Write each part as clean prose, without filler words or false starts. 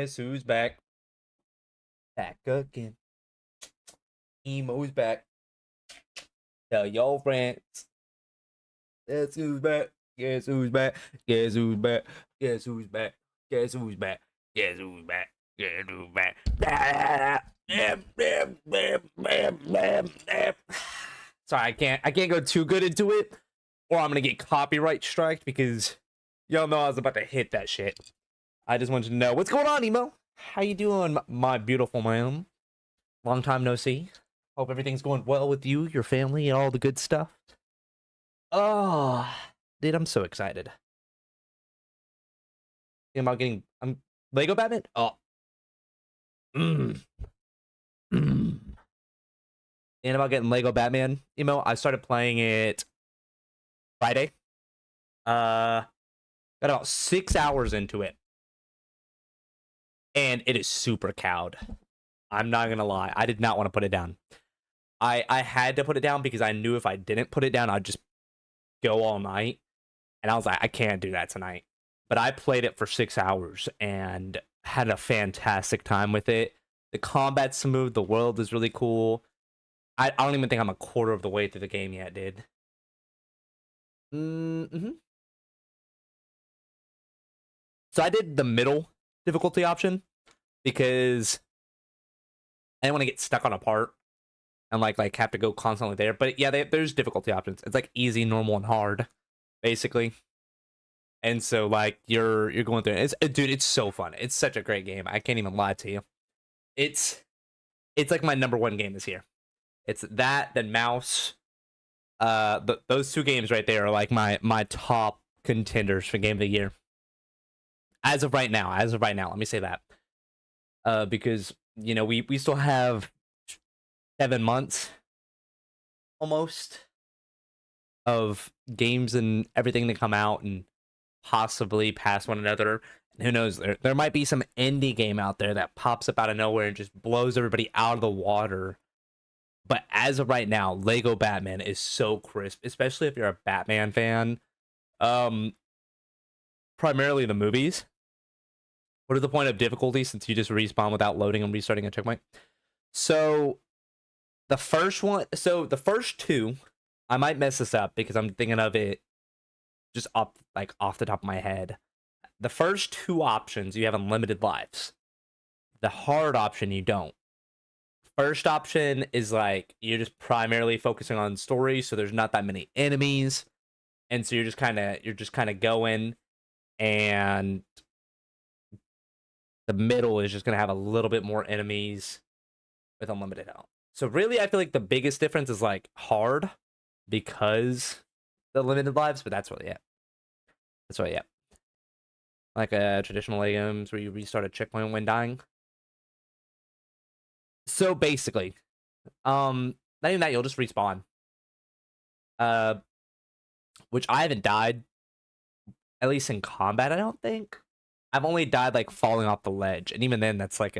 Guess who's back? Back again. Emo's back. Tell your friends. Guess who's back? Guess who's back? Guess who's back? Guess who's back? Guess who's back? Guess who's back? Guess who's back? Sorry, I can't go too good into it, or I'm gonna get copyright striked because y'all know I was about to hit that shit. I just wanted to know what's going on, Emo. How you doing, my beautiful man? Long time no see. Hope everything's going well with you, your family, and all the good stuff. Oh, dude, I'm so excited. Thinking about getting Lego Batman. Oh, mm. Thinking about getting Lego Batman. I started playing it Friday. Got about 6 hours into it, and it is super cowed. I'm not gonna lie, I did not want to put it down. I had to put it down because I knew if I didn't put it down, I'd just go all night, and I was like, I can't do that tonight. But I played it for 6 hours and had a fantastic time with it. The combat's smooth, the world is really cool. I don't even think I'm a quarter of the way through the game yet, dude. So I did the middle difficulty option because I didn't want to get stuck on a part and like have to go constantly there. But yeah, there's difficulty options. It's like easy, normal, and hard, basically. And so like you're going through it. Dude, it's so fun. It's such a great game. I can't even lie to you. It's like my number one game this year. It's that, then Mouse. Those two games right there are like my top contenders for game of the year. As of right now, let me say that. Because we still have 7 months almost of games and everything to come out and possibly pass one another. And who knows? There might be some indie game out there that pops up out of nowhere and just blows everybody out of the water. But as of right now, Lego Batman is so crisp, especially if you're a Batman fan. Primarily the movies. What is the point of difficulty since you just respawn without loading and restarting a checkpoint? So the first the first two, I might mess this up because I'm thinking of it just off the top of my head. The first two options, you have unlimited lives. The hard option, you don't. First option is like you're just primarily focusing on story, so there's not that many enemies, and so you're just kind of going, and the middle is just gonna have a little bit more enemies with unlimited health. So really, I feel like the biggest difference is like hard because the limited lives, but that's really it. That's really it. Like a traditional games where you restart a checkpoint when dying. So basically, not even that, you'll just respawn. Which I haven't died, at least in combat, I don't think. I've only died like falling off the ledge, and even then, that's like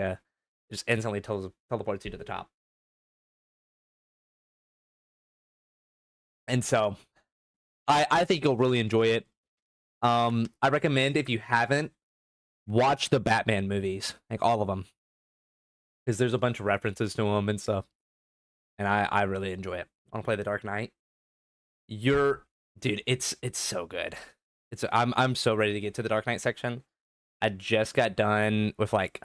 just instantly teleports you to the top. And so, I think you'll really enjoy it. I recommend if you haven't, watch the Batman movies, like all of them, because there's a bunch of references to them and stuff, and I really enjoy it. I want to play The Dark Knight. Dude, it's so good. I'm so ready to get to the Dark Knight section. I just got done with like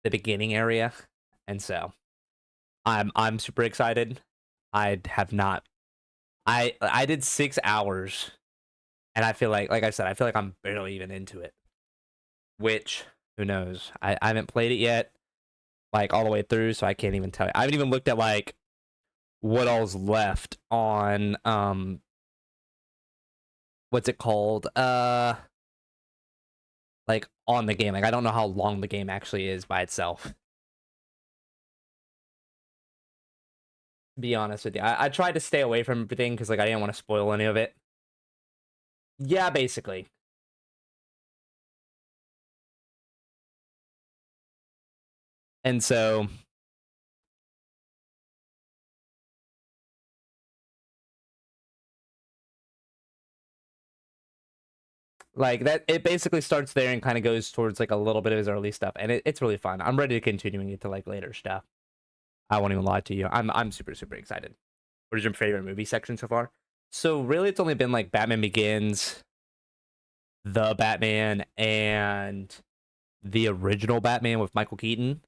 the beginning area, and so I'm super excited. I have not. I did 6 hours, and I feel like I said, I feel like I'm barely even into it. Which, who knows? I haven't played it yet, like all the way through, so I can't even tell you. I haven't even looked at like what all's left on what's it called? Like on the game. Like I don't know how long the game actually is by itself. To be honest with you, I tried to stay away from everything because like I didn't want to spoil any of it. Yeah, basically. And so Like that, it basically starts there and kind of goes towards like a little bit of his early stuff, and it's really fun. I'm ready to continuing it to like later stuff. I won't even lie to you. I'm super super excited. What is your favorite movie section so far? So really, it's only been like Batman Begins, The Batman, and the original Batman with Michael Keaton.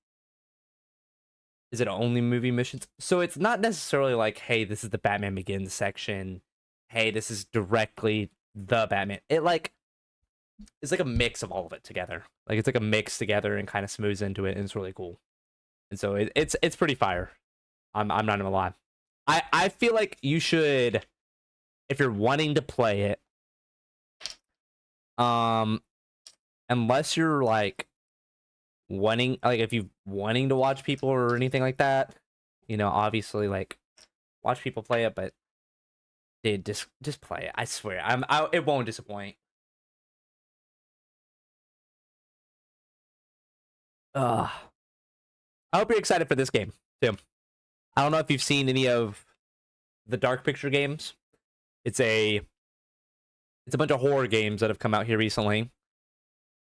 Is it only movie missions? So it's not necessarily like, hey, this is the Batman Begins section. Hey, this is directly the Batman. It's like a mix of all of it together. Like it's like a mix together and kind of smooths into it, and it's really cool. And so it's pretty fire. I'm not gonna lie. I feel like you should, if you're wanting to play it, unless you're like wanting, like if you wanting to watch people or anything like that, you know, obviously like watch people play it, but dude, just play it. I swear, it won't disappoint. I hope you're excited for this game too. I don't know if you've seen any of the Dark Picture games. It's a bunch of horror games that have come out here recently,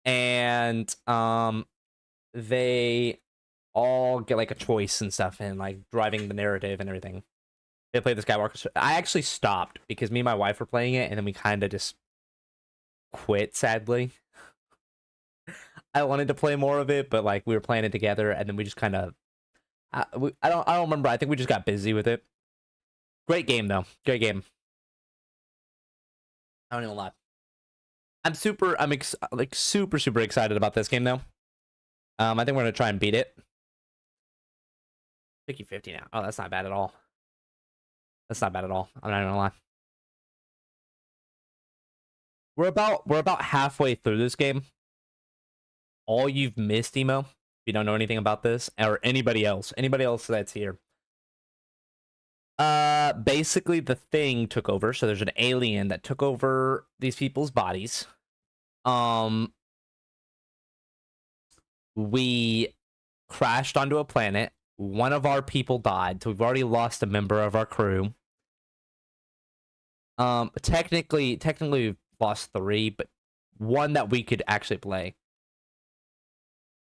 and they all get like a choice and stuff, and like driving the narrative and everything. They play the Skywalker. I actually stopped because me and my wife were playing it, and then we kind of just quit. Sadly, I wanted to play more of it, but like we were playing it together, and then we just kind of. I don't remember. I think we just got busy with it. Great game though. Great game. I don't even lie. I'm super excited about this game though. I think we're gonna try and beat it. 50-50 now. Oh, that's not bad at all. That's not bad at all. I'm not even gonna lie. We're about halfway through this game. All you've missed, Emo, if you don't know anything about this, or anybody else that's here. Basically the Thing took over, so there's an alien that took over these people's bodies. We crashed onto a planet. One of our people died, so we've already lost a member of our crew. Technically we've lost 3, but one that we could actually play.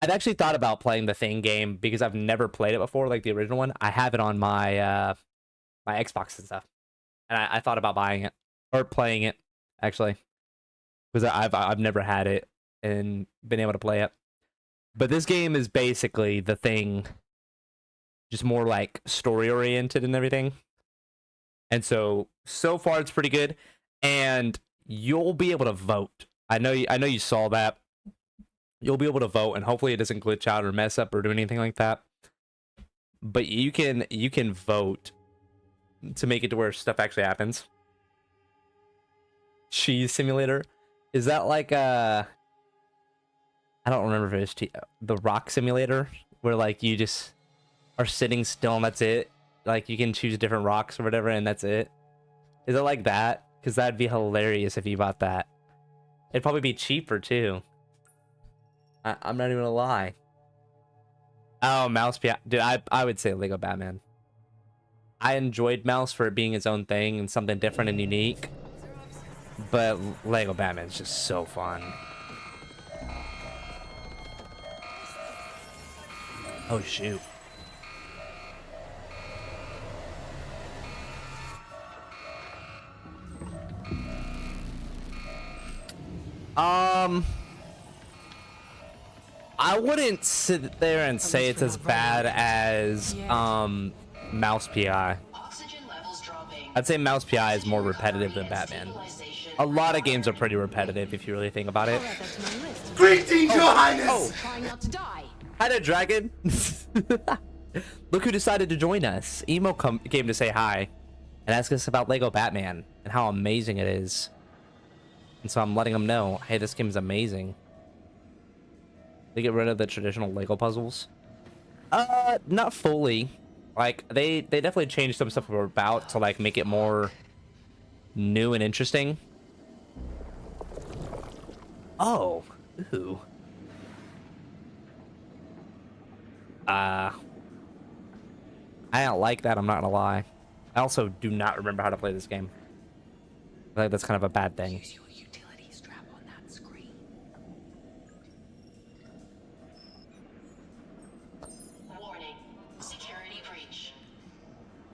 I've actually thought about playing the Thing game because I've never played it before, like the original one. I have it on my my Xbox and stuff, and I thought about buying it or playing it actually, because I've never had it and been able to play it. But this game is basically the Thing, just more like story oriented and everything. And so far it's pretty good, and you'll be able to vote. I know you saw that. You'll be able to vote, and hopefully it doesn't glitch out or mess up or do anything like that. But you can vote to make it to where stuff actually happens. Cheese Simulator, is that like I don't remember if it's the Rock Simulator, where like you just are sitting still and that's it. Like you can choose different rocks or whatever, and that's it. Is it like that? Because that'd be hilarious if you bought that. It'd probably be cheaper too. I'm not even gonna lie. Oh, Mouse Piano. Dude, I would say Lego Batman. I enjoyed Mouse for it being its own thing and something different and unique. But Lego Batman is just so fun. Oh, shoot. I wouldn't sit there and say it's as bad as Mouse PI. I'd say Mouse PI is more repetitive than Batman. A lot of games are pretty repetitive if you really think about it. Greetings, Your Highness! Oh. Trying not to die. Hi there, Dragon. Look who decided to join us. Emo came to say hi and ask us about Lego Batman and how amazing it is. And so I'm letting him know, hey, this game is amazing. They get rid of the traditional Lego puzzles. Not fully. Like they definitely changed some stuff about to like make it more new and interesting. Oh, ooh. I don't like that, I'm not gonna lie. I also do not remember how to play this game. I think that's kind of a bad thing.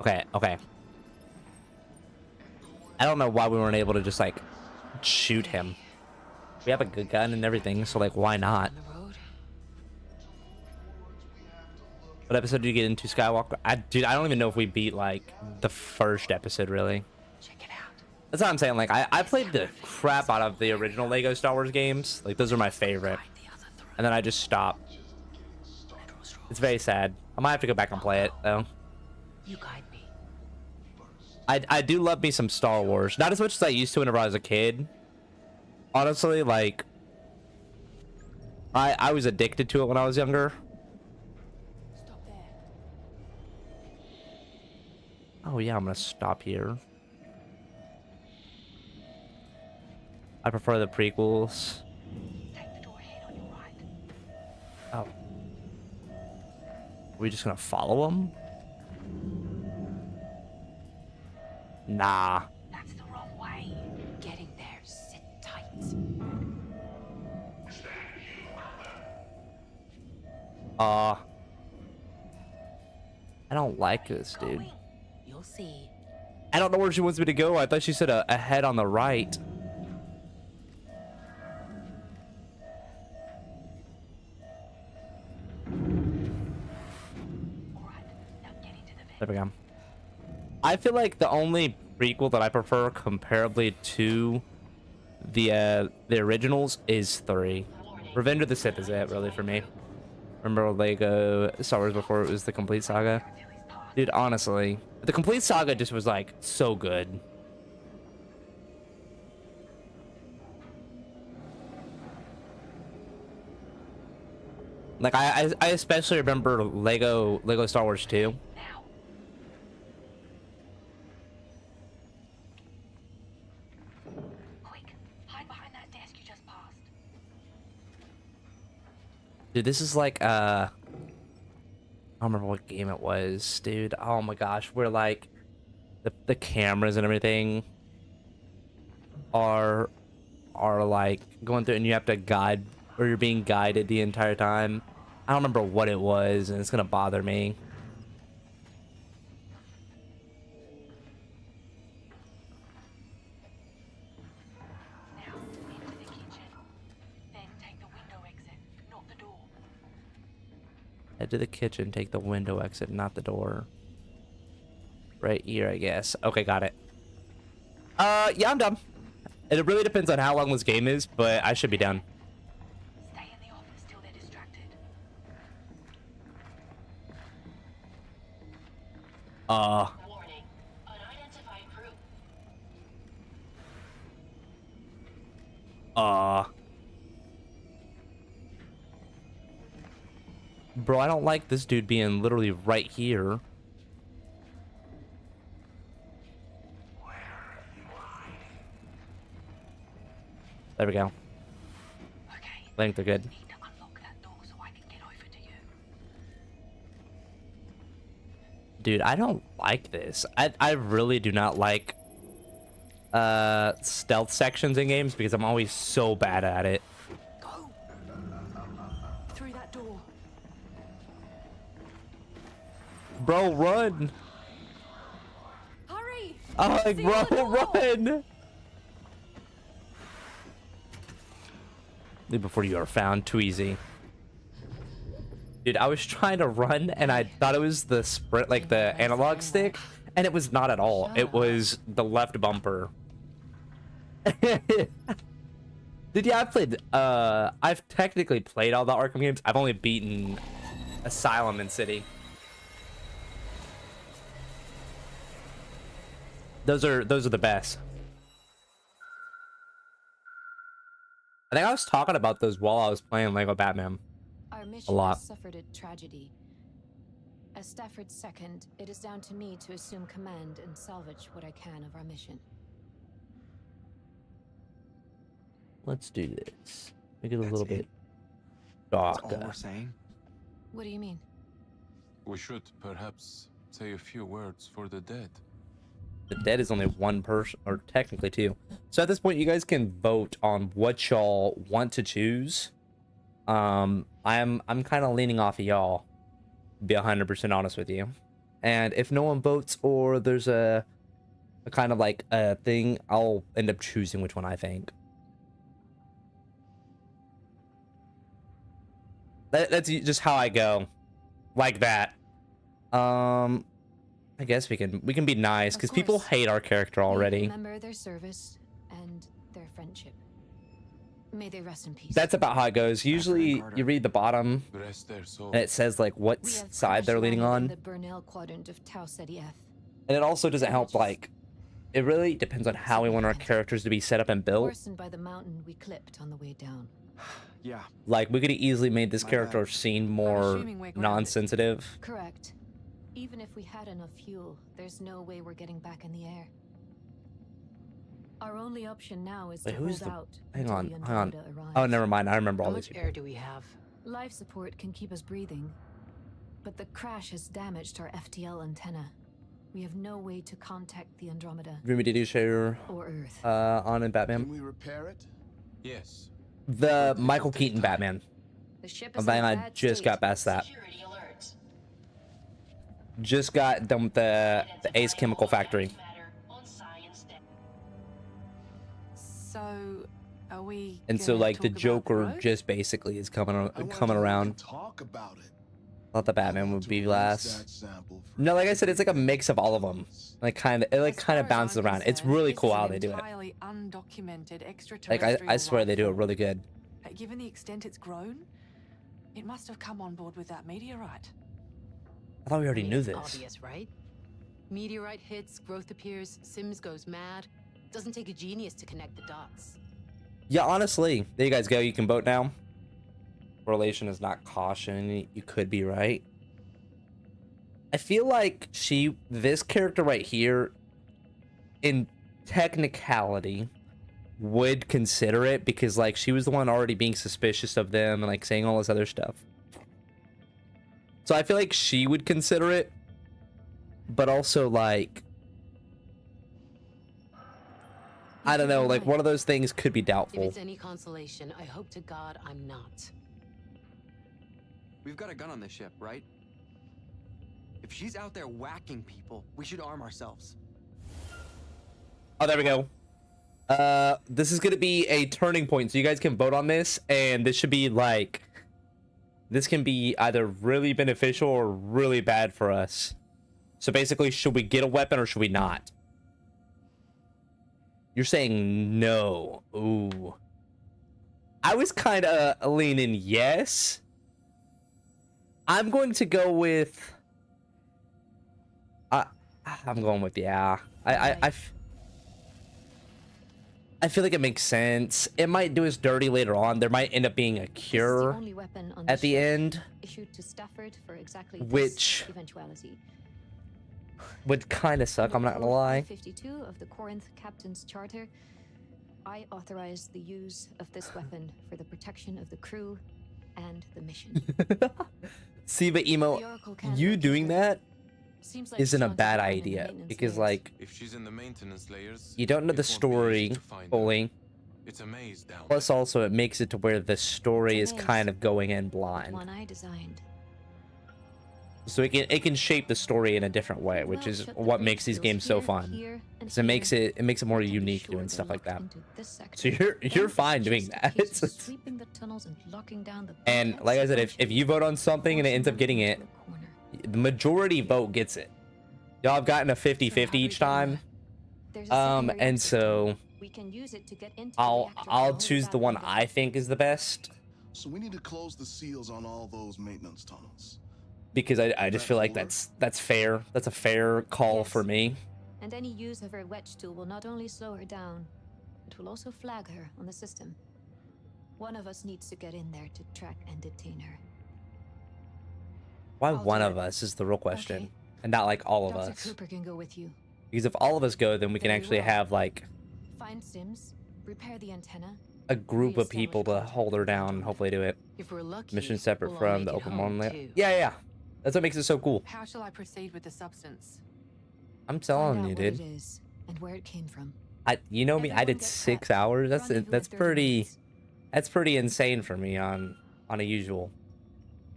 Okay, okay. I don't know why we weren't able to just like shoot him. We have a good gun and everything, so like why not? On the road. What episode did you get into, Skywalker? Dude, I don't even know if we beat like the first episode really. Check it out. That's what I'm saying. Like I played the crap out of the original Lego Star Wars games. Like those are my favorite. Find the other three. And then I just stopped. It's very sad. I might have to go back and play it though. You guide me. I do love me some Star Wars. Not as much as I used to whenever I was a kid. Honestly, like I was addicted to it when I was younger. Stop there. Oh yeah, I'm gonna stop here. I prefer the prequels. Take the door ahead on your right. Oh. Are we just gonna follow them? Nah. That's the wrong way. Getting there. Sit tight. I don't like this, dude. Going. You'll see. I don't know where she wants me to go. I thought she said a head on the right. All right. Now get into the There bed. we go. I feel like the only prequel that I prefer comparably to the originals is 3. Revenge of the Sith is it, really, for me. Remember Lego Star Wars before it was the complete saga? Dude, honestly, the complete saga just was like so good. Like I especially remember Lego Star Wars 2. Now. Quick. Hide behind that desk you just passed. Dude, this is like I don't remember what game it was, dude. Oh my gosh, where like the cameras and everything are like going through and you have to guide, or you're being guided the entire time. I don't remember what it was, and it's gonna bother me. Now, into the kitchen. Then take the window exit, not the door. Head to the kitchen, take the window exit, not the door. Right here, I guess. Okay, got it. Yeah, I'm done. And it really depends on how long this game is, but I should be done. Stay in the office till they're distracted. Warning. Unidentified group. Bro, I don't like this dude being literally right here. There we go. Okay. I think they're good. Need to unlock that door so I can get over to you. Dude, I don't like this. I really do not like stealth sections in games because I'm always so bad at it. Go! Through that door. Bro, run! Hurry! I'm like, See bro, the door. run! Leave before you are found. Too easy. Dude, I was trying to run and I thought it was the sprint, like the analog stick, and it was not at all. It was the left bumper. Dude, yeah, I've technically played all the Arkham games. I've only beaten Asylum and City. Those are the best. I think I was talking about those while I was playing Lego Batman. Our mission lot. has suffered a tragedy. As Stafford's second, it is down to me to assume command and salvage what I can of our mission. Let's do this. Make it a That's little it? bit That's all darker. we're saying. What do you mean? We should perhaps say a few words for the dead. The dead is only one person, or technically two. So at this point, you guys can vote on what y'all want to choose. I'm kind of leaning off of y'all. To be 100% honest with you. and if no one votes or there's a kind of like a thing, I'll end up choosing which one I think. That's just how I go, like that. I guess we can be nice because people hate our character already. Remember their service and their friendship. May they rest in peace. That's about how it goes. Usually, you read the bottom, Rest their soul. and it says like what We have side they're crash leaning landed on, in the Burnell quadrant of Tau Ceti F. and it also doesn't help. Like, it really depends on how we want our characters to be set up and built. Worsened by the mountain we clipped on the way down. Yeah. Like, we could have easily made this My character bad. seem more assuming we're grounded. non-sensitive. Correct. Even if we had enough fuel, there's no way we're getting back in the air. Our only option now is Wait, to who's hold the- out. Hang until on, the hang on. Andromeda arrives. Oh, never mind. I remember How all these much people. air do we have? Life support can keep us breathing, but the crash has damaged our FTL antenna. We have no way to contact the Andromeda Dreamy Doo share or Earth. on in Batman. Can we repair it? Yes. The Michael Keaton Batman. The ship I'm is bang, in a I bad just state. got past that. Security alert. Just got done with the Ace Chemical Factory. Matter on science deck. So, are we? And so gonna like the talk about Joker road? just basically is coming I wonder coming if we around. can talk about it. Thought the I Batman want would to be release last. that sample for No, like I said, it's like a mix of all of them. Like kind of, it like As kind far of as bounces I'm around. It's concerned, really this cool is how an they do it. entirely undocumented Like extraterrestrial I swear they do it life really good. form. Given the extent it's grown, it must have come on board with that meteorite. I thought we already I mean, knew it's this. Obvious, right? Meteorite hits, growth appears, Sims goes mad. Doesn't take a genius to connect the dots. Yeah, honestly, there you guys go. You can vote now. Relation is not caution. You could be right. I feel like this character right here, in technicality, would consider it because like she was the one already being suspicious of them and like saying all this other stuff. So I feel like she would consider it, but also like I don't know, like one of those things could be If doubtful. it's any consolation, I hope to God I'm not. We've got a gun on this ship, right? If she's out there whacking people, we should arm ourselves. Oh, there we go. This is gonna be a turning point, so you guys can vote on this, and this should be like, this can be either really beneficial or really bad for us. So basically, should we get a weapon or should we not? You're saying no. Ooh. I was kind of leaning yes. I'm going to go with. I'm going with yeah. I feel like it makes sense. It might do us dirty later on. There might end up being a This is the cure only weapon on at the ship end, issued to Stafford for exactly this which eventuality. would kind of suck. I'm not gonna lie. 52 of the Corinth Captain's Charter, I authorize the use of this weapon for the protection of the crew and the mission. See, but The emo, Oracle can you locate doing her. that Seems like isn't a Sean's bad involved in the idea maintenance because, layers. like, If she's in the maintenance layers, you don't know it the won't be easy story to find her. fully. It's a maze down Plus, also, it makes it to where the story is It's a kind maze. of going in The blind, one I designed. so it can shape the story in a different way, which Well, is shut the what bridge makes these seals games so here, fun. here, and Because it makes it more We can be unique sure doing they're stuff like that. locked into this So sector. you're Then fine doing just a that. case of sweeping the tunnels and locking down the And like I said, if you vote on something and it ends up getting it, the majority vote gets it. Y'all have gotten a 50-50 each time. And so we can use it to get into the I'll reactor I'll below choose the that one window. I think is the best So we need to close the seals on all those maintenance tunnels. because I just feel like That that's fair. That's a fair call Yes. for me. And any use of her wedge tool will not only slow her down, it will also flag her on the system. One of us needs to get in there to track and detain her. Why I'll one do of it. us is the real question, Okay. and not like all of Dr. us. Cooper can go with you. Because if all of us go, then we can Very actually well. have like Find Sims, repair the antenna. a group of Reestablish people to contact hold her with down and Andromeda. hopefully do it. If we're lucky, Mission separate we'll all from make the it open home, one. too. Yeah. That's what makes it so cool. How shall I proceed with the substance? I'm Find telling out you, what dude. it is and where it came from. You know me. I Everyone did get 6 prepped. hours. Rendezvous That's in 30 pretty. minutes. That's pretty insane for me on a usual.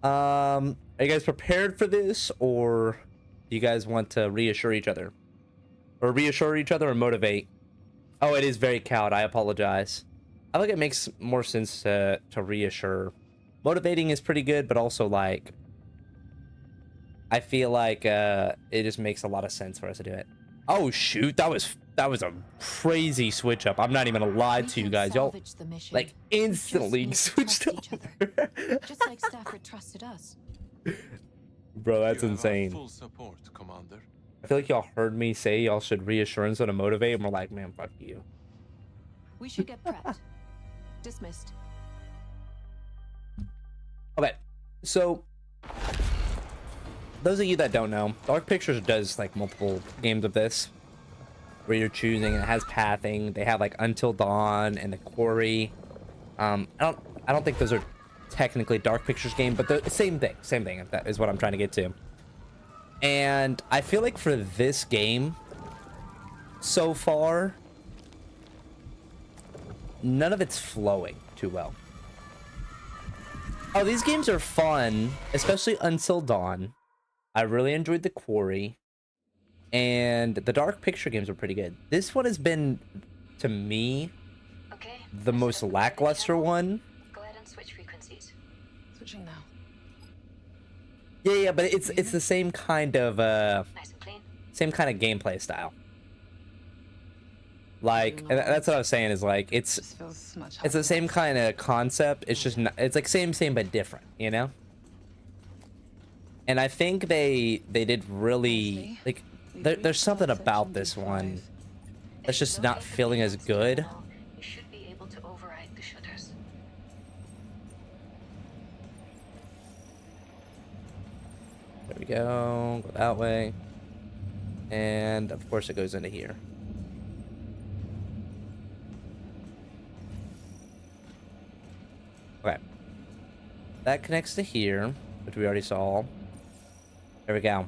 Are you guys prepared for this or do you guys want to reassure each other? Or reassure each other or motivate? Oh, it is very cowed. I apologize. I think it makes more sense to reassure. Motivating is pretty good, but also like I feel like it just makes a lot of sense for us to do it. Oh shoot, that was a crazy switch up. I'm not even gonna lie to you guys. Y'all like instantly switched over. Just like Stafford trusted us. Bro, that's You have our insane. full support, Commander. I feel like y'all heard me say y'all should reassure instead of motivate, and we're like, man, fuck you. We should get prepped. Dismissed. Okay, so those of you that don't know, Dark Pictures does like multiple games of this where you're choosing, and it has pathing. They have like Until Dawn and the Quarry. I don't think those are technically Dark Pictures game, but the same thing. If that is what I'm trying to get to. And I feel like for this game, so far, none of it's flowing too well. Oh, these games are fun, especially Until Dawn. I really enjoyed the Quarry, and the Dark Picture games are pretty good. This one has been, to me, Okay. the most lackluster one. Go ahead and switch frequencies. Switching now. Yeah, but it's the same kind of Nice and clean. same kind of gameplay style. Like, and that's what I was saying is like it's This feels much the same kind of concept. It's just not, it's like same but different, you know. And I think they did really like there's something about this one that's just not feeling as good. You should be able to override the shutters. There we go. Go that way. And of course it goes into here. Okay. That connects to here, which we already saw. There we go.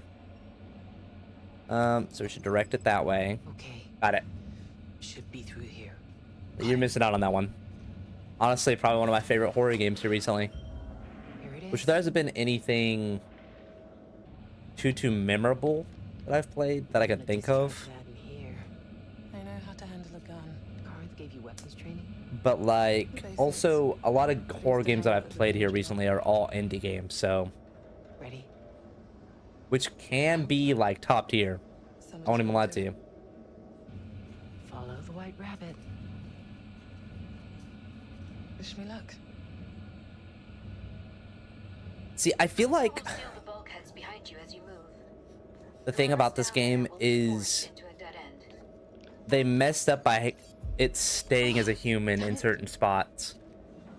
So we should direct it that way. Okay, Got it. should be through here. You're missing out on that one. Honestly, probably one of my favorite horror games here recently. Here it is. Which there hasn't been anything too memorable that I've played that I can think of. I know how to handle a gun. Cards gave you weapons training. But like, also a lot of horror games that I've played here recently are all indie games, so Ready? which can be like top tier. I won't even lie to you. Follow the white rabbit. Wish me luck. See, I feel like Seal the bulkheads behind you as you move. the thing about this game is Into a dead end. they messed up by it staying as a human in certain spots.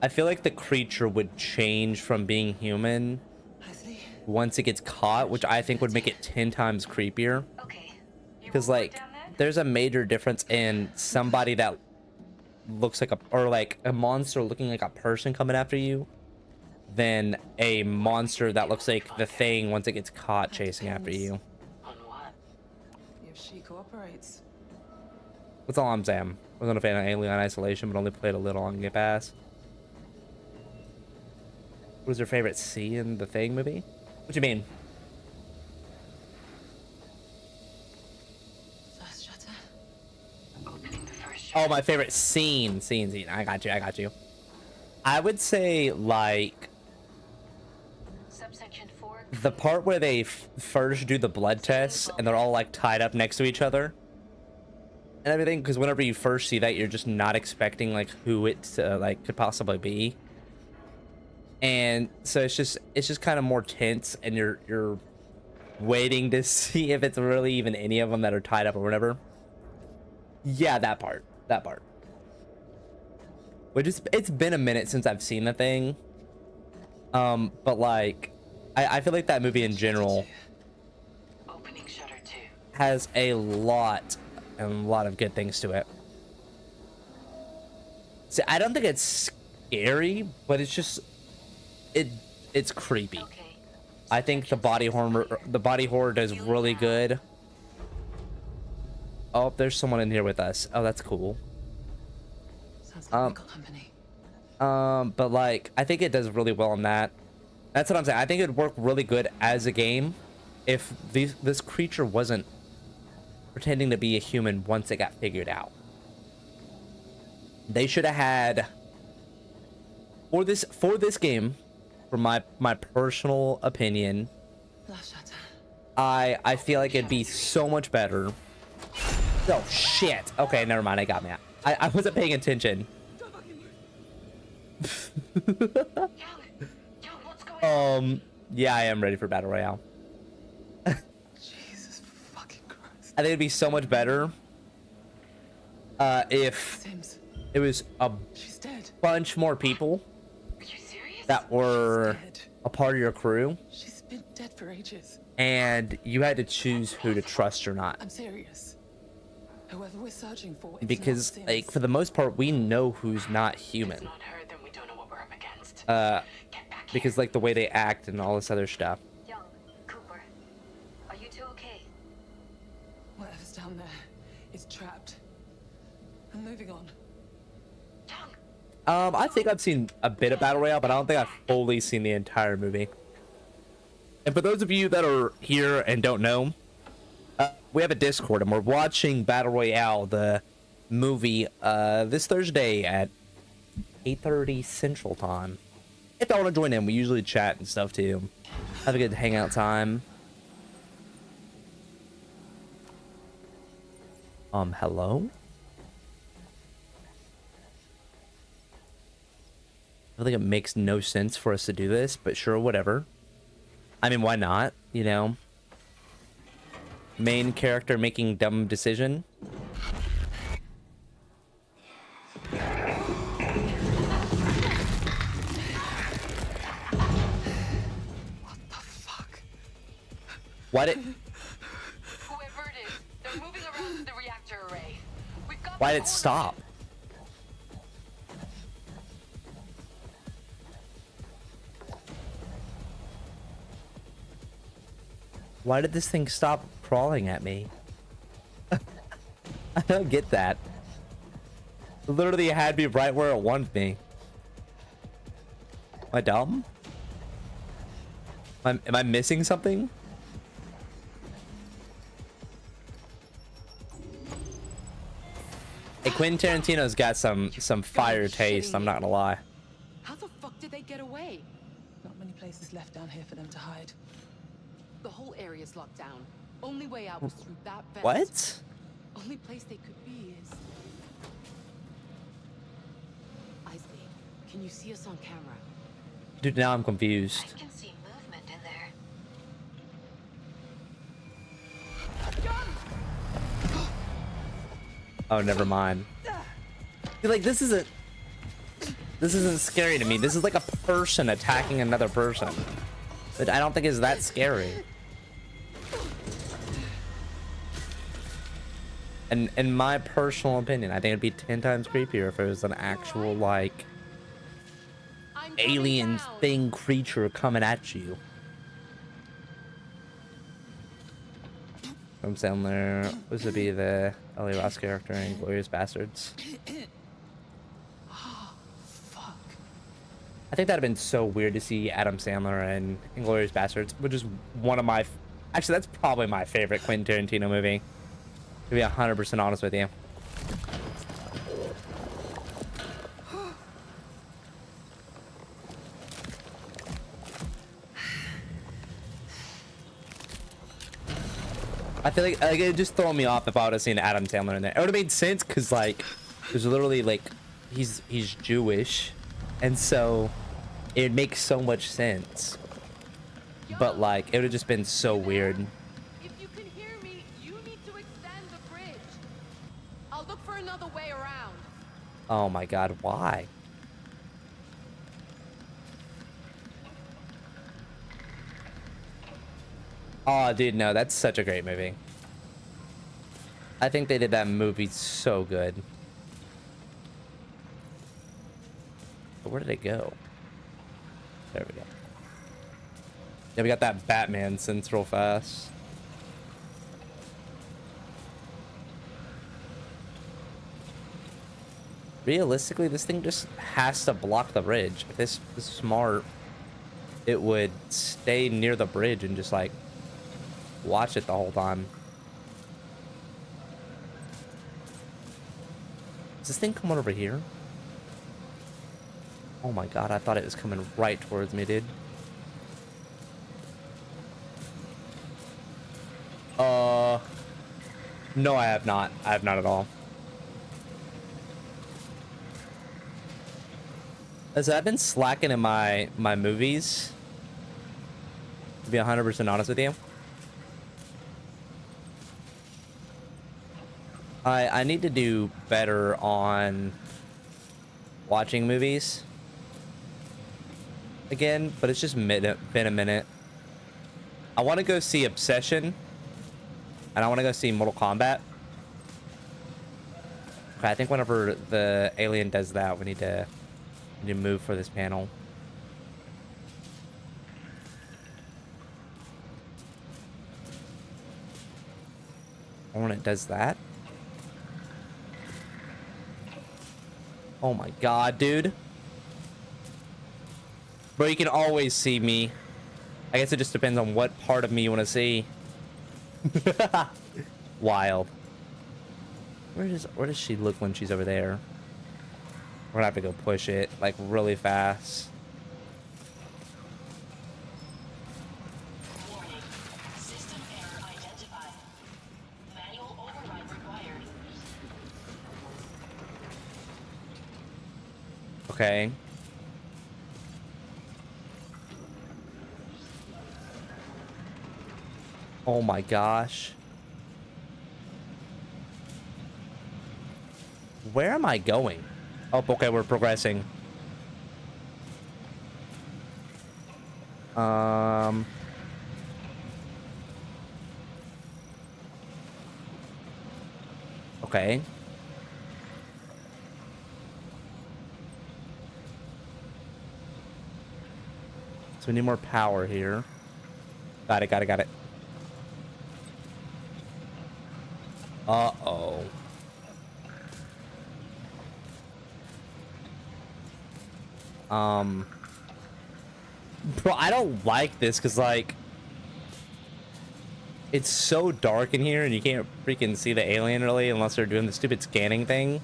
I feel like the creature would change from being human Leslie, once it gets caught, which I think would make it 10 times creepier. Okay. You Because will go like down there? there's a major difference in somebody that looks like or like a monster looking like a person coming after you than a monster that looks like the thing once it gets caught chasing after you. On what? if she cooperates. That's all I'm saying. I wasn't a fan of Alien Isolation, but only played a little on Game Pass. What was your favorite scene in the Thing movie? What you mean? First shutter. Opening the first Oh, my favorite scene. I got you. I would say like subsection 4. the part where they first do the blood tests and they're all like tied up next to each other and everything, because whenever you first see that, you're just not expecting like who it like could possibly be, and so it's just kind of more tense, and you're waiting to see if it's really even any of them that are tied up or whatever. Yeah, that part. Which is, it's been a minute since I've seen the Thing, but like I feel like that movie in general Opening shutter 2. has a lot of good things to it. See, I don't think it's scary, but it's just it's creepy. Okay. I think the body horror does really good. Oh, there's someone in here with us. Oh, that's cool. Sounds like medical company. But like I think it does really well on that. That's what I'm saying. I think it'd work really good as a game if this creature wasn't pretending to be a human once it got figured out. They should have had for this game, for my personal opinion, I feel like it'd be so much better. Oh shit. Okay, never mind. I got me. I wasn't paying attention. Yeah, I am ready for Battle Royale. Jesus fucking Christ. I think it'd be so much better if Sims, it was a she's dead. bunch more people Are you serious? that were Dead. a part of your crew, She's been dead for ages. and you had to choose who to trust or not. I'm serious. Whoever we're searching for, it's Because, not like, Sims. for the most part, we know who's not human. It's not her, then we don't know what we're up against. Uh, Get back here. because, like, the way they act and all this other stuff. Young, Cooper, are you two okay? Whatever's down there is trapped. I'm moving on. Young, I think I've seen a bit of Battle Royale, but I don't think I've fully seen the entire movie. And for those of you that are here and don't know, we have a Discord, and we're watching Battle Royale, the movie, this Thursday at 8:30 Central Time. If y'all want to join in, we usually chat and stuff too. Have a good hangout time. Hello? I think it makes no sense for us to do this, but sure, whatever. I mean, why not? You know? Main character making dumb decision. What the fuck? Why did whoever it is, they're moving around the reactor array. We've got why them did it cornered. stop? Why did this thing stop crawling at me? I don't get that. Literally, it had me right where it wanted me. Am I dumb? Am I missing something? Hey, Quentin Tarantino's got some fire taste, I'm not gonna lie. How the fuck did they get away? Not many places left down here for them to hide. The whole area's locked down. Only way out was through that vent. What? Only place they could be is... Isley, can you see us on camera? Dude, now I'm confused. I can see movement in there. Oh, never mind. Dude, like, this isn't scary to me. This is like a person attacking another person. But I don't think it's that scary. And in my personal opinion, I think it'd be 10 times creepier if it was an actual, like, I'm coming alien down. thing creature coming at you. I'm saying there was to be the Ellie Ross character in Glorious Bastards. Fuck. I think that'd have been so weird to see Adam Sandler in Inglourious Bastards, which is one of my... Actually, that's probably my favorite Quentin Tarantino movie. To be 100% honest with you. I feel like it'd just throw me off if I would have seen Adam Sandler in there. It would have made sense because, like, there's literally, like, he's Jewish, and so it makes so much sense. But, like, it would have just been so weird. If you can hear me, you need to extend the bridge. I'll look for another way around. Oh my god, why? Oh, dude, no, that's such a great movie. I think they did that movie so good. But where did it go? There we go. Yeah, we got that Batman sense real fast. Realistically, this thing just has to block the bridge. If this is smart, it would stay near the bridge and just, like, watch it the whole time. Is this thing coming over here? Oh my god, I thought it was coming right towards me, dude. No, I have not. I have not at all. So I've been slacking in my movies, to be 100% honest with you. I need to do better on watching movies again, but it's just been a minute. I want to go see Obsession, and I want to go see Mortal Kombat. Okay, I think whenever the alien does that, we need to move for this panel. And when it does that. Oh my god, dude. Bro, you can always see me. I guess it just depends on what part of me you want to see. Wild. Where does she look when she's over there? We're gonna have to go push it like really fast. Warning. System error identified. Manual override required. Okay. Oh my gosh. Where am I going? Oh, okay, we're progressing. Okay. So we need more power here. Got it, got it, got it. Uh-oh. Bro, I don't like this because, like, it's so dark in here and you can't freaking see the alien really unless they're doing the stupid scanning thing.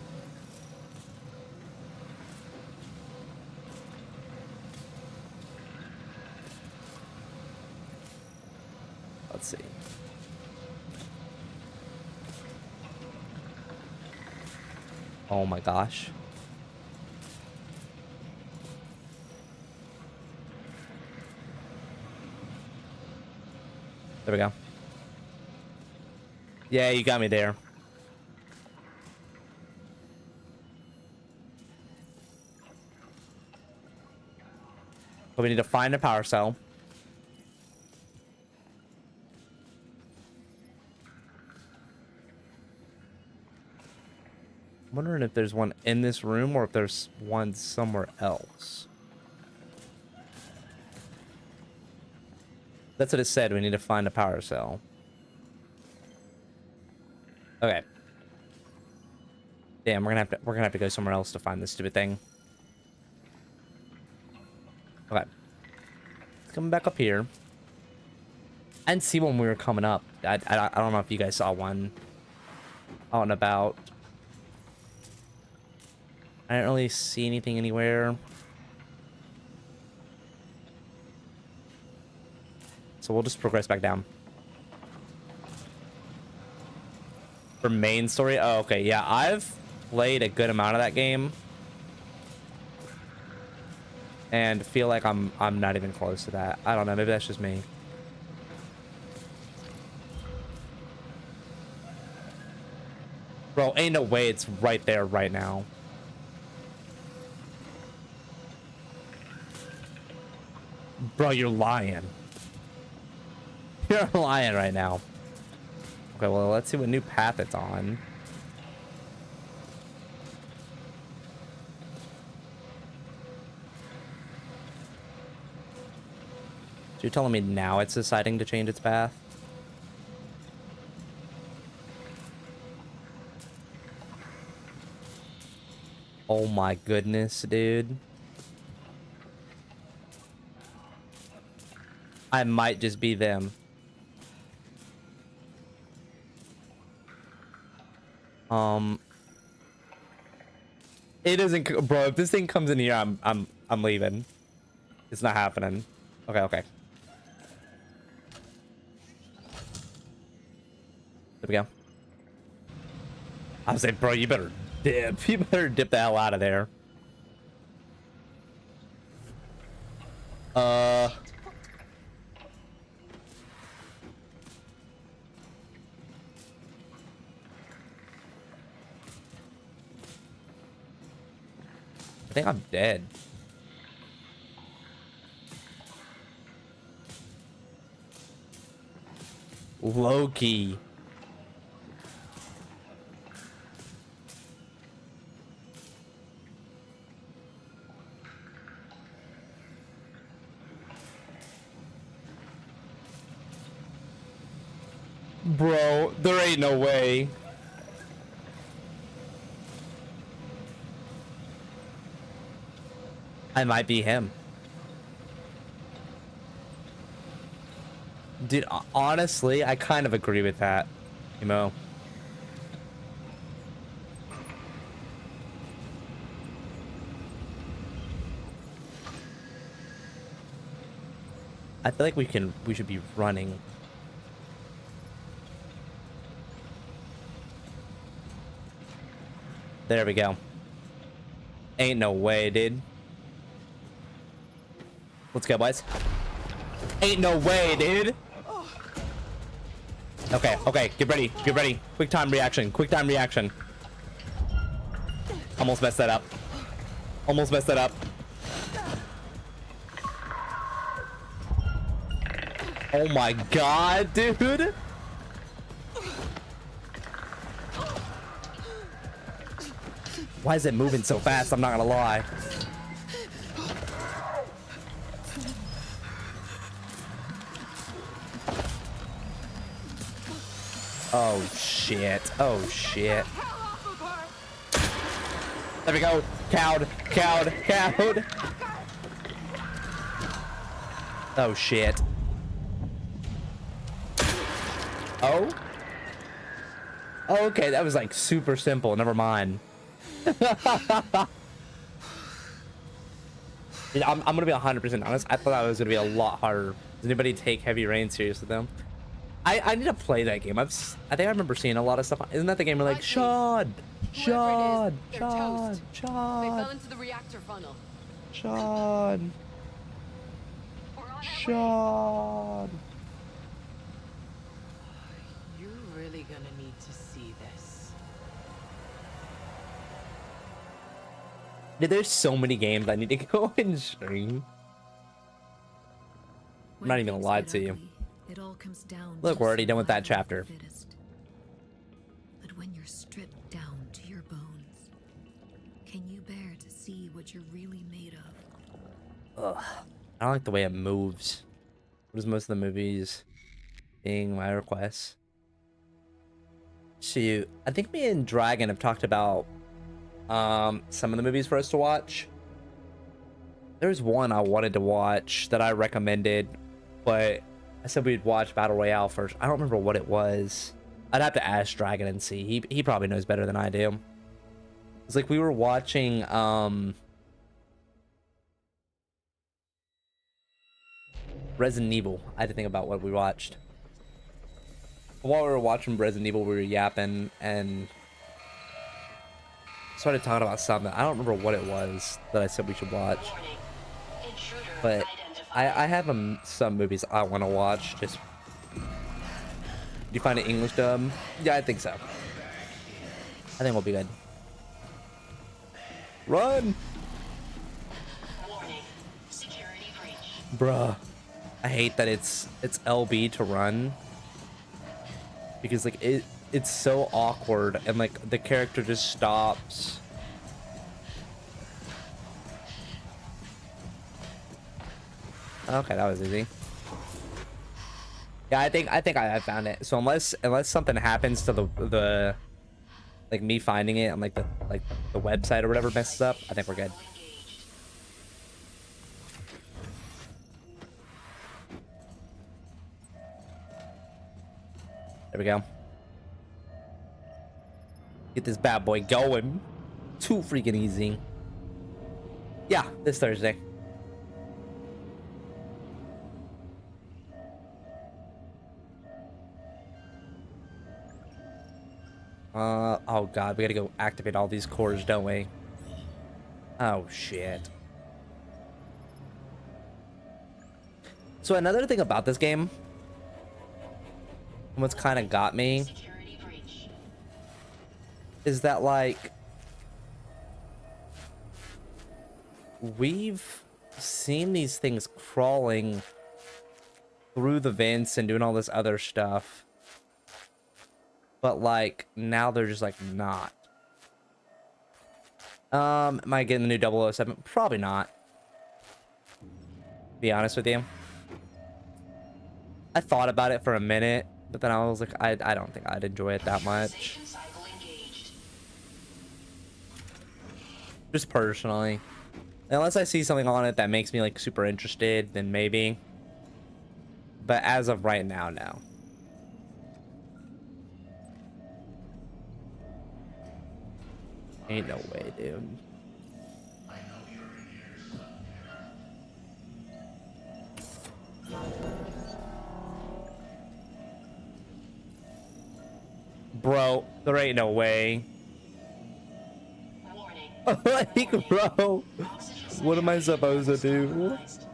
Let's see. Oh my gosh. There we go. Yeah, you got me there. But we need to find a power cell. I'm wondering if there's one in this room or if there's one somewhere else. That's what it said. We need to find a power cell. Okay. Damn, we're gonna have to go somewhere else to find this stupid thing. Okay. Let's come back up here. I didn't see one when we were coming up. I don't know if you guys saw one out and about. I didn't really see anything anywhere. So we'll just progress back down. For main story? Oh, okay. Yeah, I've played a good amount of that game. And feel like I'm not even close to that. I don't know. Maybe that's just me. Bro, ain't no way it's right there right now. Bro, you're lying. You're lying right now. Okay, well, let's see what new path it's on. So you're telling me now it's deciding to change its path? Oh my goodness, dude. I might just be them. It isn't, bro. If this thing comes in here, I'm leaving. It's not happening. Okay, okay. There we go. I was like, bro, you better dip. You better dip the hell out of there. I think I'm dead. Loki. Bro, there ain't no way. I might be him. Dude, honestly, I kind of agree with that, you know. I feel like we should be running. There we go. Ain't no way, dude. Let's go, boys. Ain't no way, dude. Okay, okay, get ready, get ready. Quick time reaction, quick time reaction. Almost messed that up. Almost messed that up. Oh my god, dude. Why is it moving so fast? I'm not gonna lie. Oh shit. Oh shit. There we go. Cowed. Cowed. Cowed. Oh shit. Oh? Oh, okay, that was like super simple. Never mind. I'm gonna be 100% honest. I thought that was gonna be a lot harder. Does anybody take Heavy Rain seriously though? I need to play that game. I think I remember seeing a lot of stuff. Isn't that the game where like Sean, Sean, Sean, Sean? They fell into the reactor funnel. Sean, Sean. You're really gonna need to see this. Dude, there's so many games I need to go and stream. I'm not even gonna lie to you. It all comes down. Look, we're already done with that chapter. But when you're stripped down to your bones, can you bear to see what you're really made of? Ugh. I don't like the way it moves. What is most of the movies being my requests? Shoot, I think me and Dragon have talked about some of the movies for us to watch. There's one I wanted to watch that I recommended, but I said we'd watch Battle Royale first. I don't remember what it was. I'd have to ask Dragon and see. He probably knows better than I do. It's like we were watching Resident Evil. I had to think about what we watched. While we were watching Resident Evil, we were yapping and started talking about something. I don't remember what it was that I said we should watch. But I have some movies I want to watch. Just, do you find an English dub? Yeah, I think so. I think we'll be good. Run! Warning. Security breach. Bruh. I hate that it's LB to run. Because like it's so awkward and like the character just stops. Okay, that was easy. Yeah, I think I found it. So unless something happens to the like me finding it and like the website or whatever messes up, I think we're good. There we go. Get this bad boy going. Too freaking easy. Yeah, this Thursday. Oh god, we gotta go activate all these cores, don't we? Oh shit. So another thing about this game, what's kind of got me, Security breach. is that like we've seen these things crawling through the vents and doing all this other stuff, but like now they're just like not. Am I getting the new 007? Probably not, be honest with you. I thought about it for a minute, but then I was like, I don't think I'd enjoy it that much. Station cycle engaged. Just personally. Unless I see something on it that makes me like super interested, then maybe. But as of right now, no. Ain't no way, dude. Bro, there ain't no way. Warning. Like, bro, Oxygen what am I supposed to do? compromised.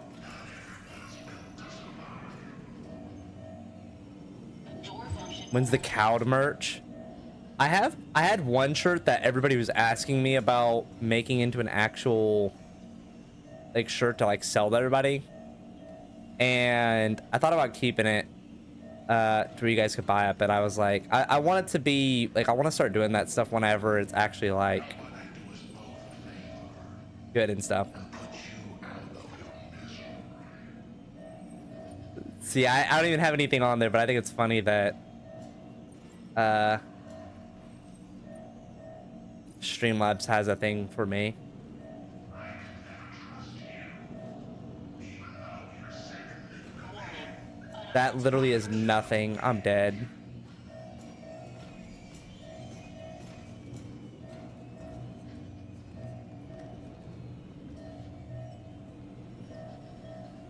Door function. When's the cowed merch? I had one shirt that everybody was asking me about making into an actual like shirt to like sell to everybody, and I thought about keeping it so you guys could buy it, but I was like, I want it to be like, I want to start doing that stuff whenever it's actually like good and stuff. See, I don't even have anything on there, but I think it's funny that Streamlabs has a thing for me. That literally is nothing. I'm dead.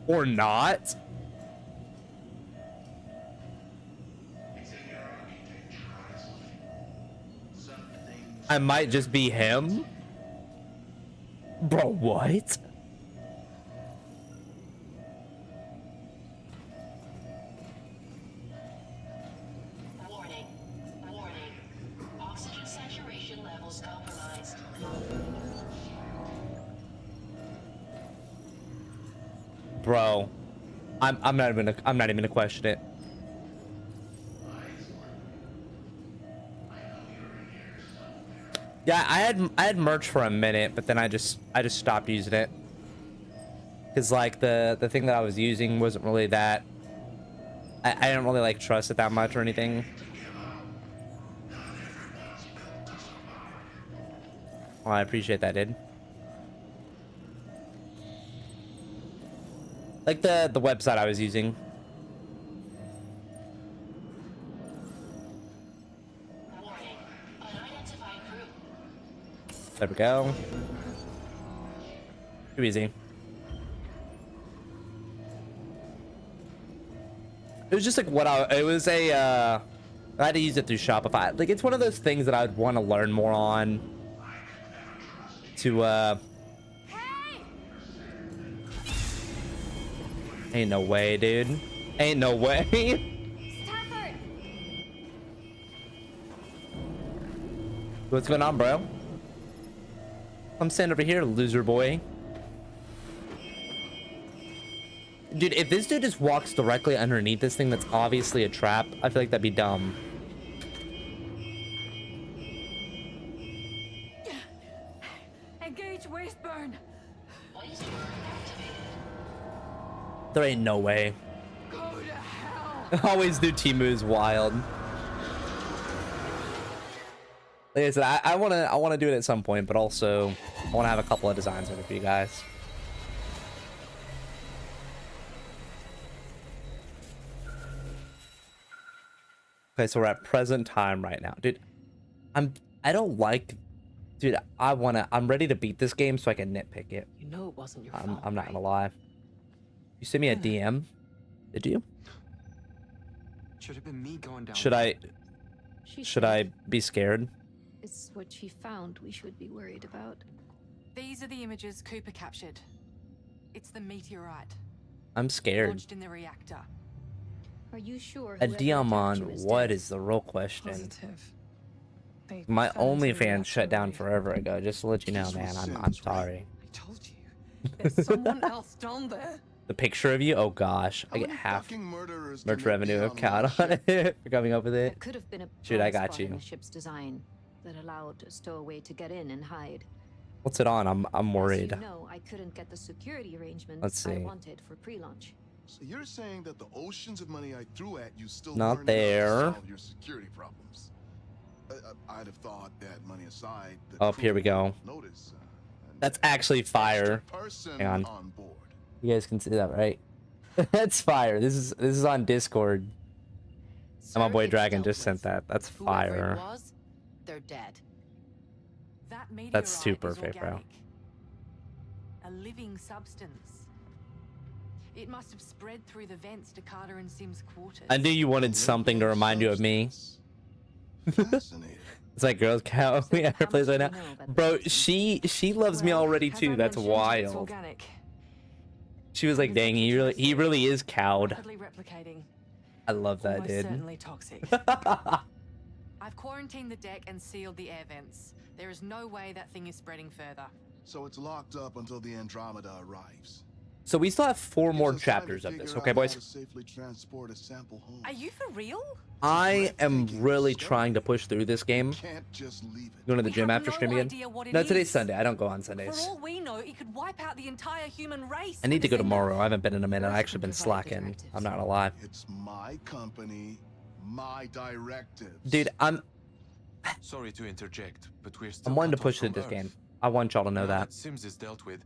Or not. I might just be him. Bro, what? Warning. Warning. Oxygen saturation levels compromised. Bro, I'm not even gonna question it. Yeah, I had merch for a minute, but then I just stopped using it. Cause like the thing that I was using wasn't really that. I didn't really like trust it that much or anything. Well, I appreciate that, dude. Like the website I was using. Warning. Unidentified group. There we go. Too easy. It was just like what it was a I had to use it through Shopify. Like it's one of those things that I'd want to learn more on to Ain't no way, dude. Ain't no way. Stafford! What's going on, bro? I'm standing over here, loser boy. Dude, if this dude just walks directly underneath this thing that's obviously a trap, I feel like that'd be dumb. Engage waste burn. Waste burn activated. There ain't no way. Go to hell. Always do Temu is wild. Like I said, I wanna do it at some point, but also I wanna have a couple of designs ready for you guys. Okay, so we're at present time right now, dude. I don't like, dude. I'm ready to beat this game so I can nitpick it. You know it wasn't your I'm fault. not right? gonna lie. You sent me a DM. Did you? Should have been me going down. Should I? She Should said I be scared? It's what she found we should be worried about. These are the images Cooper captured. It's the meteorite I'm scared. launched in the reactor. Are you sure? A whoever Diamond, attacked you is what dead? is the real question? Positive. They My found the OnlyFans reactor shut down already. forever ago. Just to let you know, This man. was I'm Sims, right? sorry. I told you. There's someone else down there. The picture of you. Oh gosh, How I get many half fucking murderers merch can there be revenue of on count one on ship? it for coming up with There it. could have been a Shoot, I blind got spot in you. the ship's design that allowed a stowaway to get in and hide. What's it on? I'm worried. As you know, I couldn't get the security arrangements Let's I see. wanted for pre-launch. So you're saying that the oceans of money I threw at you still Not weren't enough to there. solve your security problems? I'd have thought that money aside. The Oh, crew here we go. would Notice. And That's that actually extra fire. person Hang on. on board. You guys can see that, right? That's fire. This is on Discord. And my Sir, boy it's Dragon dealt just with. sent that. That's Whoever fire. it was, they're dead. That meteorite That's too is perfect, bro. organic. A living substance. It must have spread through the vents to Carter and Sims' quarters. I knew you wanted something to remind you of me. Fascinating. It's like Girl Scout. So We have her how plays much right do now. you know about the Bro, substance? she loves me Well, already as I too. That's mentioned, it's wild. organic. She was like, "Dang, he really is cowed." Rapidly replicating. I love that, Almost dude. certainly toxic. I've quarantined the deck and sealed the air vents. There is no way that thing is spreading further. So it's locked up until the Andromeda arrives. So we still have 4 more Gives us time to chapters of figure this, out okay, how boys? to safely transport a sample home. Are you for real? I am breathtaking really discovery. trying to push through this game. Can't just leave it. Going to the We gym have after no stream again? idea what it No, today's is. Sunday. I don't go on For Sundays. all we know, it could wipe out the entire human race. I need to with go a single- tomorrow. I haven't been in a minute. I've Earth actually can been provide the slacking. directives. I'm not gonna lie. It's my company, my directives. Dude, I'm Sorry to interject, but we're still wanting to cut off push from through this Earth. game. I want y'all to know Now that. Sims is dealt with.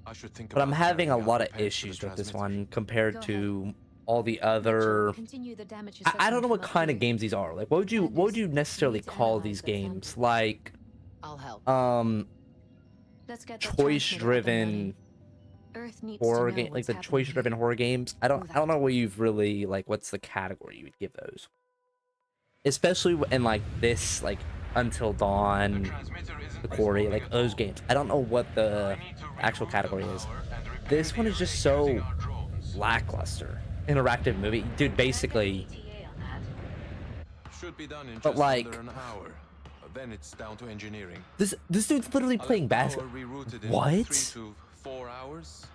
I should think But I'm about having a carrying out lot of repairs to the issues with this transmitter. one compared Go to all the Mitchell, other. continue the damage I don't know assessment what from kind of upgrade. games these are. Like, what would you necessarily need to call analyze these that games? sample. Like, I'll help. Let's get that transmitter up and running. choice-driven Earth needs to horror know game, like what's the happening choice-driven here. horror games. I don't know what you've really like. What's the category you would give those? Especially in like this, like Until Dawn, The Quarry, like those games. I don't know what the actual category is. This one is just so lackluster. Interactive movie, dude. Basically, Should be done in But, just like- under an hour. Then it's down to engineering. this dude's literally playing basketball. Power rerouted in What? 3 to 4 hours.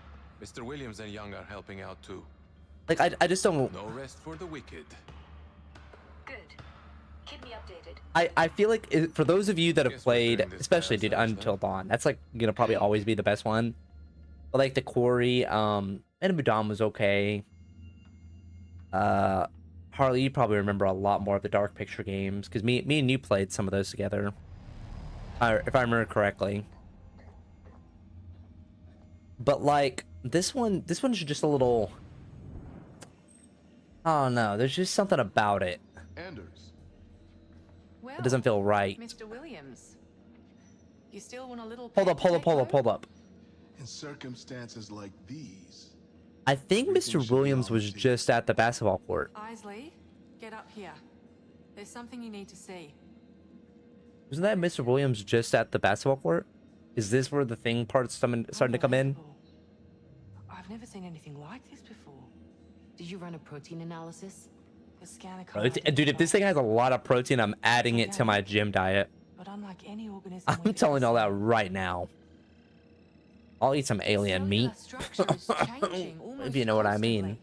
Mr. Williams and Young are helping out too. Like I just don't. No rest for the wicked. Good. Keep me updated. I feel like for those of you that have Guess we're played, doing this especially fast, dude, understand? Until Dawn, that's like gonna probably always be the best one. But like the Quarry, Enemy Dawn was okay. Harley, you probably remember a lot more of the Dark Picture games because me and you played some of those together. If I remember correctly. But like this one's just a little. Oh no, there's just something about it. Anders. Well, It doesn't feel right. Mr. Williams. You still want a little Hold up, peek, hold Nico? up. In circumstances like these, I think Everything Mr. should be Williams on was tape. just at the basketball court. Isley, get up here. There's something you need to see. Wasn't that Mr. Williams just at the basketball court? Is this where the thing part's starting to come in? Unbelievable. I've never seen anything like this before. Did you run a protein analysis? The scanner Bro, can't dude, if this thing has a lot of protein, I'm adding it to my gym diet. But unlike any organism I'm we've telling ever all that seen, right now. I'll eat some alien meat. cellular structure is changing If you know what I mean.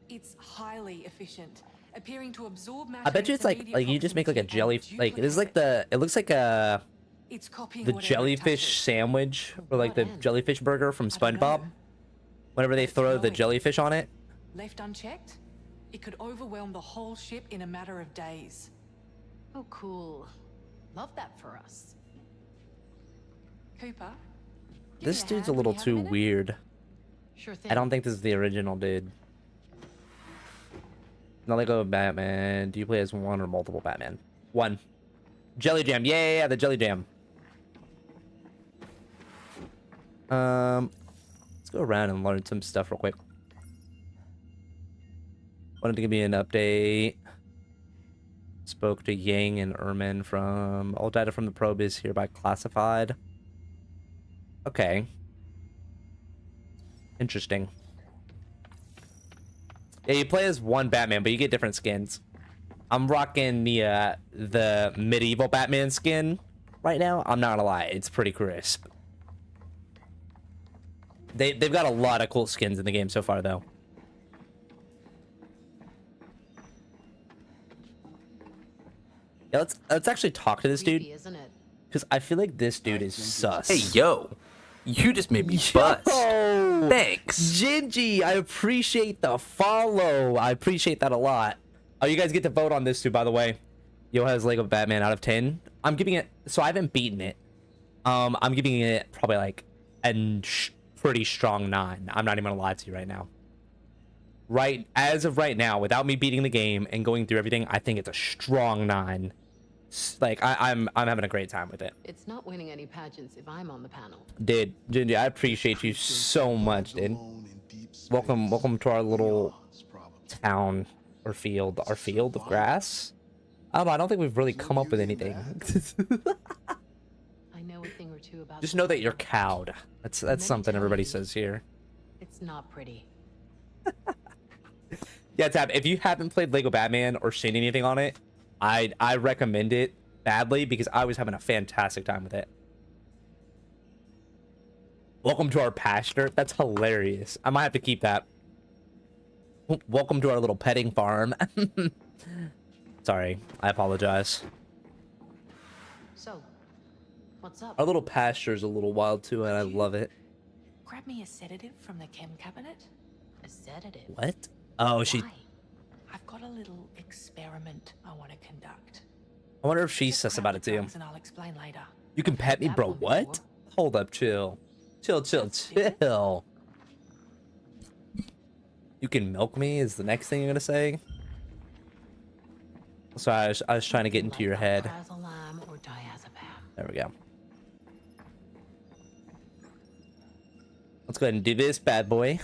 constantly. It's highly efficient, appearing to absorb matter I bet you it's into like you just make like a proximity jelly and like this is like duplicate it looks like a it. It's copying the whatever it jellyfish touches. sandwich or like the What end? jellyfish burger from I don't know. SpongeBob. Whenever they It's throw the growing. jellyfish on it. Left unchecked, it could overwhelm the whole ship in a matter of days. Oh, cool. Love that for us. Cooper, give This me dude's hand a when little you have too minute. weird. Sure thing. I don't think this is the original dude. Now they go Batman. Do you play as one or multiple Batman? One. Jelly jam. Yeah, the jelly jam. Let's go around and learn some stuff real quick. Wanted to give me an update. Spoke to Yang and Ermin from all data from the probe is hereby classified. Okay. Interesting. Yeah, you play as one Batman, but you get different skins. I'm rocking the medieval Batman skin right now. I'm not gonna lie, it's pretty crisp. They've got a lot of cool skins in the game so far, though. Yeah, let's actually talk to this dude, Creepy, isn't it? because I feel like this dude is sus. Hey, yo. You just made me buzz. Yo! Thanks. Gingy, I appreciate the follow. I appreciate that a lot. Oh, you guys get to vote on this too, by the way. Yo has Lego Batman out of 10. I'm giving it, so I haven't beaten it. I'm giving it probably like a pretty strong 9. I'm not even gonna lie to you right now. Right, as of right now, without me beating the game and going through everything, I think it's a strong 9. Like I'm having a great time with it. It's not winning any pageants if I'm on the panel. Dude, Gingy, I appreciate you so much, dude. Welcome to our little town or field. Our field of grass. I don't think we've really come up with anything. I know a thing or two about. Just know that you're cowed. That's something everybody says here. It's not pretty. Yeah, Tab, if you haven't played Lego Batman or seen anything on it, I recommend it badly because I was having a fantastic time with it. Welcome to our pasture. That's hilarious. I might have to keep that. Welcome to our little petting farm. Sorry, I apologize. So, what's up? Our little pasture is a little wild too, and I love it. Grab me a sedative from the chem cabinet. A sedative. What? Oh, she... Why? I've got a little experiment I want to conduct. I wonder if she's Just sus grab about the it too. drugs and I'll explain later. You can pet me, That bro. one What? before. Hold up, chill. Chill. You can milk me is the next thing you're gonna say? So I was trying to get into your head. Alprazolam or diazepam. There we go. Let's go ahead and do this bad boy.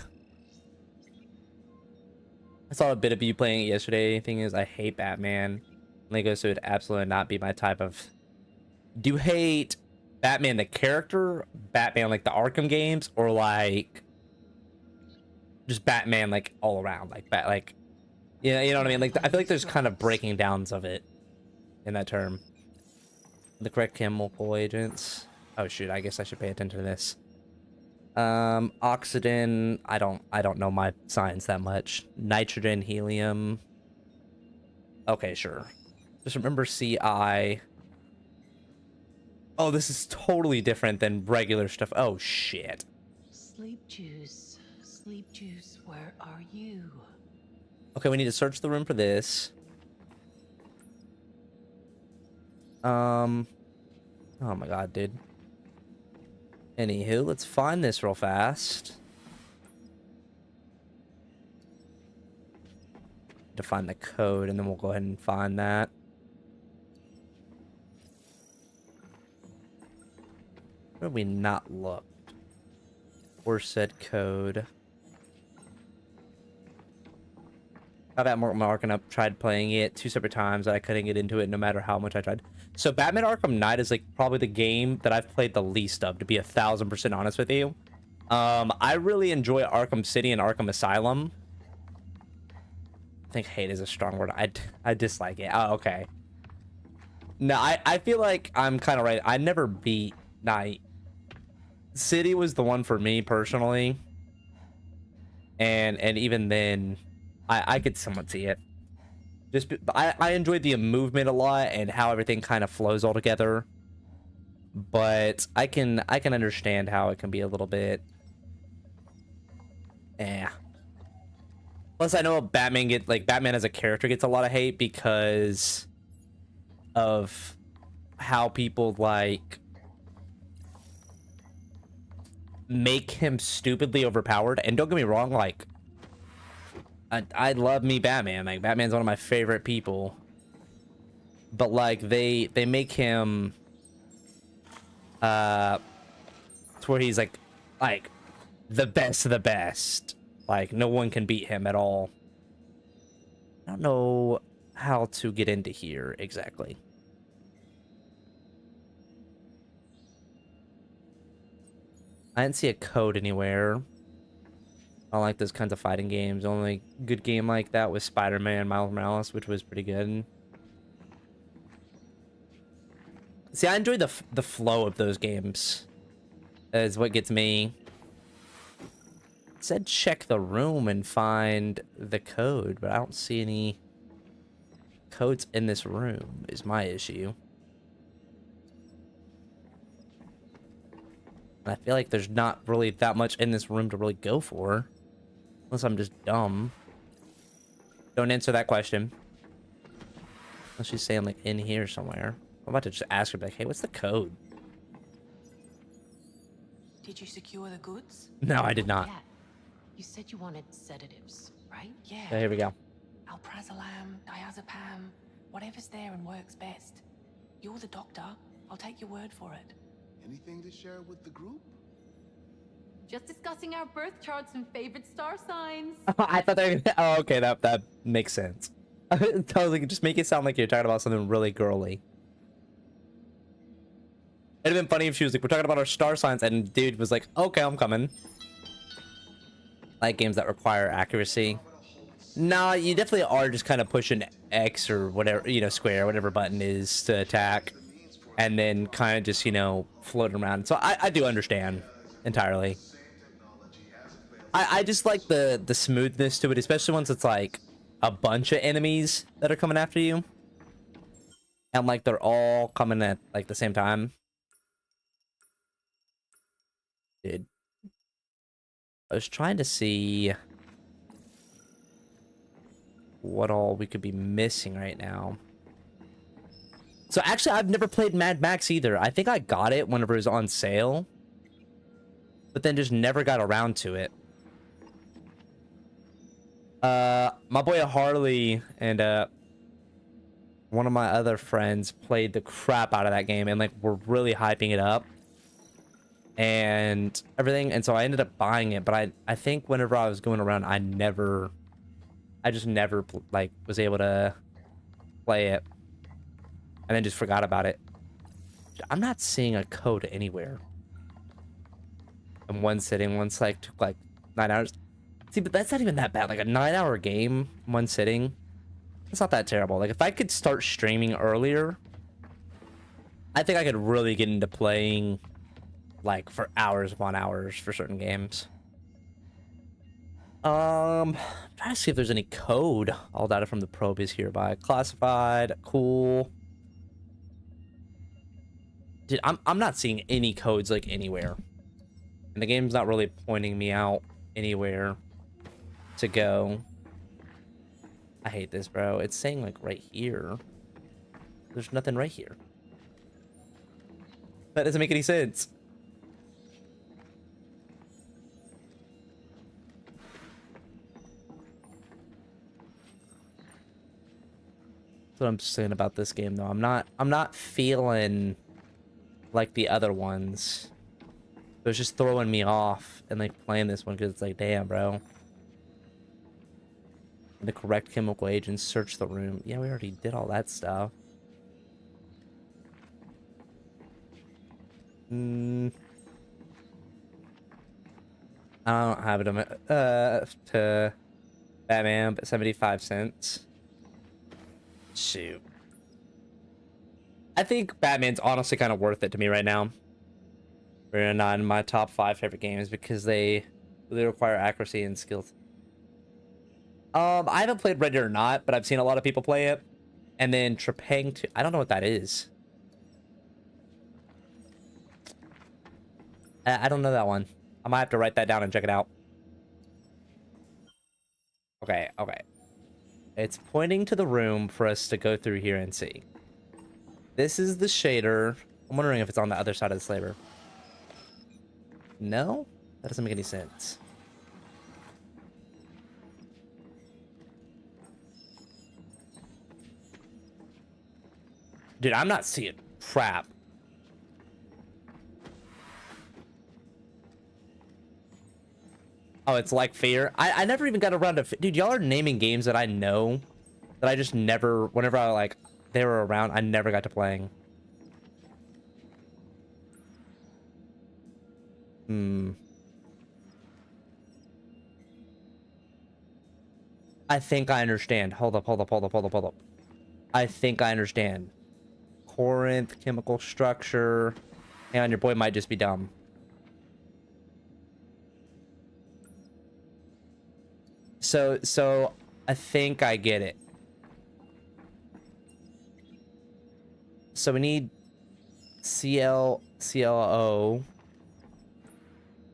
I saw a bit of you playing it yesterday. Thing is, I hate Batman. Lego, so it would absolutely not be my type of... Do you hate Batman the character? Batman like the Arkham games? Or like... just Batman like all around? Like yeah, you know what I mean? Like I feel like there's kind of breaking downs of it in that term. The correct chemical agents. Oh shoot, I guess I should pay attention to this. Oxygen, I don't know my science that much. Nitrogen, helium. Okay, sure. Just remember CI. Oh, this is totally different than regular stuff. Oh shit. Sleep juice, where are you? Okay, we need to search the room for this. Oh my god, dude. Anywho, let's find this real fast. To find the code, and then we'll go ahead and find that. Where have we not looked? Or said code. I've had marking up, tried playing it 2 separate times. I couldn't get into it no matter how much I tried. So Batman Arkham Knight is like probably the game that I've played the least of, to be 1000% honest with you. I really enjoy Arkham City and Arkham Asylum. I think hate is a strong word. I dislike it. Oh, okay. No, I feel like I'm kind of right. I never beat Night. City was the one for me personally. And even then, I could somewhat see it. I enjoyed the movement a lot and how everything kind of flows all together. But I can understand how it can be a little bit. Plus, I know Batman as a character gets a lot of hate because of how people like make him stupidly overpowered. And don't get me wrong, like I love me Batman. Like Batman's one of my favorite people. but like they make him to where he's like the best of the best. Like no one can beat him at all. I don't know how to get into here exactly. I didn't see a code anywhere. I don't like those kinds of fighting games. The only good game like that was Spider-Man Miles Morales, which was pretty good. See, I enjoy the flow of those games. Is what gets me. It said check the room and find the code, but I don't see any codes in this room is my issue. And I feel like there's not really that much in this room to really go for. Unless I'm just dumb. Don't answer that question. Unless she's saying like in here somewhere. I'm about to just ask her like, hey, what's the code? Did you secure the goods? No, I did not. Yeah. You said you wanted sedatives, right? Yeah. So here we go. Alprazolam, diazepam, whatever's there and works best. You're the doctor. I'll take your word for it. Anything to share with the group? Just discussing our birth charts and favorite star signs. I thought they were gonna... Oh, okay, that makes sense. I was like, just make it sound like you're talking about something really girly. It'd have been funny if she was like, we're talking about our star signs, and dude was like, okay, I'm coming. Like games that require accuracy. Nah, you definitely are just kind of pushing X or whatever, you know, square, whatever button is to attack. And then kind of just, you know, floating around. So I do understand entirely. I just like the smoothness to it, especially once it's like a bunch of enemies that are coming after you. And like they're all coming at like the same time. Dude. I was trying to see what all we could be missing right now. So actually, I've never played Mad Max either. I think I got it whenever it was on sale. But then just never got around to it. My boy Harley and one of my other friends played the crap out of that game and like were really hyping it up. And everything, and so I ended up buying it, but I think whenever I was going around, I just never like was able to play it, and then just forgot about it. I'm not seeing a code anywhere. In one sitting, once like took like 9 hours. See, but that's not even that bad. Like a 9-hour game, one sitting, it's not that terrible. Like if I could start streaming earlier, I think I could really get into playing. Like for hours upon hours for certain games. Trying to see if there's any code. All data from the probe is hereby classified. Cool. Dude, I'm not seeing any codes like anywhere. And the game's not really pointing me out anywhere to go. I hate this, bro. It's saying like right here. There's nothing right here. That doesn't make any sense. What I'm saying about this game though. I'm not feeling like the other ones. It was just throwing me off and like playing this one because it's like, damn, bro. The correct chemical agents, search the room. Yeah, we already did all that stuff. I don't have it to Batman, but 75 cents. Shoot. I think Batman's honestly kind of worth it to me right now. They're not in my top 5 favorite games because they require accuracy and skills. I haven't played Ready or Not, but I've seen a lot of people play it. And then Trepang 2. I don't know what that is. I don't know that one. I might have to write that down and check it out. Okay. It's pointing to the room for us to go through here and see. This is the shader. I'm wondering if it's on the other side of the slaver. No? That doesn't make any sense. Dude, I'm not seeing crap. Oh, it's like Fear. I never even got around to... Dude, y'all are naming games that I know that I just never... Whenever I, like, they were around, I never got to playing. I think I understand. Hold up. I think I understand. Corinth, chemical structure. Hang on, your boy might just be dumb. So I think I get it. So we need ClO.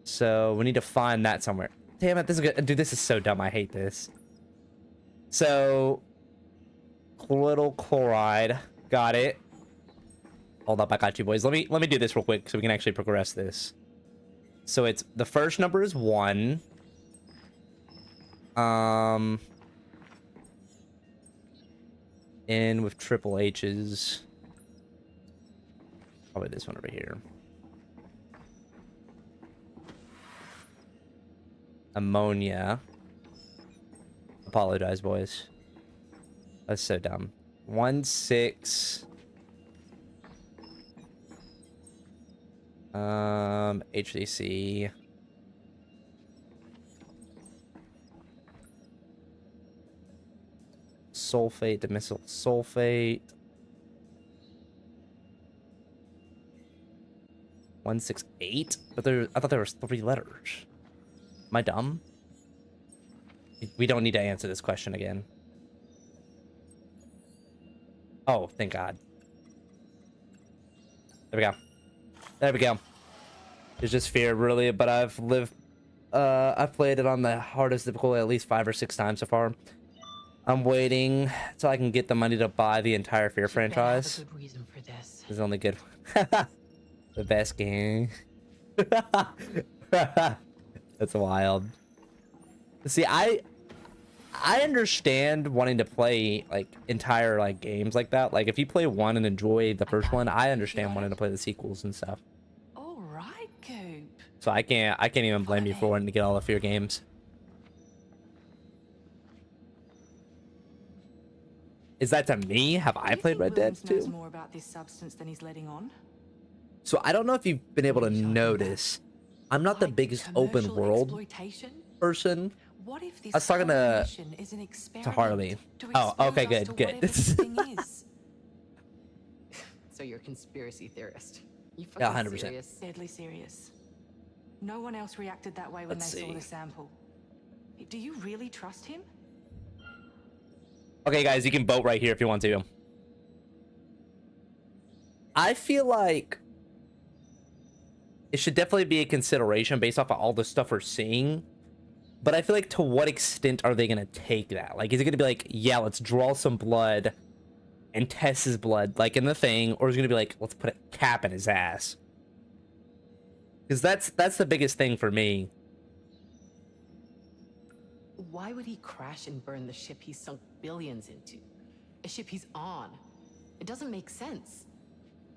So we need to find that somewhere. Damn it, this is good. Dude, this is so dumb. I hate this. So colloidal chloride. Got it. Hold up, I got you, boys. Let me do this real quick so we can actually progress this. So it's the first number is 1. In with triple H's. Probably this one over here. Ammonia. Apologize, boys. That's so dumb. 1, 6. HCC. Sulfate, dimethyl sulfate. 168? But I thought there was 3 letters. Am I dumb? We don't need to answer this question again. Oh, thank God. There we go. There we go. It's just Fear, really, but I've played it on the hardest difficulty at least 5 or 6 times so far. I'm waiting till I can get the money to buy the entire Fear franchise. Good reason for this. It's only good. The best game. That's wild. See, I understand wanting to play like entire like games like that. Like if you play one and enjoy the first one, I understand wanting to play the sequels and stuff. All right, Coop. So I can't even blame you for wanting to get all the Fear games. Is that to me? Have I played Red Dead knows 2? more about this substance than he's letting on. So I don't know if you've been able to notice, I'm not the biggest open Commercial world exploitation? person. What if this I was talking whole mission is an to experiment Harley. to Oh, expose okay, us good, to good. whatever this thing is? So you're a conspiracy theorist. You Yeah, fucking 100%. serious? Deadly serious. No one else reacted that way when Let's they saw see. the sample. Do you really trust him? Okay, guys, you can vote right here if you want to. I feel like it should definitely be a consideration based off of all the stuff we're seeing. But I feel like to what extent are they going to take that? Like, is it going to be like, yeah, let's draw some blood and test his blood, like in the thing? Or is it going to be like, let's put a cap in his ass? Because that's the biggest thing for me. Why would he crash and burn the ship he sunk billions into? A ship he's on? It doesn't make sense.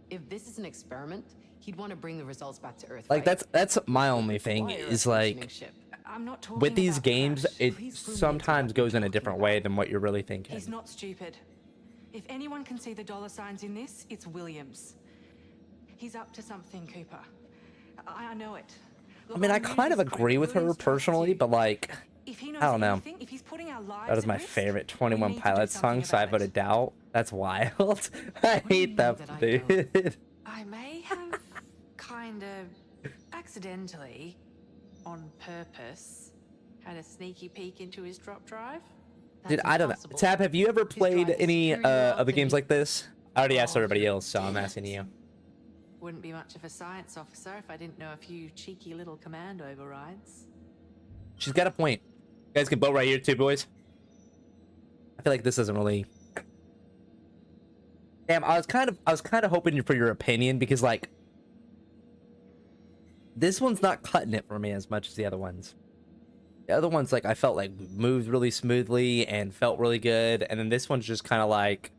If this is an experiment, he'd want to bring the results back to Earth. Like, right? that's my only thing Why a is functioning like, ship? I'm not talking with these about the games, crash. it Please ruminate sometimes about what goes in you're a different talking way about. than what you're really thinking. He's not stupid. If anyone can see the dollar signs in this, it's Williams. He's up to something, Cooper. I know it. I mean, I knew kind of this agree with her Williams trusts personally, you. but like, If he knows I don't know. anything, if he's putting our lives that is at my risk, favorite we 21 need to do Pilots something song, so I about it. voted Doubt. That's wild. I What do you hate mean that, that I dude. I may have kind of accidentally, on purpose, had a sneaky peek into his drop drive. Dude, That's I don't know. impossible. Tab, have you ever played drive is any superior other games to- like this? I already asked Oh, everybody you're else, so I'm dead. asking you. Wouldn't be much of a science officer if I didn't know a few cheeky little command overrides. She's got a point. You guys can vote right here too, boys. I feel like this doesn't really. Damn, I was kind of hoping for your opinion because like this one's not cutting it for me as much as the other ones. The other ones, like I felt like moved really smoothly and felt really good, and then this one's just kind of like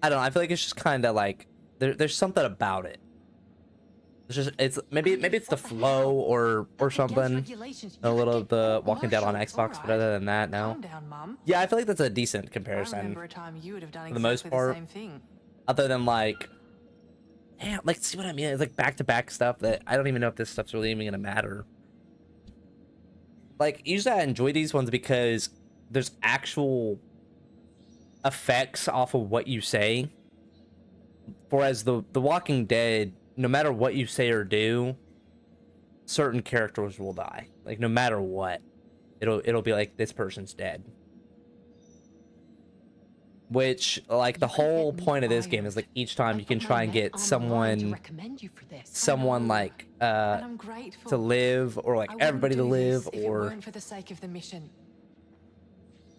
I don't know. I feel like it's just kind of like there's something about it. It's maybe it's the flow or something. A little of the Walking Dead on Xbox, but other than that, no. Calm down, Mum. Yeah, I feel like that's a decent I comparison remember a time you would have done for the most exactly part. the same thing. Other than like, damn, like see what I mean? It's like back-to-back stuff that I don't even know if this stuff's really even gonna matter. Like usually I enjoy these ones because there's actual effects off of what you say. Whereas the Walking Dead, no matter what you say or do, certain characters will die. Like no matter what, it'll be like this person's dead. Which like the whole point of this game is like each time you can try and get someone like And I'm grateful. to live, or like I wouldn't everybody to do live, this if it or weren't for the sake of the mission.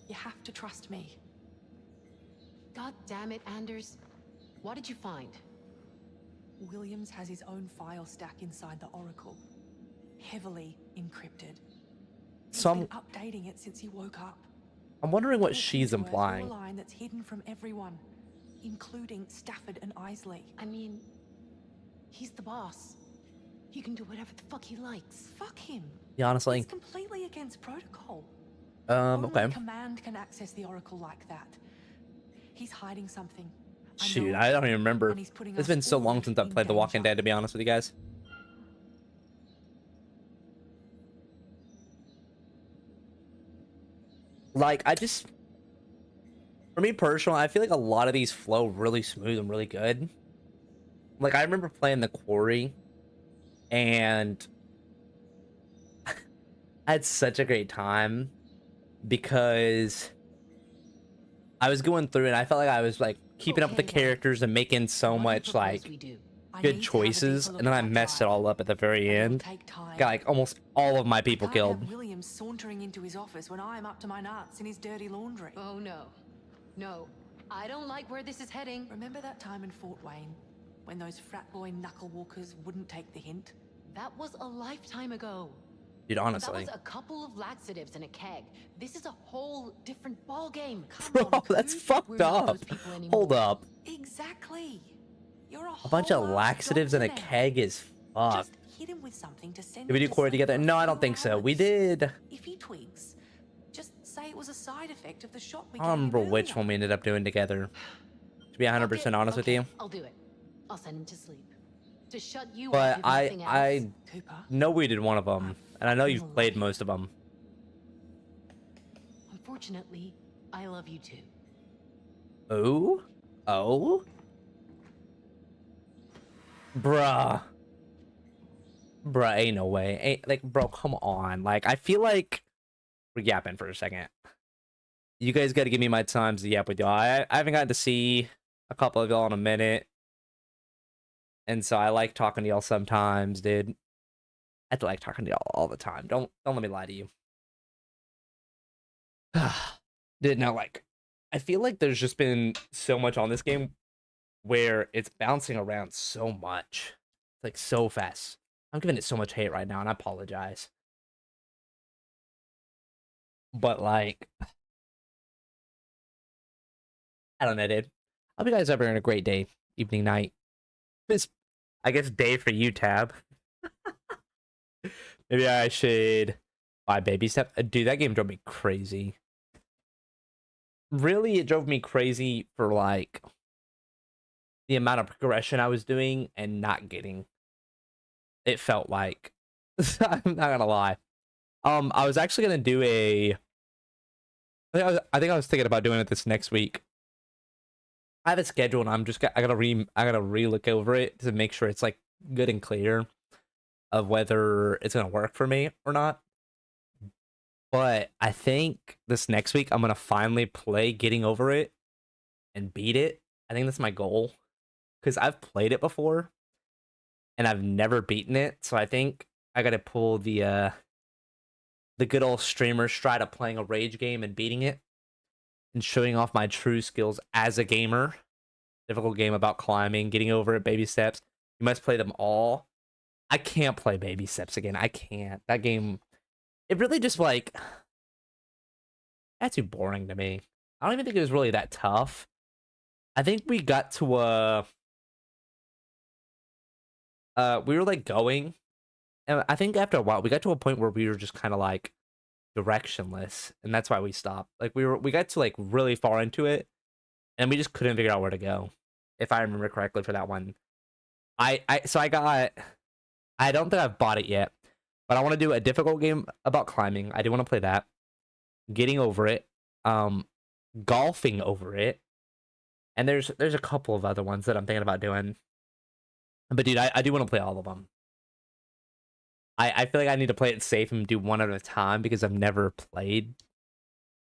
You have to trust me. God damn it, Anders. What did you find? Williams has his own file stack inside the Oracle, heavily encrypted. He's so been updating it since he woke up. I'm wondering what Walked she's into it through implying. a line that's hidden from everyone, including Stafford and Isley. I mean, he's the boss. He can do whatever the fuck he likes. Fuck him. Yeah, honestly. It's completely against protocol. Okay. Only Command can access the Oracle like that. He's hiding something. Shoot, I don't even remember. and he's putting It's us been so long all since I've in played The Walking danger. Dead, to be honest with you guys. Like, for me personally, I feel like a lot of these flow really smooth and really good. Like, I remember playing The Quarry, and I had such a great time because I was going through and I felt like I was like keeping up with the characters and making so much like good choices, and then I messed it all up at the very end. Got like almost all of my people Can't killed. have Williams sauntering into his office when I'm up to my nuts in his dirty laundry. Oh no. No. I don't like where this is heading. Remember that time in Fort Wayne when those frat boy knuckle walkers wouldn't take the hint? That was a lifetime ago. Dude, honestly. That was a couple of laxatives and a keg. This is a whole different ball game. Bro, that's fucked up. Hold up. Exactly. You're A bunch of laxatives and a keg is fucked. Hit him with something to send Did we do him to Quarry sleep together? for No, I a don't few think so. We hours. did. If he twigs, just say it was a side effect of the shot we I don't gave him remember which earlier. one we ended up doing together. To be 100% honest with you. I'll do it. I'll send him to sleep. To shut you But up if nothing else. I Cooper, know we did one of them, and I know you've played most of them. Unfortunately, I love you too. Oh? Oh? Bruh. Bruh, ain't no way. Ain't, like, bro, come on. Like, I feel like we're yapping for a second. You guys gotta give me my times to yap with y'all. I haven't gotten to see a couple of y'all in a minute. And so I like talking to y'all sometimes, dude. I have to like talking to y'all all the time. Don't let me lie to you. Dude, now, like, I feel like there's just been so much on this game where it's bouncing around so much. Like, so fast. I'm giving it so much hate right now, and I apologize. But, like, I don't know, dude. Hope you guys are having a great day, evening, night. This, I guess, day for you, Tab. Maybe I should buy Baby Step. Dude, that game drove me crazy. Really, it drove me crazy for, like, the amount of progression I was doing and not getting. It felt like. I'm not gonna lie. I was actually gonna do a. I think I was thinking about doing it this next week. I have a schedule, and I gotta re-look over it to make sure it's like good and clear of whether it's gonna work for me or not. But I think this next week I'm gonna finally play Getting Over It and beat it. I think that's my goal, because I've played it before and I've never beaten it. So I think I gotta pull the good old streamer stride of playing a rage game and beating it and showing off my true skills as a gamer. Difficult game about climbing, getting over it, baby steps. You must play them all. I can't play Baby Steps again. I can't. That game, it really just like, that's too boring to me. I don't even think it was really that tough. I think we got to we were like going, and I think after a while we got to a point where we were just kind of like directionless, and that's why we stopped. Like we got to like really far into it, and we just couldn't figure out where to go, if I remember correctly for that one. So I don't think I've bought it yet, but I want to do a difficult game about climbing. I do want to play that. Getting over it, golfing over it, and there's a couple of other ones that I'm thinking about doing. But dude, I do want to play all of them. I feel like I need to play it safe and do one at a time because I've never played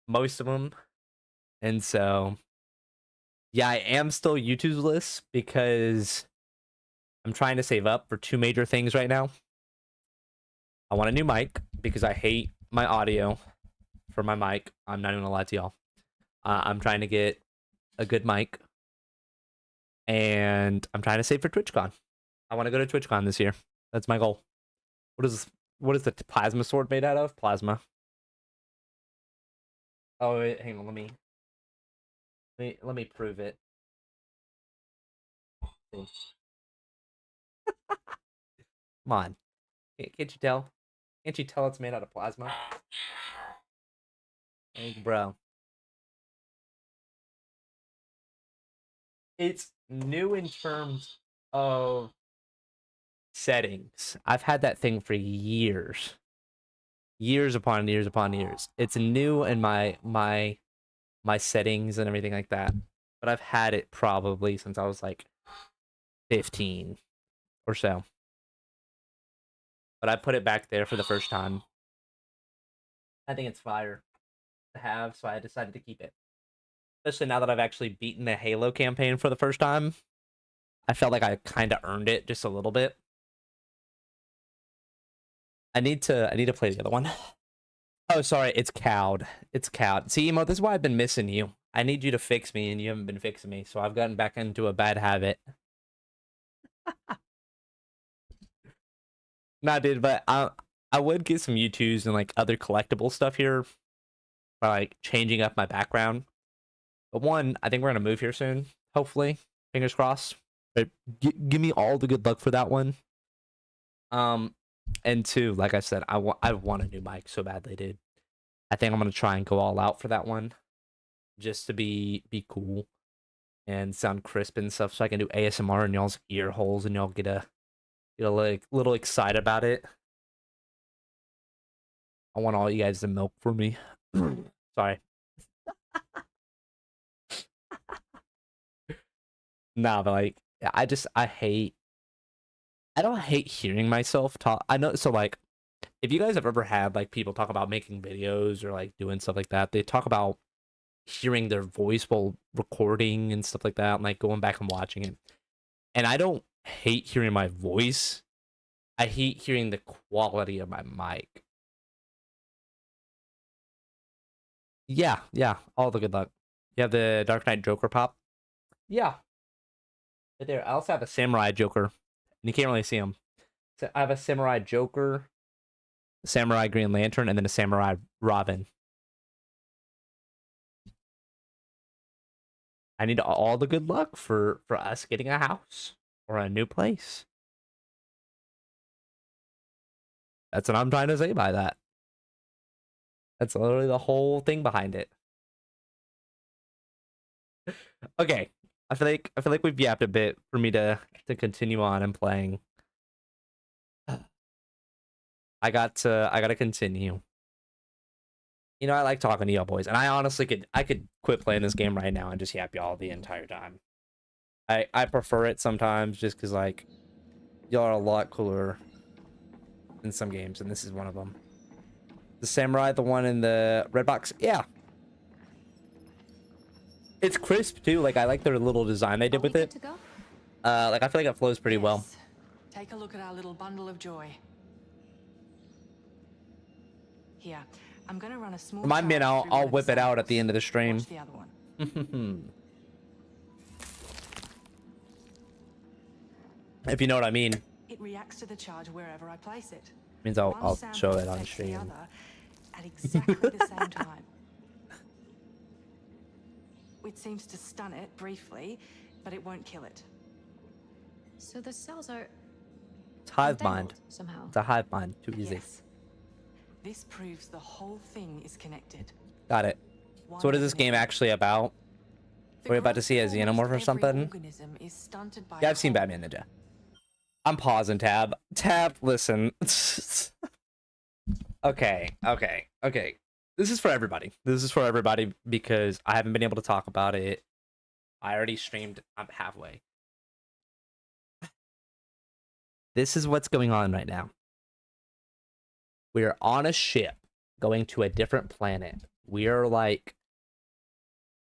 most of them, and so yeah, I am still YouTube's because I'm trying to save up for two major things right now. I want a new mic because I hate my audio for my mic. I'm not even gonna lie to y'all. I'm trying to get a good mic, and I'm trying to save for TwitchCon. I want to go to TwitchCon this year. That's my goal. What is the plasma sword made out of? Plasma. Oh wait, hang on. Let me prove it. Come on. Can't you tell? Can't you tell it's made out of plasma? Hey, bro. It's new in terms of settings. I've had that thing for years. Years upon years upon years. It's new in my settings and everything like that. But I've had it probably since I was like 15 or so. But I put it back there for the first time. I think it's fire to have, so I decided to keep it. Especially now that I've actually beaten the Halo campaign for the first time. I felt like I kind of earned it just a little bit. I need to play the other one. Oh, sorry, it's Cowed. It's Cowed. See, Emo, this is why I've been missing you. I need you to fix me, and you haven't been fixing me, so I've gotten back into a bad habit. Nah, dude, but I would get some U2s and like other collectible stuff here by like changing up my background. But one, I think we're gonna move here soon. Hopefully, fingers crossed. But give me all the good luck for that one. And two, like I said, I want a new mic so badly, dude. I think I'm gonna try and go all out for that one, just to be cool and sound crisp and stuff, so I can do ASMR in y'all's ear holes and y'all get a like little excited about it. I want all you guys to milk for me. Sorry. Nah, but like I don't hate hearing myself talk. I know, so like if you guys have ever had like people talk about making videos or like doing stuff like that, they talk about hearing their voice while recording and stuff like that, and like going back and watching it. And I don't hate hearing my voice. I hate hearing the quality of my mic. Yeah, all the good luck. You have the Dark Knight Joker pop? Yeah. Right there. I also have a Samurai Joker. And you can't really see him. So I have a Samurai Joker, a Samurai Green Lantern, and then a Samurai Robin. I need all the good luck for us getting a house or a new place. That's what I'm trying to say by that. That's literally the whole thing behind it. Okay, I feel like we've yapped a bit for me to continue on and playing. I gotta continue. You know, I like talking to y'all boys, and I honestly could quit playing this game right now and just yap y'all the entire time. I prefer it sometimes just because like y'all are a lot cooler in some games, and this is one of them. The Samurai, the one in the red box, yeah. It's crisp too. Like I like their little design they did with it. Like I feel like it flows pretty well. Take a look at our little bundle of joy. Here, I'm gonna run a small. Remind me, and I'll whip it out at the end of the stream. Watch the other one. If you know what I mean. It reacts to the charge wherever I place it. Means I'll show it on stream. At exactly the same time. It seems to stun it briefly, but it won't kill it. So the cells are It's hive mind. entangled somehow. It's a hive mind. Too easy. Yes. This proves the whole thing is connected. Got it. So what is this game actually about? We're about to see a xenomorph or something? Yeah, I've seen Batman Ninja. I'm pausing, Tab. Tab, listen. Okay. This is for everybody. This is for everybody because I haven't been able to talk about it. I already streamed. I'm halfway. This is what's going on right now. We are on a ship going to a different planet. We are like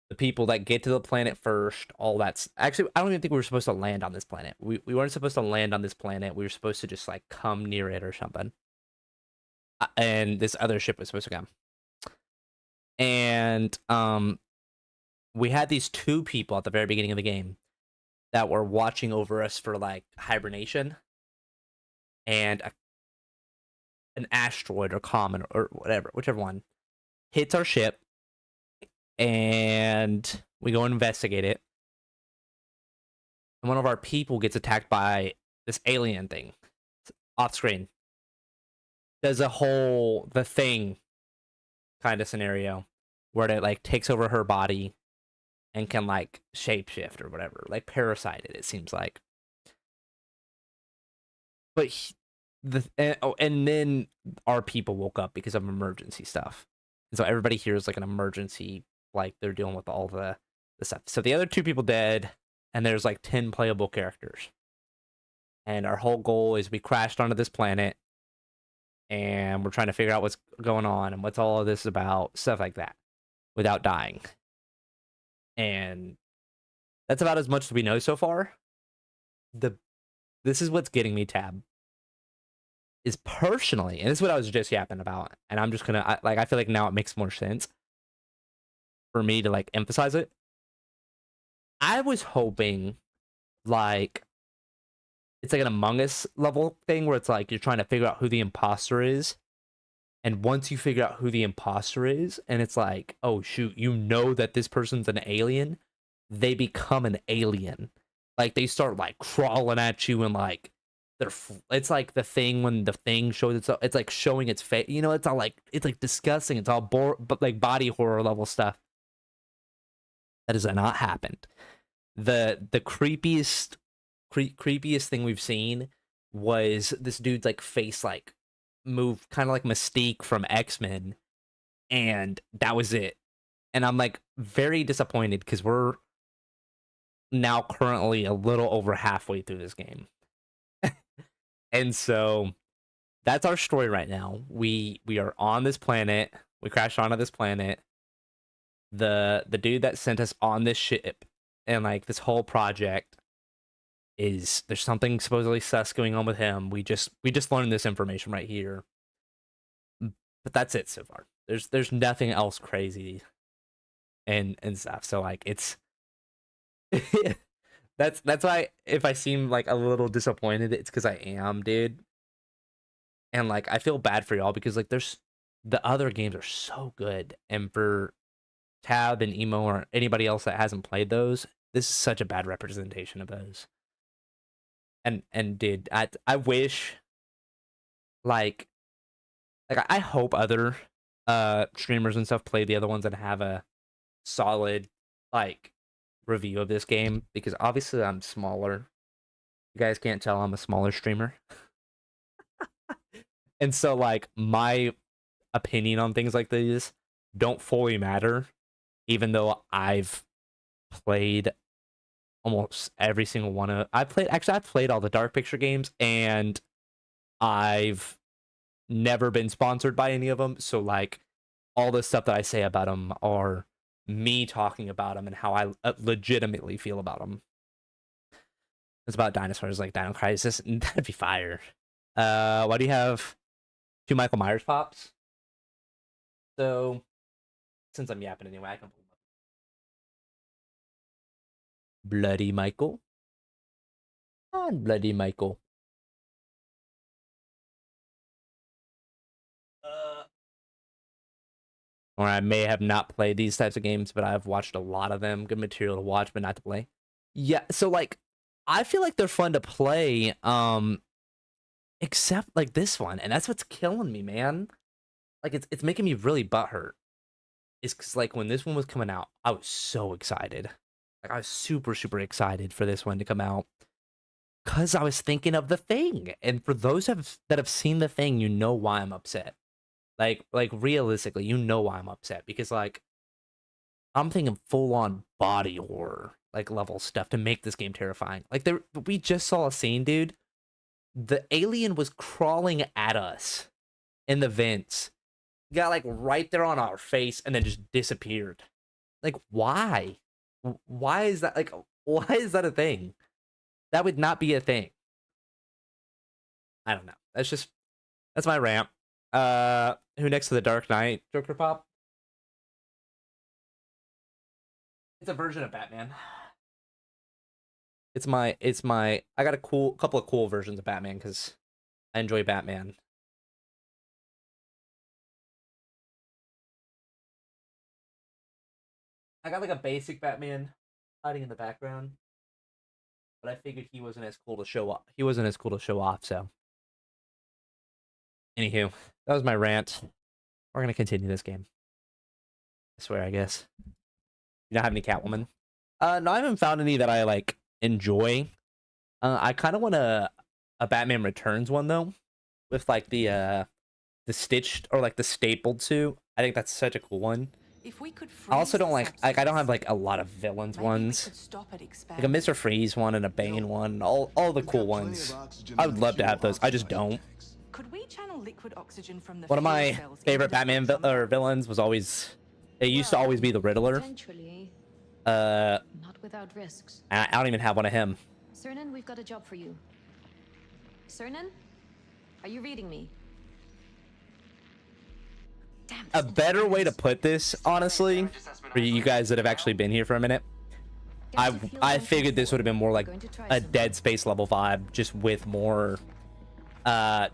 the people that get to the planet first. All that's actually, I don't even think we were supposed to land on this planet. We weren't supposed to land on this planet. We were supposed to just like come near it or something. And this other ship was supposed to come. And we had these two people at the very beginning of the game that were watching over us for like hibernation, and an asteroid or comet or whatever, whichever one, hits our ship, and we go and investigate it. And one of our people gets attacked by this alien thing off screen. Does the thing kind of scenario where it like takes over her body and can like shapeshift or whatever, like parasite it seems like. But and then our people woke up because of emergency stuff, and so everybody here is like an emergency, like they're dealing with all the stuff. So the other two people dead, and there's like 10 playable characters, and our whole goal is we crashed onto this planet, and we're trying to figure out what's going on and what's all of this about, stuff like that, without dying. And that's about as much as we know so far. This is what's getting me, Tab, is personally, and this is what I was just yapping about, and I'm just gonna, I feel like now it makes more sense for me to like emphasize it. I was hoping like it's like an Among Us level thing where it's like you're trying to figure out who the imposter is, and once you figure out who the imposter is, and it's like, oh shoot, you know that this person's an alien, they become an alien. Like they start like crawling at you, and like it's like the thing when the thing shows itself, it's like showing its face, you know, it's all like, it's like disgusting, it's all but like body horror level stuff. That has not happened. The creepiest thing we've seen was this dude's like face like move, kind of like Mystique from X-Men, and that was it. And I'm like very disappointed because we're now currently a little over halfway through this game. And so that's our story right now. We are on this planet. We crashed onto this planet. The dude that sent us on this ship and like this whole project is, there's something supposedly sus going on with him. We just learned this information right here. But that's it so far. There's nothing else crazy and stuff. So like it's that's why if I seem like a little disappointed, it's because I am, dude. And like I feel bad for y'all because like there's the other games are so good, and for Tab and Emo or anybody else that hasn't played those, this is such a bad representation of those. And dude, I wish like I hope other streamers and stuff play the other ones and have a solid like review of this game, because obviously I'm smaller. You guys can't tell I'm a smaller streamer. And so like my opinion on things like these don't fully matter, even though I've played almost every single one of I've played all the Dark Picture games, and I've never been sponsored by any of them. So like all the stuff that I say about them are me talking about them and how I legitimately feel about them. It's about dinosaurs, like Dino Crisis, and that'd be fire. Why do you have 2 Michael Myers pops? So since I'm yapping anyway, I can pull them up. Bloody Michael. On Bloody Michael. or I may have not played these types of games, but I've watched a lot of them. Good material to watch, but not to play. Yeah, so like I feel like they're fun to play, except like this one, and that's what's killing me, man. Like it's making me really butthurt. Is because like when this one was coming out, I was so excited. Like I was super excited for this one to come out. Cause I was thinking of The Thing, and for those that have seen The Thing, you know why I'm upset. Like realistically, you know why I'm upset, because like I'm thinking full on body horror like level stuff to make this game terrifying. Like we just saw a scene, dude. The alien was crawling at us in the vents, got like right there on our face, and then just disappeared. Like why? Why is that like? Why is that a thing? That would not be a thing. I don't know. That's my rant. Who next to the Dark Knight? Joker Pop? It's a version of Batman. It's my I got a couple of cool versions of Batman because I enjoy Batman. I got like a basic Batman hiding in the background. But I figured he wasn't as cool to show off. He wasn't as cool to show off, so. Anywho, that was my rant. We're gonna continue this game. I swear, I guess. You don't have any Catwoman? No, I haven't found any that I like enjoy. I kind of want a Batman Returns one though, with like the stitched or like the stapled suit. I think that's such a cool one. If we could I also don't like I don't have like like a lot of villains ones. stop at Like a Mr. Freeze one and a Bane one, all the cool ones. I would love to have those. I just don't. Could we channel liquid oxygen from the One of my fuel cells favorite into the Batman system? villains was always. It used to always be the Riddler. Potentially, I not without risks. don't even have one of him. Cernan, we've got a job for you. Cernan? Are you reading me? Damn, A better way to put this, honestly, for you guys that have actually been here for a minute, I figured this would have been more like a Dead Space level vibe, just with more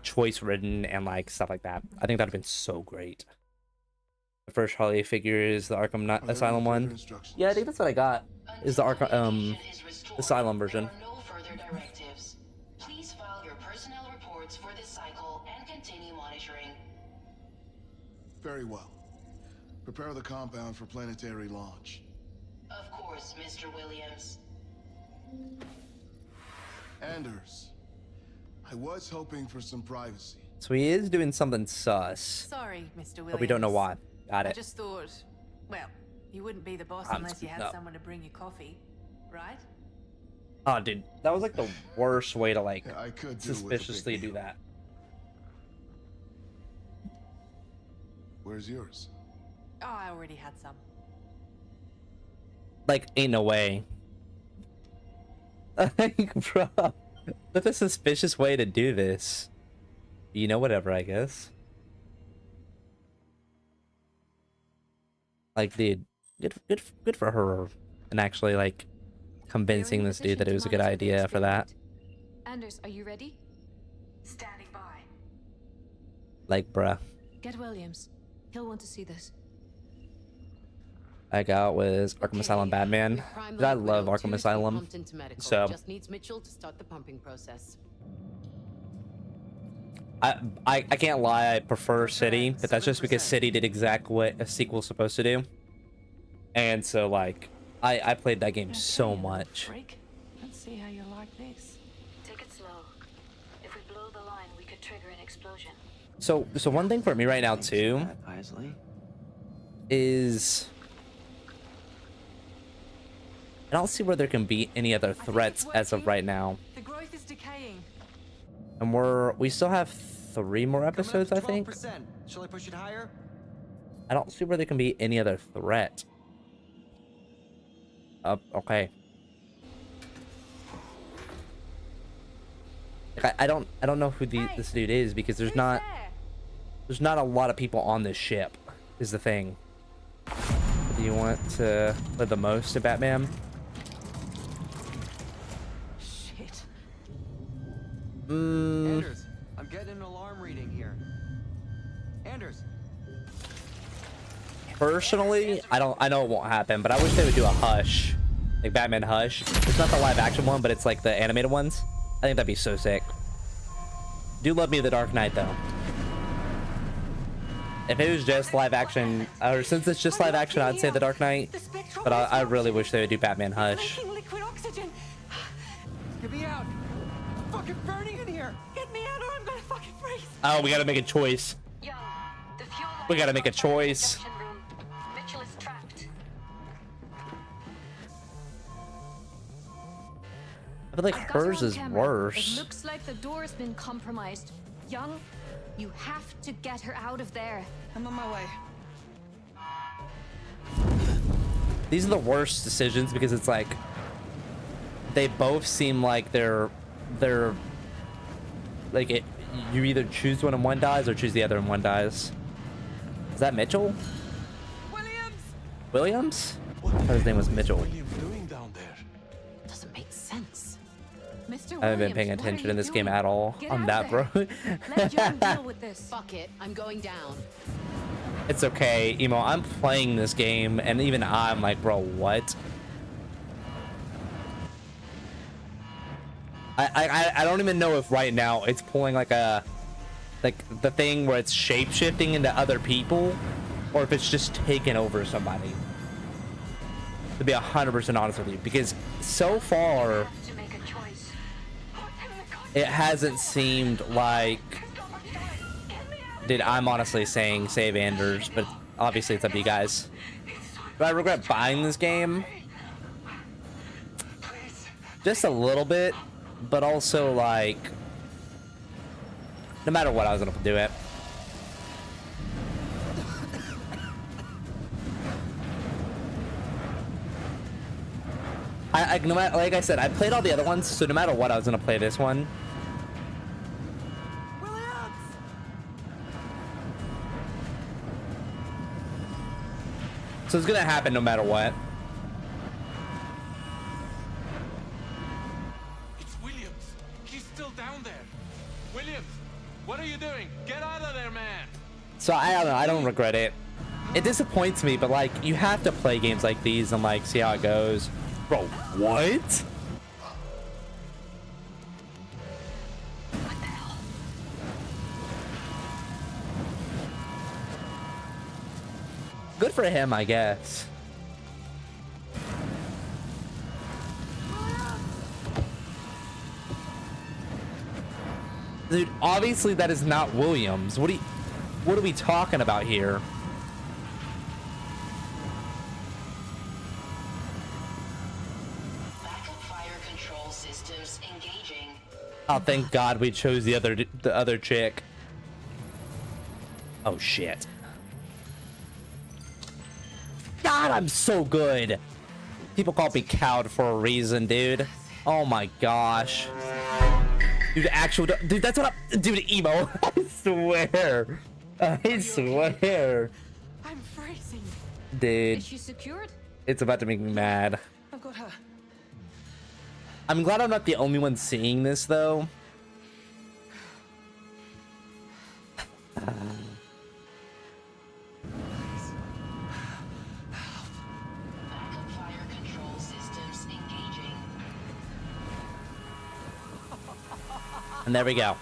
choice ridden and like stuff like that. I think that'd have been so great. The first Harley figure is the Arkham Asylum one. Yeah, I think that's what I got. Is the Arkham Asylum version. No further directives. Please file your personnel reports for this cycle and continue monitoring. Very well. Prepare the compound for planetary launch. Of course, Mr. Williams. Anders, I was hoping for some privacy. So he is doing something sus, Sorry, Mr. Williams. but we don't know why. Got I it. just thought, well, you wouldn't be the boss I'm unless you had speaking up. someone to bring you coffee, right? Oh, dude, that was like the worst way to like Yeah, I could do with a big suspiciously do meal. that. Where's yours? Oh, I already had some. Like, ain't no way. Like, bro, that's a suspicious way to do this. You know, whatever, I guess. Like, dude, good for her, and actually like convincing this dude that it was a good idea for that. Anders, are you ready? Standing by. Like, bruh, Get Williams. He'll want to see this. I got was Arkham Asylum Batman. Your prime 'Cause I line love Widow Arkham 2 is Asylum. pumped into medical. So Just needs Mitchell to start the pumping process. I can't lie, I prefer City, but that's just because City did exactly what a sequel's supposed to do. And so like I played that game so much. Freak. Let's see how you like this. Take it slow. If we blow the line, we could trigger an explosion. So one thing for me right now too is I don't see where there can be any other threats as of right now. The growth is decaying. And we still have 3 more episodes, I think. Shall I push it higher? I don't see where there can be any other threat. Okay. Like, I don't know who this dude is because there's not a lot of people on this ship. Is the thing. Do you want to play the most of Batman? Shit. Anders, I'm getting an alarm reading here. Anders. Personally, I know it won't happen, but I wish they would do a Hush, like Batman Hush. It's not the live action one, but it's like the animated ones. I think that'd be so sick. Do love me The Dark Knight though. If it was just live action, or since it's just live action, I'd say The Dark Knight. But I really wish they would do Batman Hush. Liquid oxygen. Get me out. I'm fucking burning in here. Get me out or I'm gonna fucking freeze. Oh, we gotta make a choice. Young, the fuel We gotta make a choice. production room. Mitchell is trapped. I feel like I've got her hers on is camera. worse. It looks like the door's been compromised. Young, you have to get her out of there. I'm on my way. These are the worst decisions because it's like they both seem like they're like it. You either choose one and one dies, or choose the other and one dies. Is that Mitchell? Williams? I thought his name was Mitchell. doing down there? Doesn't make sense. Mr. I haven't been Williams, paying what are attention you in this game doing? at all. Get I'm out that bro. there. Let Young deal with this. Fuck it, I'm going down. It's okay, Emo. I'm playing this game, and even I'm like, bro, what? I don't even know if right now it's pulling like the thing where it's shape shifting into other people, or if it's just taking over somebody. To be 100% honest with you, because so far To make a choice. it hasn't seemed like. Dude, I'm honestly saying save Anders, but obviously it's up to you guys. Do I regret buying this game? Just a little bit, but also like, no matter what, I was gonna do it. No matter, like I said, I played all the other ones, so no matter what, I was gonna play this one. So it's gonna happen no matter what. It's Williams. He's still down there. Williams, what are you doing? Get out of there, man. So I don't know. I don't regret it. It disappoints me, but like you have to play games like these and like see how it goes. Bro, what? Good for him, I guess. Dude, obviously that is not Williams. What are we talking about here? Backup fire control systems engaging. Oh, thank God we chose the other chick. Oh shit. God, I'm so good. People call me Cowed for a reason, dude. Oh my gosh. Dude, dude, that's what dude, Emo. I swear. I swear. I'm freezing. Dude, Is she secured? it's about to make me mad. I've got her. I'm glad I'm not the only one seeing this, though. Backup fire control systems engaging. And there we go.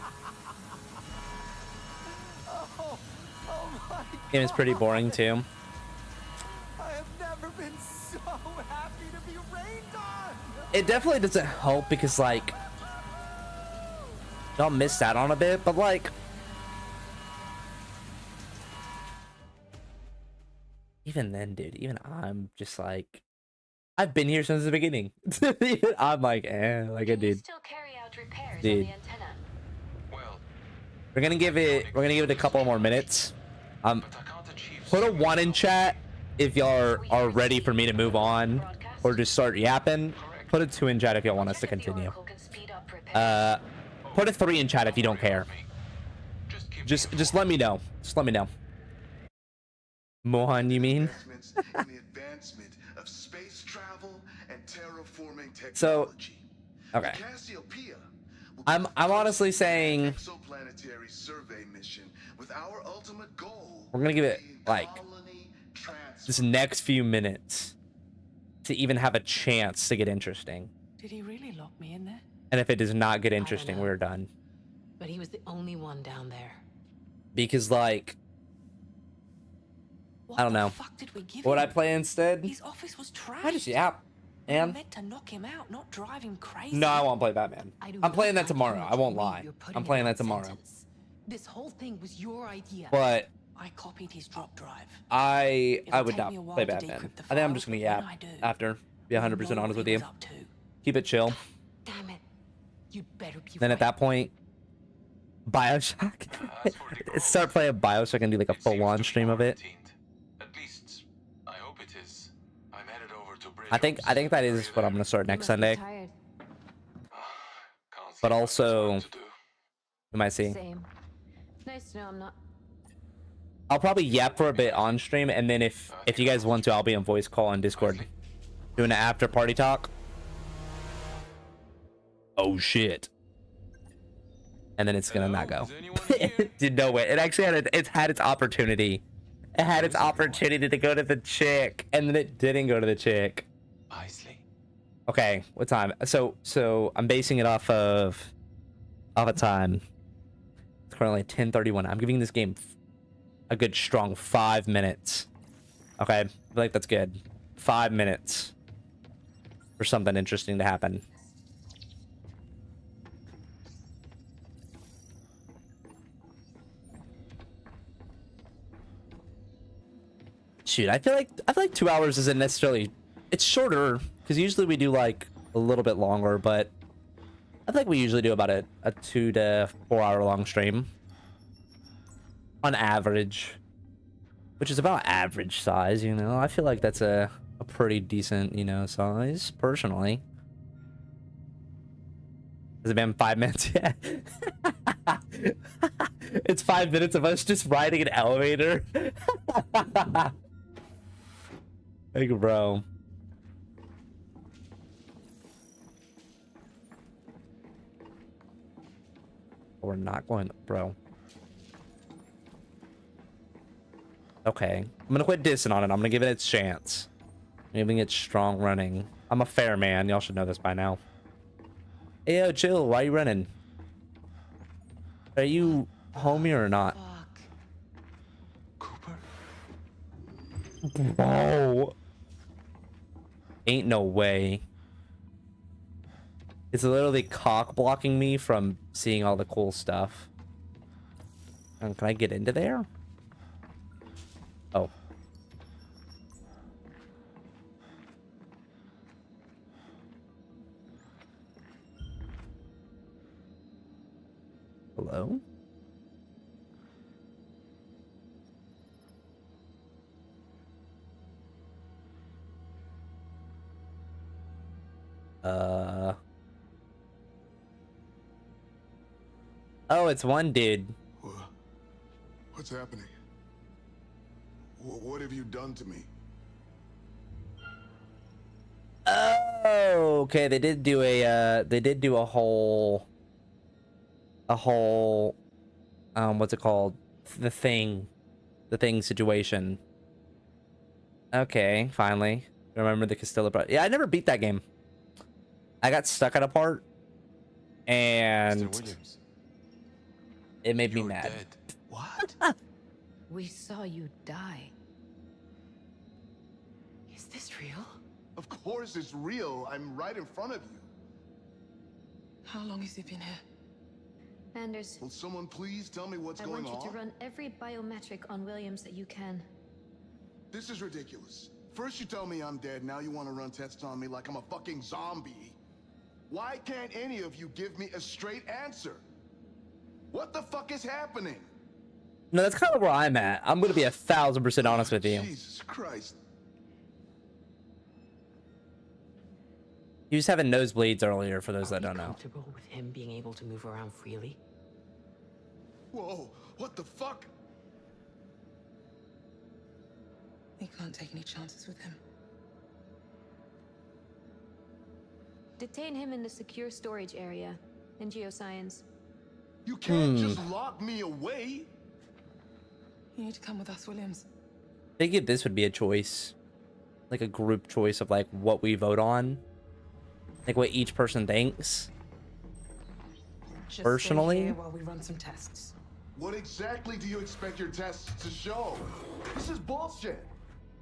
Game is pretty boring, too. I have never been so happy to be rained on. It definitely doesn't help because, like, y'all missed out on a bit, but, like, even then, dude, even I'm just like, I've been here since the beginning. I'm like, like I did. Still carry out repairs Dude. on the antenna. Well, We're gonna give it a couple more minutes. but I can't achieve Put a so 1 in chat if y'all are ready for me to move on or just start yapping. Put a 2 in chat if y'all want us to continue. Oracle can speed up repairs. Put a 3 in chat if you don't care. Just let me know. Just let me know. Mohan, you mean? Advancements in the advancement of space travel and terraforming So, technology. okay. Cassiopeia will be I'm the honestly first saying exoplanetary survey mission with our ultimate goal we're gonna give it being like colony this next few minutes to even have a chance to get interesting. Did he really lock me in there? And if it does not get interesting, know. we're done. But he was the only one down there. Because, like, What I don't the know. fuck did we give What would I him? play instead? His office was trashed. I just yap. We were And meant to knock him out, not drive him crazy. no, I won't play Batman. I do I'm playing not that tomorrow. like I won't the way lie. you're putting I'm in playing that tomorrow. sentence. This whole thing was your idea. But I copied his drop drive. I It'll would take not me a while play to Batman. decrypt the I think I'm files, just gonna but yap when I do, after. Be 100% know honest what with he you. was up to. Keep it chill. Damn it. You'd better be Then right. at that point, Bioshock. Start playing Bioshock and do like a full-on stream of it. At least, I hope it is. I'm headed over to I think that is what I'm gonna start next You must be Sunday. tired. But also, we might see. Same. Nice to know I'm not. I'll probably yap for a bit on stream, and then if you guys want to, I'll be on voice call on Discord, doing an after party talk. Oh shit! And then it's gonna not go. Dude, no way. It actually had its opportunity. It had its opportunity to go to the chick, and then it didn't go to the chick. Okay, what time? So I'm basing it off of a time. It's currently 10:31. I'm giving this game a good strong 5 minutes. Okay, I feel like that's good. 5 minutes for something interesting to happen. Shoot, I feel like 2 hours isn't necessarily. It's shorter because usually we do like a little bit longer, but I think we usually do about a 2 to 4 hour long stream on average, which is about average size. You know, I feel like that's a pretty decent, you know, size personally. Has it been 5 minutes yet? It's 5 minutes of us just riding an elevator. Like, bro. We're not going, bro. Okay. I'm gonna quit dissing on it. I'm gonna give it its chance. I'm giving it strong running. I'm a fair man. Y'all should know this by now. Hey, yo, chill. Why are you running? Are you homie or not? Cooper? Bro. Ain't no way. It's literally cock blocking me from seeing all the cool stuff. Can I get into there? Oh. Hello? Oh, it's one dude. What's happening? What have you done to me? Oh, okay. They did do a whole what's it called? The thing situation. Okay, finally. Remember the Castilla part. Yeah, I never beat that game. I got stuck at a part and it made me mad. What? We saw you die. Is this real? Of course it's real. I'm right in front of you. How long has he been here? Anders, Will someone please tell me what's I going want you on? to run every biometric on Williams that you can. This is ridiculous. First you tell me I'm dead, now you want to run tests on me like I'm a fucking zombie. Why can't any of you give me a straight answer? What the fuck is happening? No, that's kind of where I'm at. I'm gonna be 1000% honest with you. Jesus Christ. He was having nosebleeds earlier, for those that don't know. Comfortable with him being able to move around freely? Whoa, what the fuck? We can't take any chances with him. Detain him in the secure storage area in geoscience. You can't just lock me away. You need to come with us, Williams. think this would be a choice, like a group choice of like what we vote on, like what each person thinks. Just Personally? stay here while we run some tests. What exactly do you expect your tests to show? This is bullshit.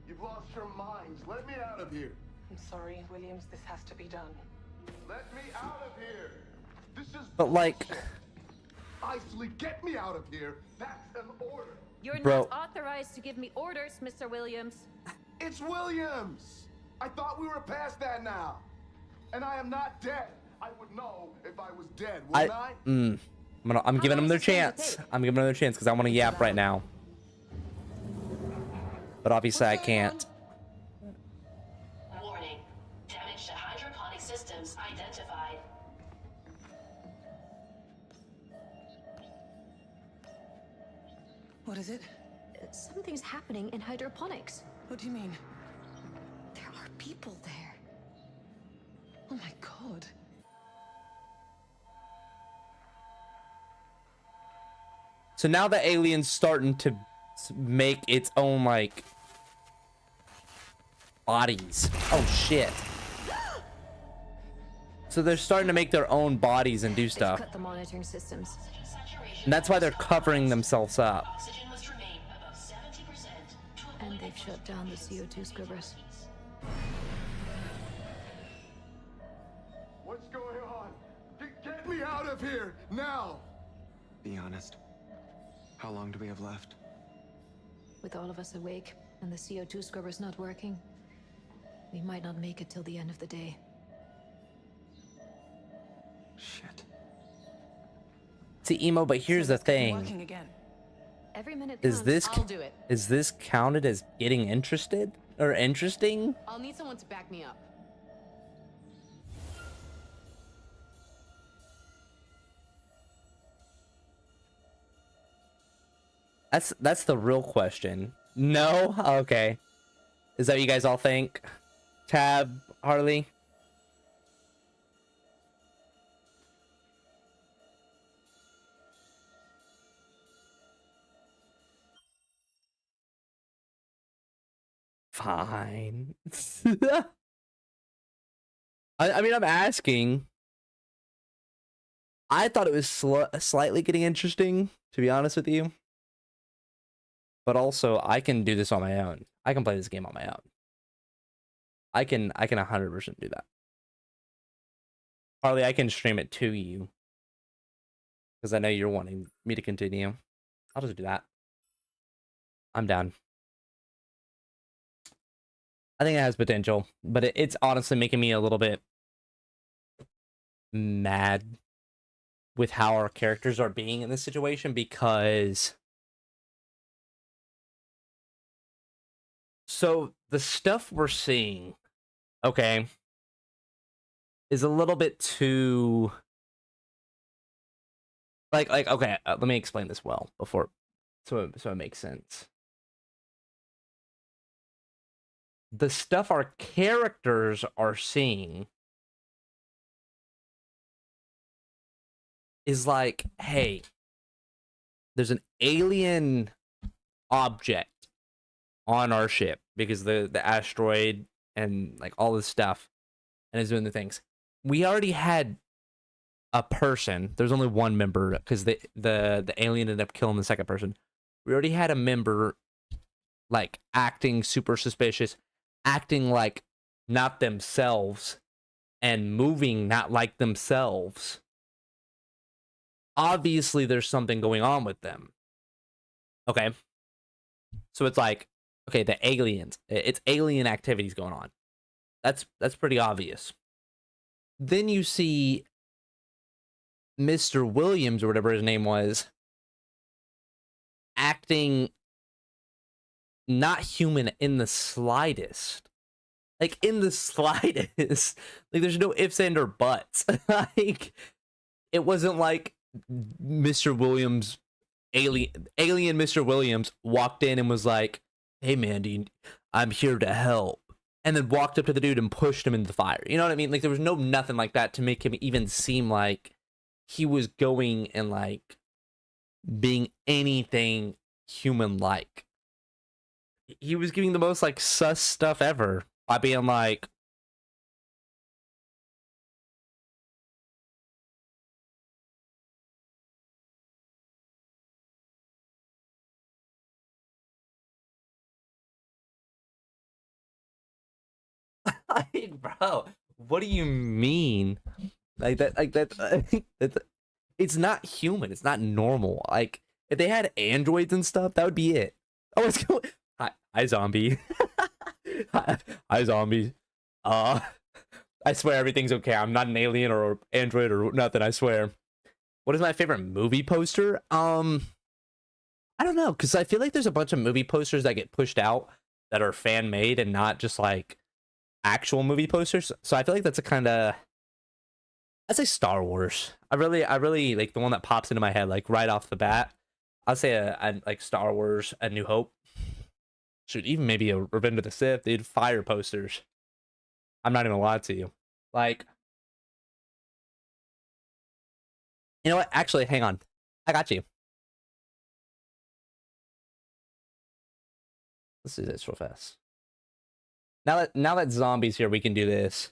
You've lost your minds. Let me out of here. I'm sorry, Williams. This has to be done. Let me out of here. This is But like, Isley, get me out of here. That's an order. You're Bro. not authorized to give me orders, Mr. Williams. It's Williams. I thought we were past that now. And I am not dead. I would know if I was dead, wouldn't I? I'm giving them long their is this going to chance. take? I'm giving them their chance because I want to yap right now. But obviously I can't. Warning. Damage to hydroponic systems identified. What is it? Something's happening in hydroponics. What do you mean? There are people there. Oh my god. So now the alien's starting to make its own like bodies. Oh shit. So they're starting to make their own bodies and do They've stuff. cut the monitoring systems. And that's why they're covering themselves up. Oxygen must remain above 70% to avoid And they've shut down the CO2 scrubbers. What's going on? Get me out of here now. Be honest. How long do we have left? With all of us awake and the CO2 scrubbers not working, we might not make it till the end of the day. Shit. See, Emo, but here's the thing. Working again. Every minute Is counts. this I'll do it. is this counted as getting interested or interesting? I'll need someone to back me up. That's the real question. No? Okay. Is that what you guys all think? Tab, Harley? Fine. I mean, I'm asking. I thought it was slightly getting interesting, to be honest with you. But also, I can do this on my own. I can play this game on my own. I can 100% do that. Harley, I can stream it to you. Because I know you're wanting me to continue. I'll just do that. I'm down. I think it has potential, but it's honestly making me a little bit mad with how our characters are being in this situation, because so the stuff we're seeing, okay, is a little bit too like okay, let me explain this well before so it makes sense. The stuff our characters are seeing is like, hey, there's an alien object on our ship because the asteroid and like all this stuff and is doing the things. We already had a person. There's only one member because the alien ended up killing the second person. We already had a member like acting super suspicious, acting like not themselves and moving not like themselves. Obviously there's something going on with them. Okay. So it's like, okay, the aliens, it's alien activities going on. That's pretty obvious. Then you see Mr. Williams or whatever his name was acting not human in the slightest. Like in the slightest. Like there's no ifs and or buts. Like it wasn't like Mr. Williams, alien Mr. Williams walked in and was like, "Hey Mandy, I'm here to help," and then walked up to the dude and pushed him into the fire. You know what I mean? Like there was nothing like that to make him even seem like he was going and like being anything human like. he was giving the most like sus stuff ever by being like, bro, what do you mean? Like that, it's not human. It's not normal. Like if they had androids and stuff, that would be it. Oh, it's going. Hi, zombie. Hi, zombie. I swear everything's okay. I'm not an alien or android or nothing. I swear. What is my favorite movie poster? I don't know, because I feel like there's a bunch of movie posters that get pushed out that are fan made and not just like actual movie posters. So I feel like that's a kind of, I'd say Star Wars. I really like the one that pops into my head like right off the bat. I'll say a like Star Wars, A New Hope. Shoot, even maybe a Revenge of the Sith, dude. Fire posters. I'm not even gonna lie to you. Like, you know what? Actually, hang on. I got you. Let's do this real fast. Now that zombie's here, we can do this.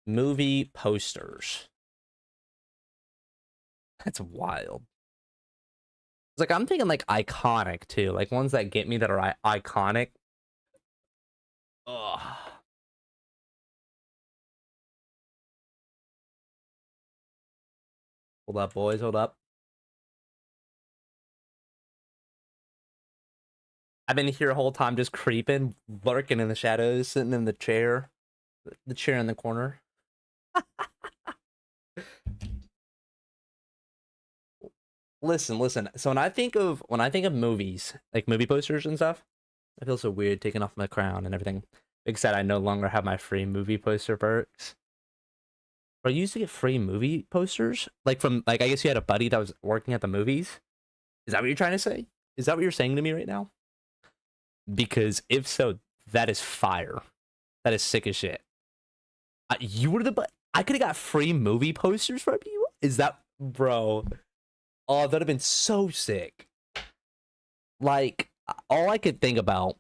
Movie posters. That's wild. It's like I'm thinking like iconic too, like ones that get me that are iconic. Ugh. Hold up, boys. Hold up. I've been here the whole time just creeping, lurking in the shadows, sitting in the chair. The chair in the corner. Listen. So when I think of movies, like movie posters and stuff, I feel so weird taking off my crown and everything. Except I no longer have my free movie poster perks. But I used to get free movie posters, like from like I guess you had a buddy that was working at the movies. Is that what you're trying to say? Is that what you're saying to me right now? Because if so, that is fire. That is sick as shit. You were the I could have got free movie posters from you. Is that, bro? Oh, that'd have been so sick. Like, all I could think about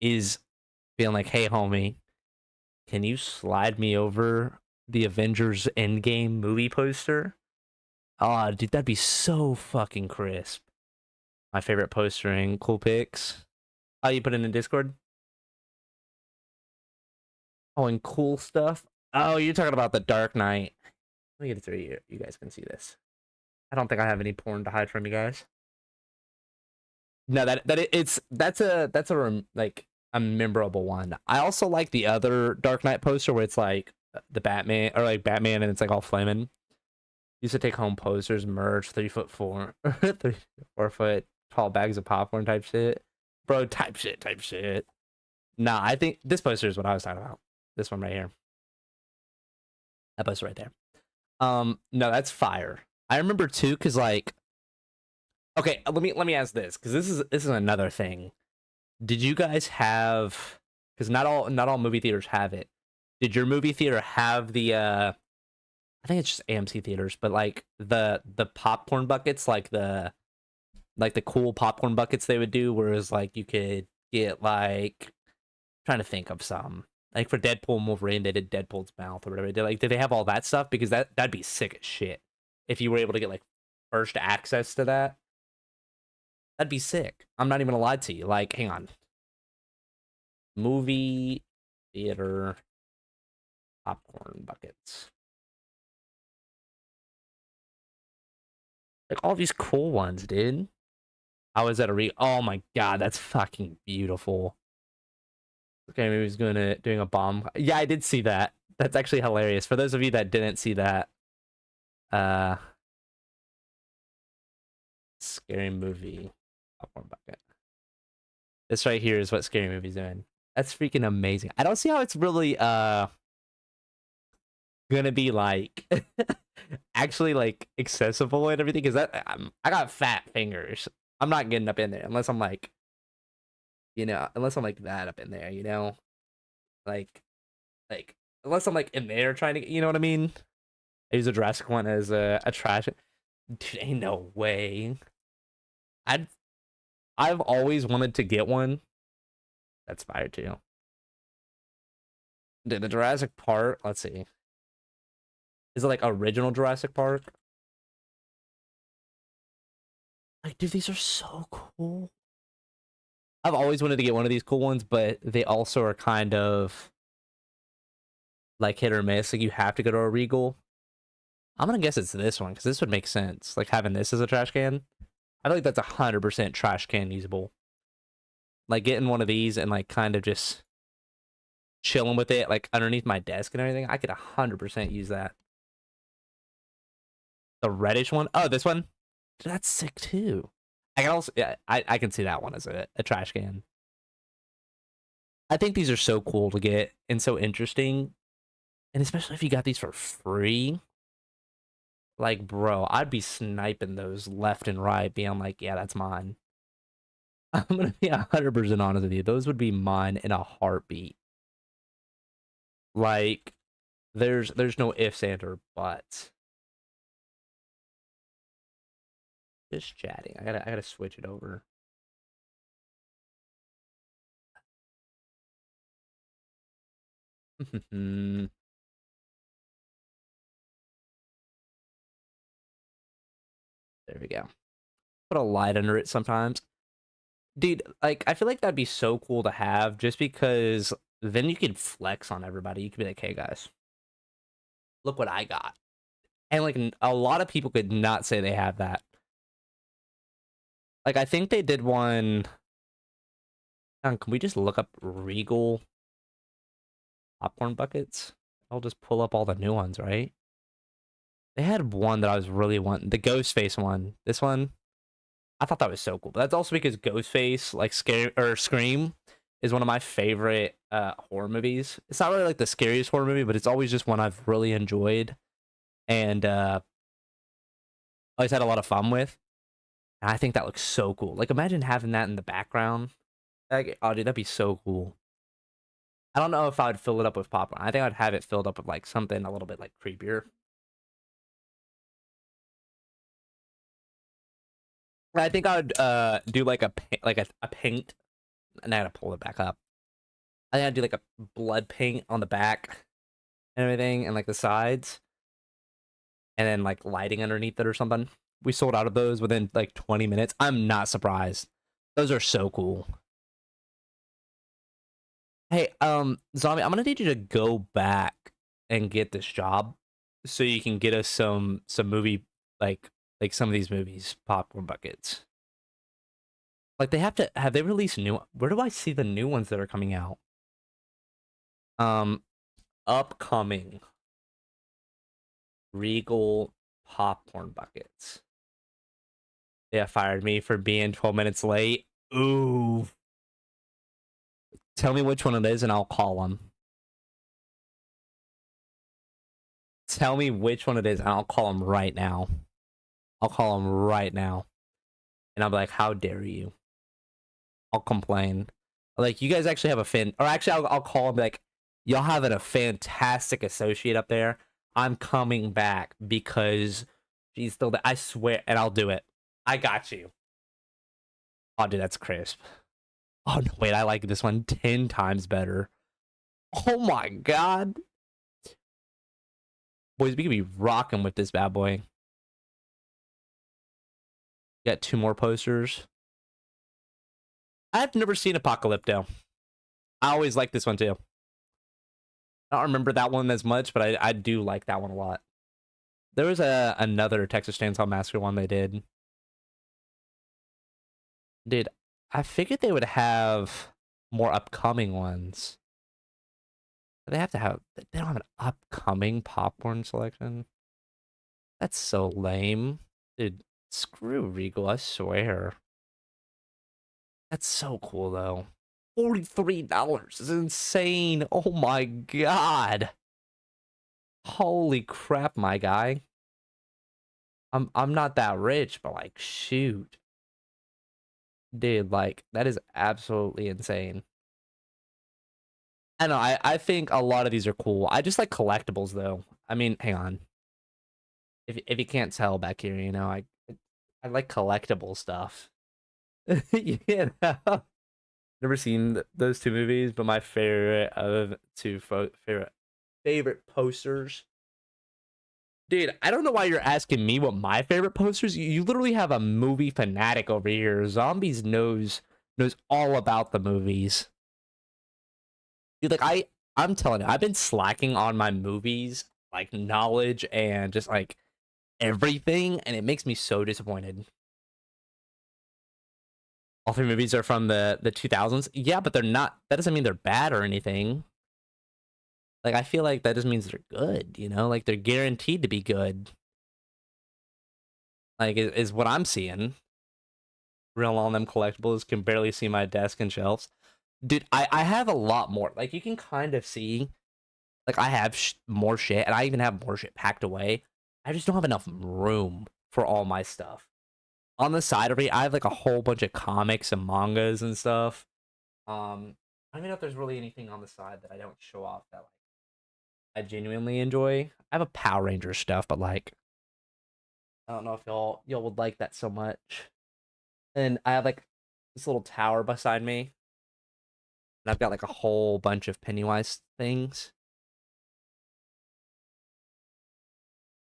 is being like, "Hey, homie, can you slide me over the Avengers Endgame movie poster?" Oh, dude, that'd be so fucking crisp. My favorite postering, cool pics. Oh, you put it in Discord? Oh, and cool stuff. Oh, you're talking about the Dark Knight. Let me get it through you. You guys can see this. I don't think I have any porn to hide from you guys. No, that's a like a memorable one. I also like the other Dark Knight poster where it's like the Batman or like Batman and it's like all flaming. Used to take home posters, merch, 3'4", 3-4 tall bags of popcorn type shit. Bro, type shit. Nah, I think this poster is what I was talking about. This one right here. That poster right there. No, that's fire. I remember too, because like, okay, let me ask this, because this is another thing. Did you guys have? Because not all movie theaters have it. Did your movie theater have the? I think it's just AMC theaters, but like the popcorn buckets, like the cool popcorn buckets they would do, whereas like you could get like, trying to think of some. Like for Deadpool and Wolverine, they did Deadpool's mouth or whatever. Did they have all that stuff? Because that'd be sick as shit. If you were able to get like first access to that, that'd be sick. I'm not even gonna lie to you. Like, hang on. Movie theater popcorn buckets. Like all these cool ones, dude. I was at oh my god, that's fucking beautiful. Okay, maybe he's doing a bomb. Yeah, I did see that. That's actually hilarious. For those of you that didn't see that, Scary Movie popcorn bucket. This right here is what Scary Movie's doing. That's freaking amazing. I don't see how it's really gonna be like actually like accessible and everything, because I got fat fingers. I'm not getting up in there unless I'm like, unless I'm like that up in there, like unless I'm like in there trying to, you know what I mean? I use a Jurassic one as a trash. Dude, ain't no way. I've always wanted to get one. That's fire too. Dude, the Jurassic Park, let's see. Is it like original Jurassic Park? Like, dude, these are so cool. I've always wanted to get one of these cool ones, but they also are kind of like hit or miss. Like, you have to go to a Regal. I'm gonna guess it's this one, because this would make sense. Like, having this as a trash can. I feel like that's 100% trash can usable. Like, getting one of these and, like, kind of just chilling with it, like, underneath my desk and everything. I could 100% use that. The reddish one? Oh, this one? Dude, that's sick, too. I can also, yeah, I can see that one as a trash can. I think these are so cool to get and so interesting. And especially if you got these for free. Like, bro, I'd be sniping those left and right, being like, yeah, that's mine. I'm going to be 100% honest with you. Those would be mine in a heartbeat. Like, there's no ifs, and, or buts. Just chatting. I gotta switch it over. There we go. Put a light under it sometimes. Dude, like, I feel like that'd be so cool to have, just because then you could flex on everybody. You could be like, hey, guys, look what I got. And, like, a lot of people could not say they have that. Like, I think they did one... Can we just look up Regal popcorn buckets? I'll just pull up all the new ones, right? They had one that I was really wanting. The Ghostface one. This one. I thought that was so cool. But that's also because Ghostface, like, Scream, is one of my favorite horror movies. It's not really, like, the scariest horror movie, but it's always just one I've really enjoyed. And always had a lot of fun with. And I think that looks so cool. Like, imagine having that in the background. Like, oh, dude, that'd be so cool. I don't know if I would fill it up with popcorn. I think I'd have it filled up with, like, something a little bit, like, creepier. I think I would do, like, a paint. And I gotta pull it back up. I think I'd do, like, a blood paint on the back and everything, and, like, the sides. And then, like, lighting underneath it or something. We sold out of those within, like, 20 minutes. I'm not surprised. Those are so cool. Hey, Zombie, I'm gonna need you to go back and get this job so you can get us some movie, like some of these movies, popcorn buckets. Like, have they released new? Where do I see the new ones that are coming out? Upcoming Regal popcorn buckets. Yeah, fired me for being 12 minutes late. Ooh. Tell me which one it is and I'll call them. Tell me which one it is and I'll call them right now. I'll call them right now. And I'll be like, how dare you? I'll complain. Like, you guys actually have or actually I'll call and be like, y'all have a fantastic associate up there. I'm coming back because she's still there. I swear, and I'll do it. I got you. Oh, dude, that's crisp. Oh, no, wait, I like this one 10 times better. Oh, my God. Boys, we could be rocking with this bad boy. Got 2 more posters. I've never seen Apocalypto. I always like this one, too. I don't remember that one as much, but I do like that one a lot. There was another Texas Chainsaw Massacre one they did. Dude, I figured they would have more upcoming ones. They don't have an upcoming popcorn selection. That's so lame. Dude, screw Regal, I swear. That's so cool, though. $43 is insane. Oh my God. Holy crap, my guy. I'm not that rich, but like, shoot. Dude, like, that is absolutely insane. I know, I think a lot of these are cool. I just like collectibles, though. I mean, hang on. If you can't tell back here, you know, I like collectible stuff. You know? Never seen those two movies, but my favorite of favorite posters. Dude, I don't know why you're asking me what my favorite posters. You literally have a movie fanatic over here. Zombies knows all about the movies. Dude, like I'm telling you, I've been slacking on my movies, like knowledge and just like everything, and it makes me so disappointed. All three movies are from the 2000s. Yeah, but they're not. That doesn't mean they're bad or anything. Like, I feel like that just means they're good, you know? Like, they're guaranteed to be good. Like, is what I'm seeing. Real on them collectibles, can barely see my desk and shelves. Dude, I have a lot more. Like, you can kind of see. Like, I have more shit, and I even have more shit packed away. I just don't have enough room for all my stuff. On the side of it, I have like a whole bunch of comics and mangas and stuff. I don't even know if there's really anything on the side that I don't show off that like I genuinely enjoy. I have a Power Rangers stuff, but like I don't know if y'all would like that so much. And I have like this little tower beside me, and I've got like a whole bunch of Pennywise things.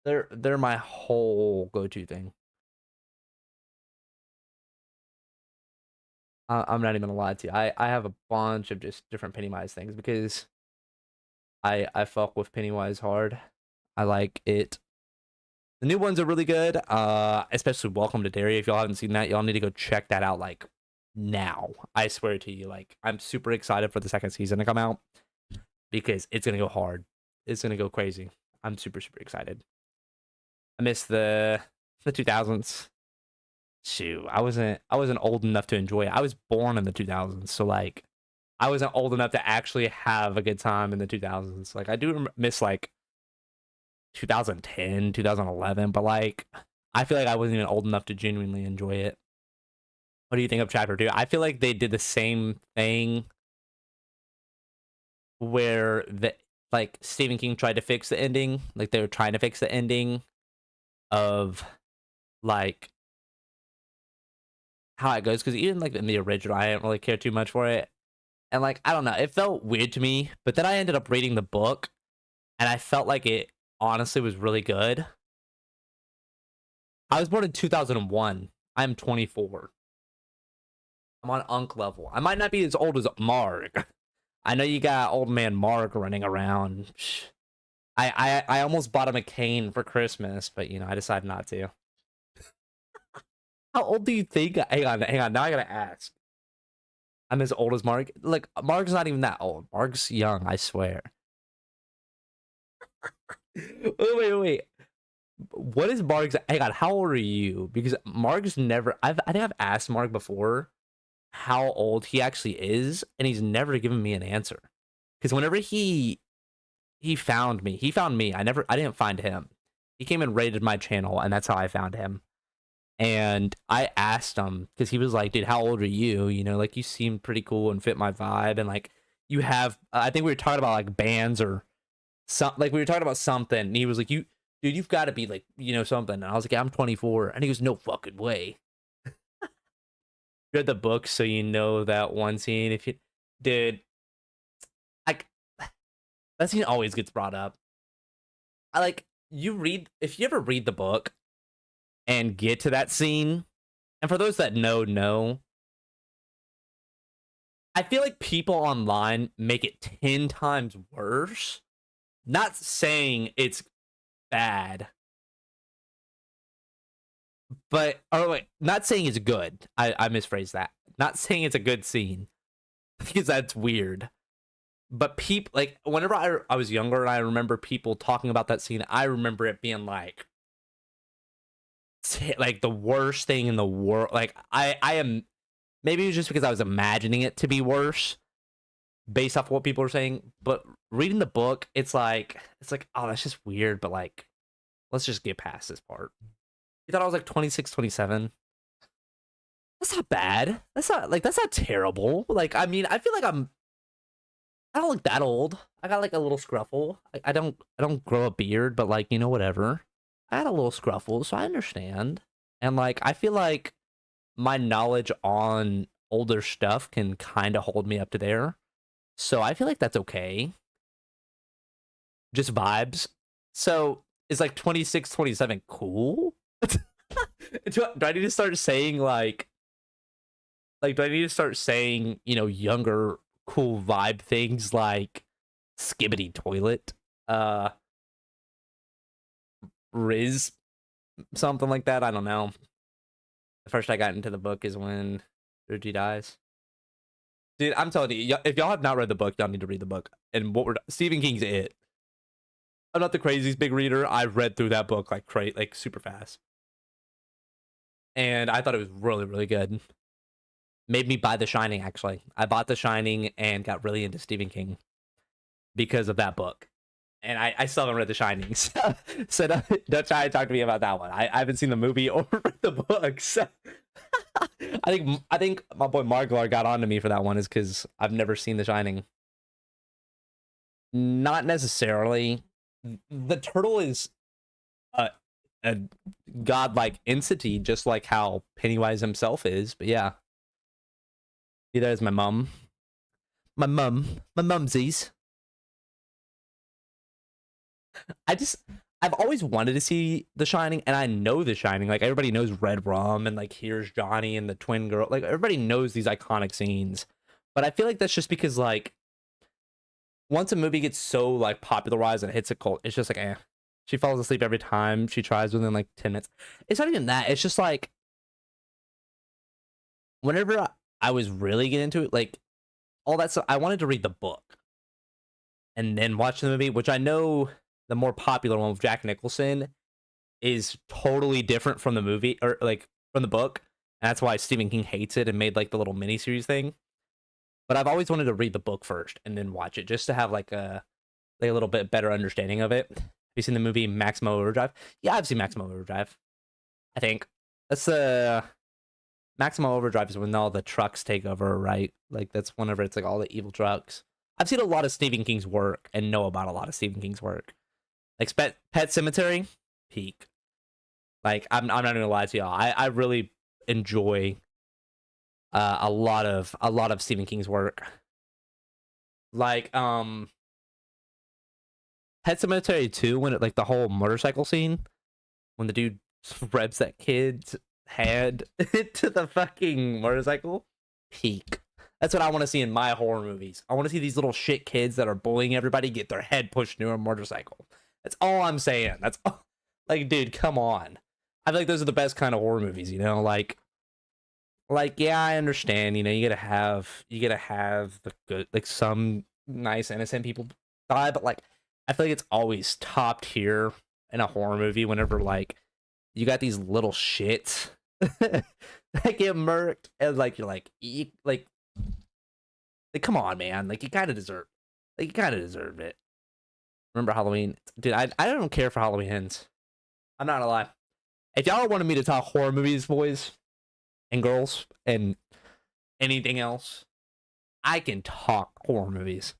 They're my whole go-to thing. I'm not even gonna lie to you. I have a bunch of just different Pennywise things because I fuck with Pennywise hard. I like it. The new ones are really good. Especially Welcome to Derry. If y'all haven't seen that, y'all need to go check that out like now. I swear to you, like I'm super excited for the second season to come out because it's gonna go hard. It's gonna go crazy. I'm super excited. I miss the 2000s. Shoot, I wasn't old enough to enjoy it. I was born in the 2000s, so like I wasn't old enough to actually have a good time in the 2000s. Like I do miss like 2010, 2011, but like I feel like I wasn't even old enough to genuinely enjoy it. What do you think of Chapter 2? I feel like they did the same thing where like Stephen King tried to fix the ending, like they were trying to fix the ending of like how it goes, because even like in the original I didn't really care too much for it, and like I don't know, it felt weird to me, but then I ended up reading the book and I felt like it honestly was really good. I was born in 2001. I'm 24. I'm on Unk level. I might not be as old as Marg. I know you got old man Marg running around. I almost bought him a cane for Christmas, but you know I decided not to. How old do you think? Hang on. Now I gotta ask. I'm as old as Marg. Like, Marg's not even that old. Marg's young, I swear. Wait. What is Marg's? Hang on. How old are you? Because Marg's never. I think I've asked Marg before how old he actually is, and he's never given me an answer. Because whenever he found me. I didn't find him. He came and raided my channel, and that's how I found him. And I asked him because he was like, dude, how old are you? You know, like you seem pretty cool and fit my vibe. And like you have, I think we were talking about like bands or something. Like we were talking about something. And he was like, dude, you've got to be like, you know, something. And I was like, yeah, I'm 24. And he goes, no fucking way. Read the book, so you know that one scene. If you, dude, like that scene always gets brought up. If you ever read the book and get to that scene, and for those that know, I feel like people online make it 10 times worse. Not saying it's bad, but not saying it's good. I misphrased that. Not saying it's a good scene because that's weird. But people, like, whenever I was younger and I remember people talking about that scene, I remember it being like the worst thing in the world. Like I am, maybe it was just because I was imagining it to be worse based off what people were saying, but reading the book, it's like oh, that's just weird, but like let's just get past this part. You thought I was like 26, 27? That's not bad. That's not terrible. Like, I mean, I feel like I don't look that old. I got like a little scruffle. I don't grow a beard, but like, you know, whatever. I had a little scruffle, so I understand. And like, I feel like my knowledge on older stuff can kind of hold me up to there. So I feel like that's okay. Just vibes. So is like 26, 27 cool? do I need to start saying do I need to start saying, you know, younger cool vibe things like skibbity toilet, Riz, something like that? I don't know. The first I got into the book is when Ruji dies. Dude, I'm telling you, if y'all have not read the book, y'all need to read the book. And Stephen King's It. I'm not the craziest big reader. I've read through that book like super fast. And I thought it was really, really good. Made me buy The Shining, actually. I bought The Shining and got really into Stephen King because of that book. And I still haven't read The Shining. So don't try to talk to me about that one. I haven't seen the movie or read the book. So I think my boy Marglar got on to me for that one is because I've never seen The Shining. Not necessarily. The turtle is a godlike entity, just like how Pennywise himself is. But yeah. See, that is my mum. My mumsies. I've always wanted to see The Shining, and I know The Shining. Like, everybody knows Red Rum, and like, here's Johnny and the twin girl. Like, everybody knows these iconic scenes. But I feel like that's just because, like, once a movie gets so, like, popularized and hits a cult, it's just like, eh. She falls asleep every time she tries within, like, 10 minutes. It's not even that. It's just, like, whenever I was really getting into it, like, all that stuff, I wanted to read the book. And then watch the movie, which I know the more popular one with Jack Nicholson is totally different from the movie, or, like, from the book. And that's why Stephen King hates it and made, like, the little miniseries thing. But I've always wanted to read the book first and then watch it, just to have like a little bit better understanding of it. Have you seen the movie Maximum Overdrive? Yeah, I've seen Maximum Overdrive. I think that's Maximum Overdrive is when all the trucks take over, right? Like, that's whenever it's like all the evil trucks. I've seen a lot of Stephen King's work and know about a lot of Stephen King's work. Like Pet Sematary, peak. Like, I'm not gonna lie to y'all. I really enjoy a lot of Stephen King's work. Like Pet Sematary 2, when it, like, the whole motorcycle scene when the dude revs that kid's head into the fucking motorcycle, peak. That's what I want to see in my horror movies. I want to see these little shit kids that are bullying everybody get their head pushed into a motorcycle. That's all I'm saying. That's all. Like, dude, come on. I feel like those are the best kind of horror movies, you know? Like, yeah, I understand, you know, you gotta have the good, like, some nice innocent people die, but like, I feel like it's always top tier in a horror movie whenever, like, you got these little shits that get murked, and like, you're like, come on, man, like, you kind of deserved it. Remember Halloween? Dude, I don't care for Halloween Ends. I'm not gonna lie. If y'all wanted me to talk horror movies, boys and girls, and anything else, I can talk horror movies.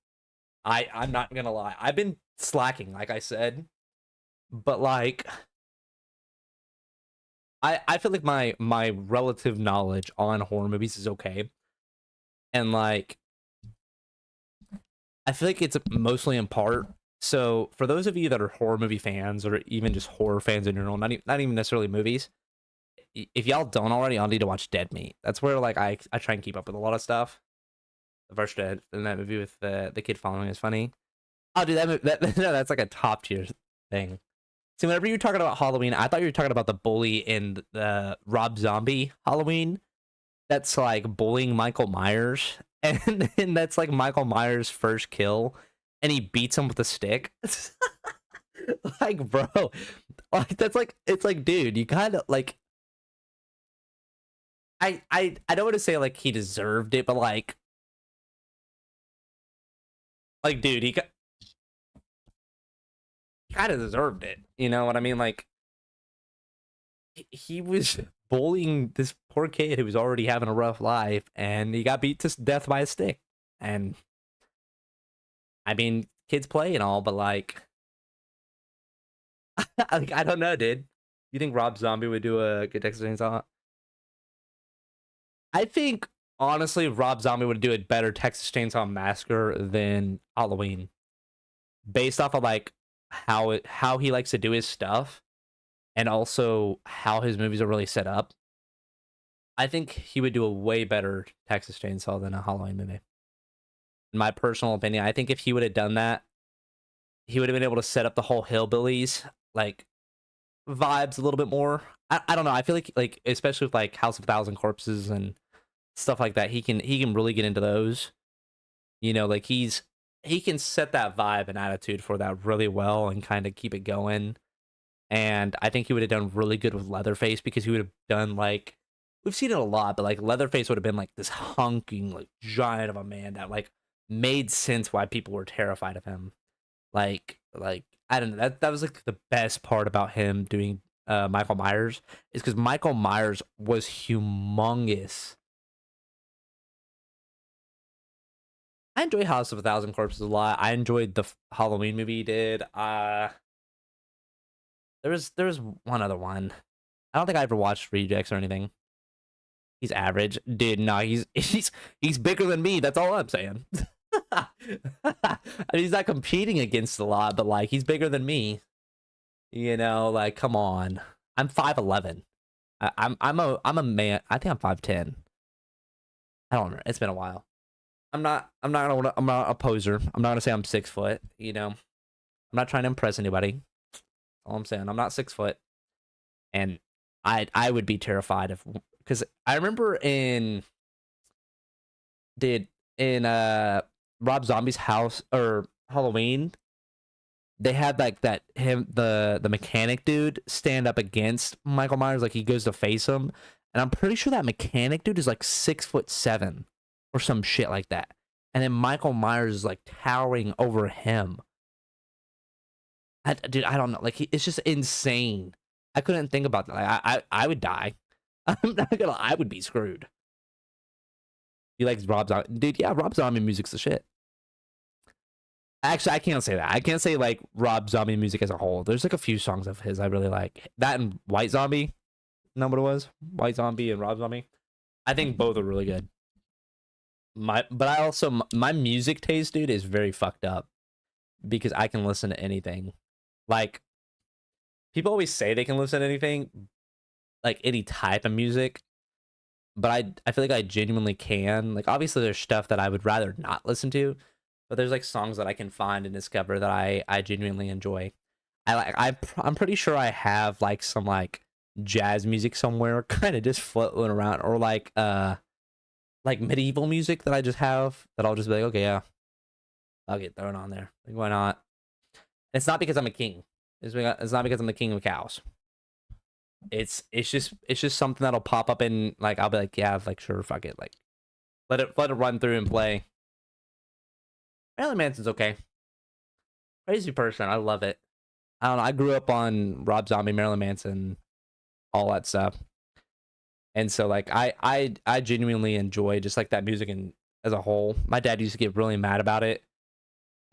I'm not gonna lie. I've been slacking, like I said, but like, I feel like my relative knowledge on horror movies is okay, and like, I feel like it's mostly in part. So for those of you that are horror movie fans, or even just horror fans in general, not even necessarily movies, if y'all don't already, y'all need to watch Dead Meat. That's where, like, I try and keep up with a lot of stuff. The first Dead in that movie with the kid following is funny. Oh, dude, that's like a top tier thing. See, whenever you're talking about Halloween, I thought you were talking about the bully in the Rob Zombie Halloween. That's like bullying Michael Myers, and then that's like Michael Myers' first kill, and he beats him with a stick. Like, bro, like, that's like, it's like, dude, you kind of like. I don't want to say like he deserved it, but like, dude, he kind of deserved it. You know what I mean? Like, he was bullying this poor kid who was already having a rough life, and he got beat to death by a stick. And I mean, kids play and all, but like, like, I don't know, dude. You think Rob Zombie would do a good Texas Chainsaw? I think honestly, Rob Zombie would do a better Texas Chainsaw Massacre than Halloween, based off of like how he likes to do his stuff, and also how his movies are really set up. I think he would do a way better Texas Chainsaw than a Halloween movie. In my personal opinion, I think if he would have done that, he would have been able to set up the whole hillbillies like vibes a little bit more. I don't know. I feel like especially with like House of a Thousand Corpses and stuff like that, he can really get into those. You know, like he can set that vibe and attitude for that really well and kind of keep it going. And I think he would have done really good with Leatherface, because he would have done like, we've seen it a lot, but like Leatherface would have been like this hunking like giant of a man that like made sense why people were terrified of him. Like I don't know, that was like the best part about him doing Michael Myers, is because Michael Myers was humongous. I enjoy House of a Thousand Corpses a lot. I enjoyed the Halloween movie he did. There was one other one. I don't think I ever watched Rejects or anything. He's average, dude. No, he's bigger than me. That's all I'm saying. I mean, he's not competing against a lot, but like he's bigger than me. You know, like come on. I'm 5'11". I'm a man. I think I'm 5'10". I don't know. It's been a while. I'm not a poser. I'm not gonna say I'm 6 foot. You know, I'm not trying to impress anybody. All I'm saying, I'm not 6 foot, and I would be terrified of, because I remember in Rob Zombie's house or Halloween, they had like the mechanic dude stand up against Michael Myers, like he goes to face him, and I'm pretty sure that mechanic dude is like 6'7" or some shit like that, and then Michael Myers is like towering over him. Dude, I don't know, like it's just insane. I couldn't think about that. Like, I would die. I'm not gonna. I would be screwed. He likes Rob Zombie, dude. Yeah, Rob Zombie music's the shit. Actually, I can't say that. I can't say like Rob Zombie music as a whole. There's like a few songs of his I really like. That and White Zombie. Know what it was? White Zombie and Rob Zombie. I think both are really good. My music taste, dude, is very fucked up, because I can listen to anything. Like, people always say they can listen to anything, like any type of music, but I feel like I genuinely can. Like, obviously there's stuff that I would rather not listen to, but there's like songs that I can find and discover that I genuinely enjoy. I'm pretty sure I have like some like jazz music somewhere kind of just floating around, or like medieval music that I just have that I'll just be like, okay, yeah, I'll get thrown on there. Like, why not? It's not because I'm a king. It's not because I'm the king of cows. It's just something that'll pop up, and like I'll be like, yeah, like sure, fuck it, like let it run through and play. Marilyn Manson's okay. Crazy person, I love it. I don't know. I grew up on Rob Zombie, Marilyn Manson, all that stuff, and so like I genuinely enjoy just like that music and as a whole. My dad used to get really mad about it.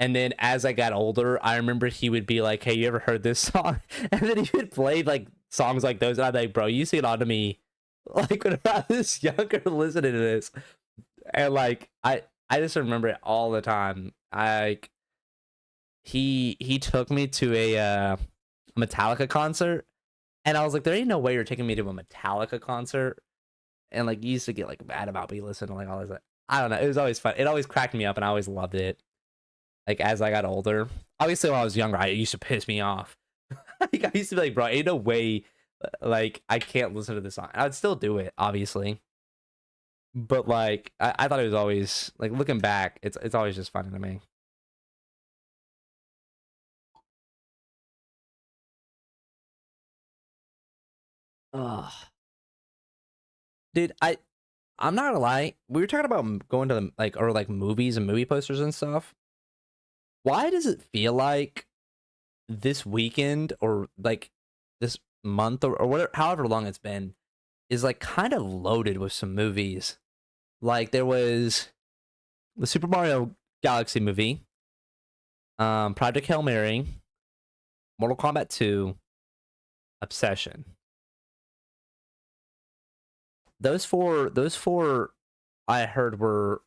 And then as I got older, I remember he would be like, hey, you ever heard this song? And then he would play like songs like those. And I'm like, bro, you seem on to me like when I was younger listening to this. And like I just remember it all the time. He took me to a Metallica concert, and I was like, there ain't no way you're taking me to a Metallica concert. And like, you used to get like mad about me listening to like all this. Like, I don't know. It was always fun. It always cracked me up, and I always loved it. Like, as I got older, obviously when I was younger, it used to piss me off. Like, I used to be like, bro, ain't no way, like, I can't listen to this song. I'd still do it, obviously. But, like, I thought it was always, like, looking back, it's always just funny to me. Ugh. Dude, I'm not gonna lie. We were talking about going to, like, or, like, movies and movie posters and stuff. Why does it feel like this weekend or like this month or whatever, however long it's been, is like kind of loaded with some movies? Like there was the Super Mario Galaxy movie, Project Hail Mary, Mortal Kombat 2, Obsession. those four I heard were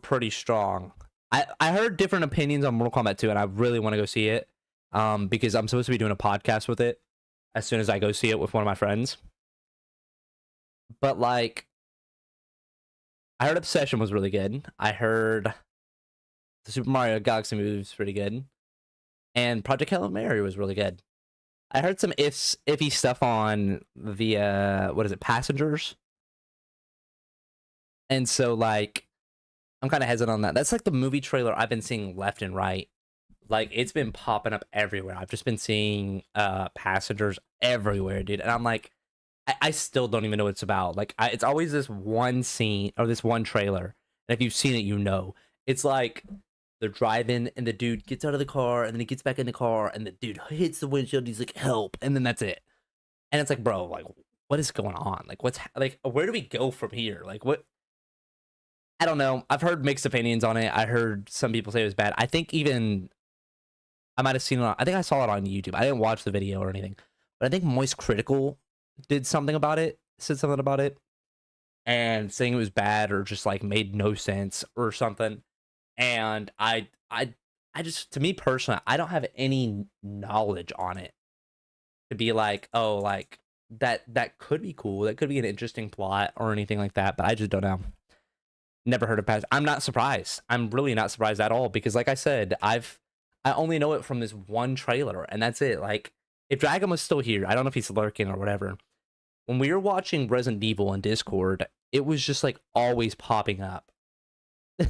pretty strong. I heard different opinions on Mortal Kombat 2, and I really want to go see it. Because I'm supposed to be doing a podcast with it as soon as I go see it with one of my friends. But like, I heard Obsession was really good. I heard the Super Mario Galaxy movie was pretty good, and Project Hail Mary was really good. I heard some iffy stuff on the what is it, Passengers, and so like, I'm kind of hesitant on that. That's like the movie trailer I've been seeing left and right. Like, it's been popping up everywhere. I've just been seeing Passengers everywhere, dude. And I'm like, I still don't even know what it's about. Like, it's always this one scene or this one trailer. And if you've seen it, you know. It's like they're driving and the dude gets out of the car and then he gets back in the car and the dude hits the windshield. And he's like, help. And then that's it. And it's like, bro, like, what is going on? Like, where do we go from here? Like, what? I don't know. I've heard mixed opinions on it. I heard some people say it was bad. I think even I might have seen it. I think I saw it on YouTube. I didn't watch the video or anything, but I think Moist Critical did something about it, said something about it, and saying it was bad or just like made no sense or something. And I just, to me personally, I don't have any knowledge on it to be like, oh, like that could be cool. That could be an interesting plot or anything like that. But I just don't know. Never heard of Pass. I'm not surprised. I'm really not surprised at all because, like I said, I only know it from this one trailer, and that's it. Like, if Dragon was still here, I don't know if he's lurking or whatever. When we were watching Resident Evil on Discord, it was just like always popping up.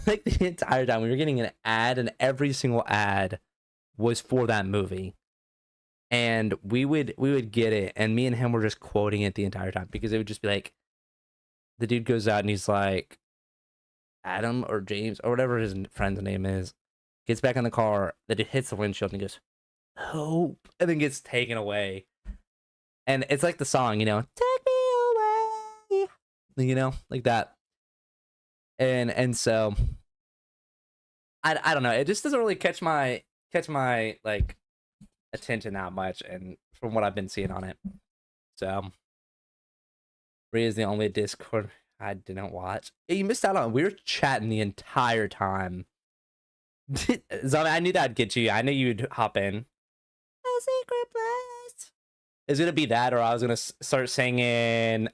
Like the entire time, we were getting an ad, and every single ad was for that movie. And we would get it, and me and him were just quoting it the entire time because it would just be like, the dude goes out and he's like, Adam or James or whatever his friend's name is, gets back in the car, that it hits the windshield and he goes, hope, and then gets taken away. And it's like the song, you know, take me away, you know, like that. And so I don't know, it just doesn't really catch my like attention that much, and from what I've been seeing on it. So Rhea is the only Discord I didn't watch. Yeah, you missed out on. We were chatting the entire time. Zombie, I knew that'd get you. I knew you'd hop in. A secret place. It's gonna be that, or I was gonna start singing.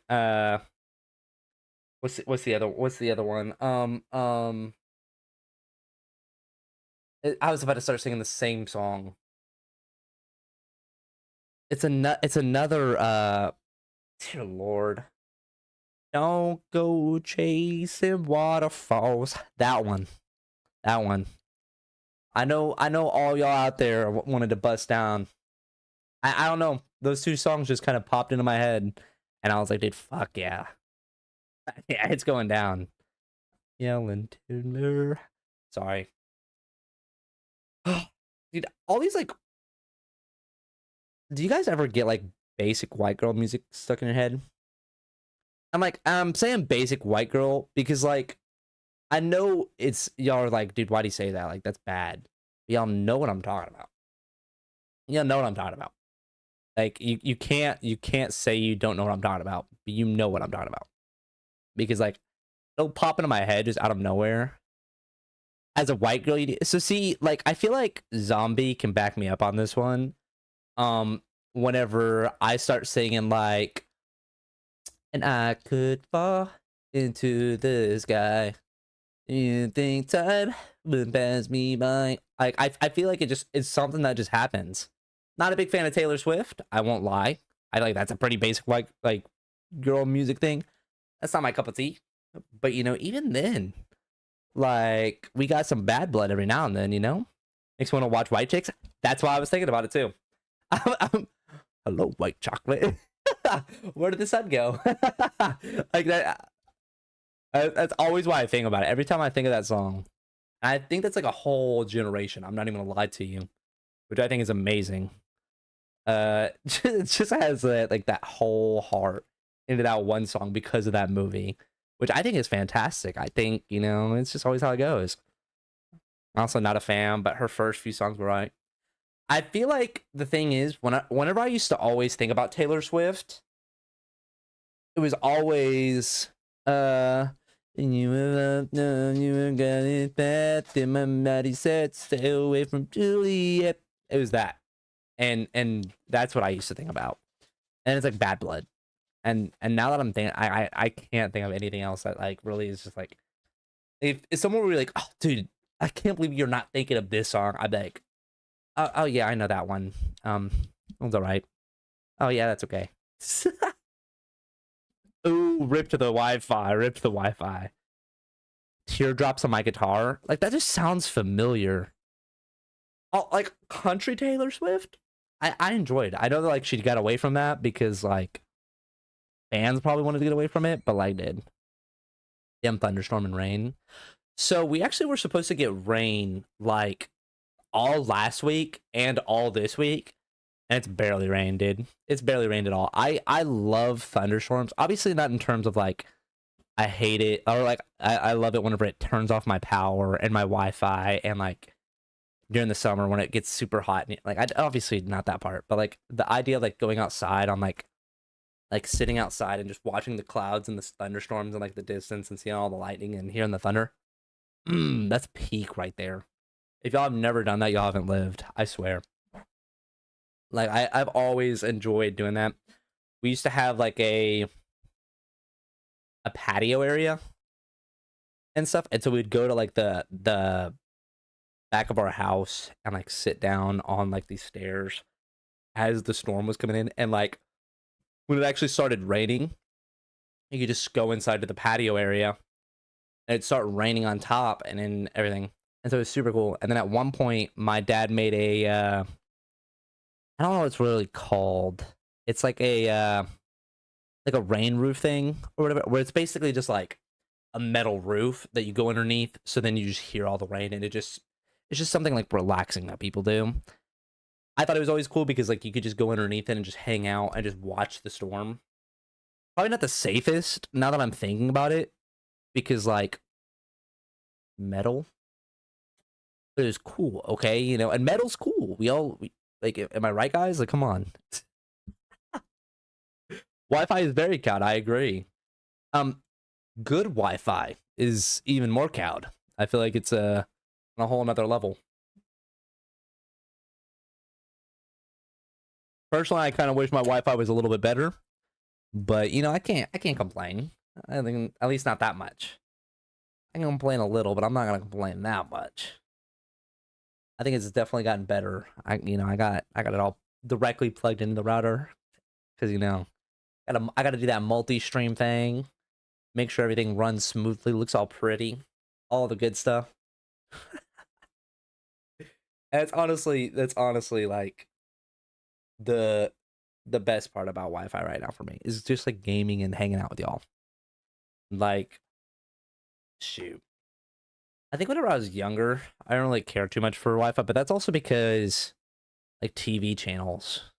What's the other one? I was about to start singing the same song. It's another. Dear Lord. Don't go chasing waterfalls. That one. I know all y'all out there wanted to bust down. I don't know. Those two songs just kind of popped into my head. And I was like, dude, fuck yeah. Yeah, it's going down. Yelling timber. Sorry. Dude, all these like... Do you guys ever get like basic white girl music stuck in your head? I'm saying basic white girl because, like, I know it's, y'all are like, dude, why do you say that? Like, that's bad. Y'all know what I'm talking about. Y'all know what I'm talking about. Like, you can't say you don't know what I'm talking about, but you know what I'm talking about. Because, like, it'll pop into my head just out of nowhere. As a white girl, so see, like, I feel like Zombie can back me up on this one. Whenever I start singing, like, and I could fall into the sky. You think time would pass me by? Like, I feel like it's something that just happens. Not a big fan of Taylor Swift, I won't lie. I like that's a pretty basic like girl music thing. That's not my cup of tea. But you know, even then, like, we got some bad blood every now and then, you know? Makes me want to watch White Chicks. That's why I was thinking about it too. Hello, white chocolate. Where did the sun go? Like that. That's always why I think about it. Every time I think of that song, I think that's like a whole generation. I'm not even gonna lie to you, which I think is amazing. It just has like that whole heart into that one song because of that movie, which I think is fantastic. I think, you know, it's just always how it goes. I'm also not a fan, but her first few songs were right. I feel like the thing is, whenever I used to always think about Taylor Swift, it was always you were got it bad. Then my daddy said, stay away from Juliet. It was that, and that's what I used to think about. And it's like Bad Blood, and now that I'm thinking, I can't think of anything else that like really is just like, if someone were like, oh dude, I can't believe you're not thinking of this song, I'd be like, oh yeah, I know that one. It's all right. Oh yeah, that's okay. Ooh, rip to the Wi-Fi, rip to the Wi-Fi. Teardrops on my guitar. Like, that just sounds familiar. Oh, like, country Taylor Swift? I enjoyed it. I know that, like, she got away from that because, like, fans probably wanted to get away from it, but, like, did. Damn thunderstorm and rain. So, we actually were supposed to get rain, like, all last week and all this week. And it's barely rained, dude. It's barely rained at all. I love thunderstorms. Obviously not in terms of like I hate it, or like I love it whenever it turns off my power and my Wi-Fi, and like during the summer when it gets super hot. And like I obviously not that part, but like the idea of like going outside on like sitting outside and just watching the clouds and the thunderstorms and like the distance and seeing all the lightning and hearing the thunder. That's peak right there. If y'all have never done that, y'all haven't lived. I swear. Like, I've always enjoyed doing that. We used to have, like, a patio area and stuff. And so we'd go to, like, the back of our house and, like, sit down on, like, these stairs as the storm was coming in. And, like, when it actually started raining, you could just go inside to the patio area and it'd start raining on top and then everything. And so it was super cool. And then at one point, my dad made a... I don't know what it's really called. It's like a rain roof thing or whatever, where it's basically just like a metal roof that you go underneath, so then you just hear all the rain, and it's just something like relaxing that people do. I thought it was always cool because like you could just go underneath it and just hang out and just watch the storm. Probably not the safest now that I'm thinking about it, because like metal, it is cool, okay, you know, and metal's cool. Like, am I right, guys? Like, come on. Wi-Fi is very cowed. I agree. Good Wi-Fi is even more cowed. I feel like it's on a whole another level. Personally, I kind of wish my Wi-Fi was a little bit better, but you know, I can't complain. I think at least not that much. I can complain a little, but I'm not gonna complain that much. I think it's definitely gotten better. I got it all directly plugged into the router because you know, I gotta do that multi-stream thing, make sure everything runs smoothly, looks all pretty, all the good stuff. And that's honestly like the best part about Wi-Fi right now for me is just like gaming and hanging out with y'all. Like, shoot. I think whenever I was younger, I don't really care too much for Wi-Fi, but that's also because, like, TV channels,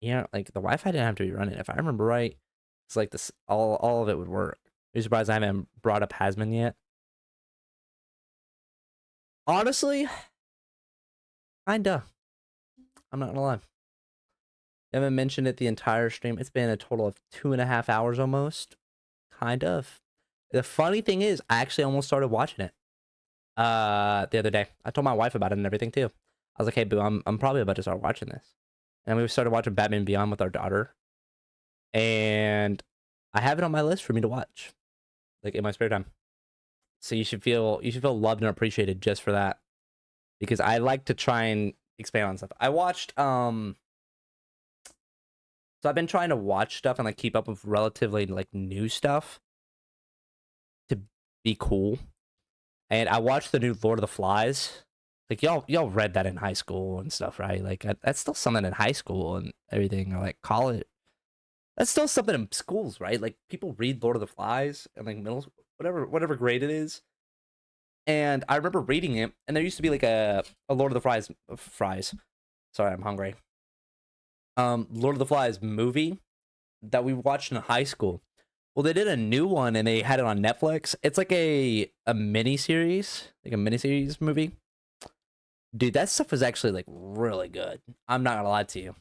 yeah, like, the Wi-Fi didn't have to be running. If I remember right, it's like this, all of it would work. Are you surprised I haven't brought up Hasman yet? Honestly, kinda. I'm not gonna lie. I haven't mentioned it the entire stream. It's been a total of 2.5 hours almost. Kind of. The funny thing is, I actually almost started watching it. The other day. I told my wife about it and everything too. I was like, hey boo, I'm probably about to start watching this. And we started watching Batman Beyond with our daughter. And I have it on my list for me to watch. Like in my spare time. So you should feel loved and appreciated just for that. Because I like to try and expand on stuff. I watched so I've been trying to watch stuff and like keep up with relatively like new stuff to be cool. And I watched the new Lord of the Flies. Like y'all read that in high school and stuff, right? Like that's still something in high school and everything, or like college. That's still something in schools, right? Like people read Lord of the Flies and like middle, whatever grade it is. And I remember reading it, and there used to be like a Lord of the Flies. Sorry, I'm hungry. Lord of the Flies movie that we watched in high school. Well, they did a new one and they had it on Netflix. It's like a miniseries, like a miniseries movie. Dude, that stuff was actually like really good. I'm not gonna lie to you.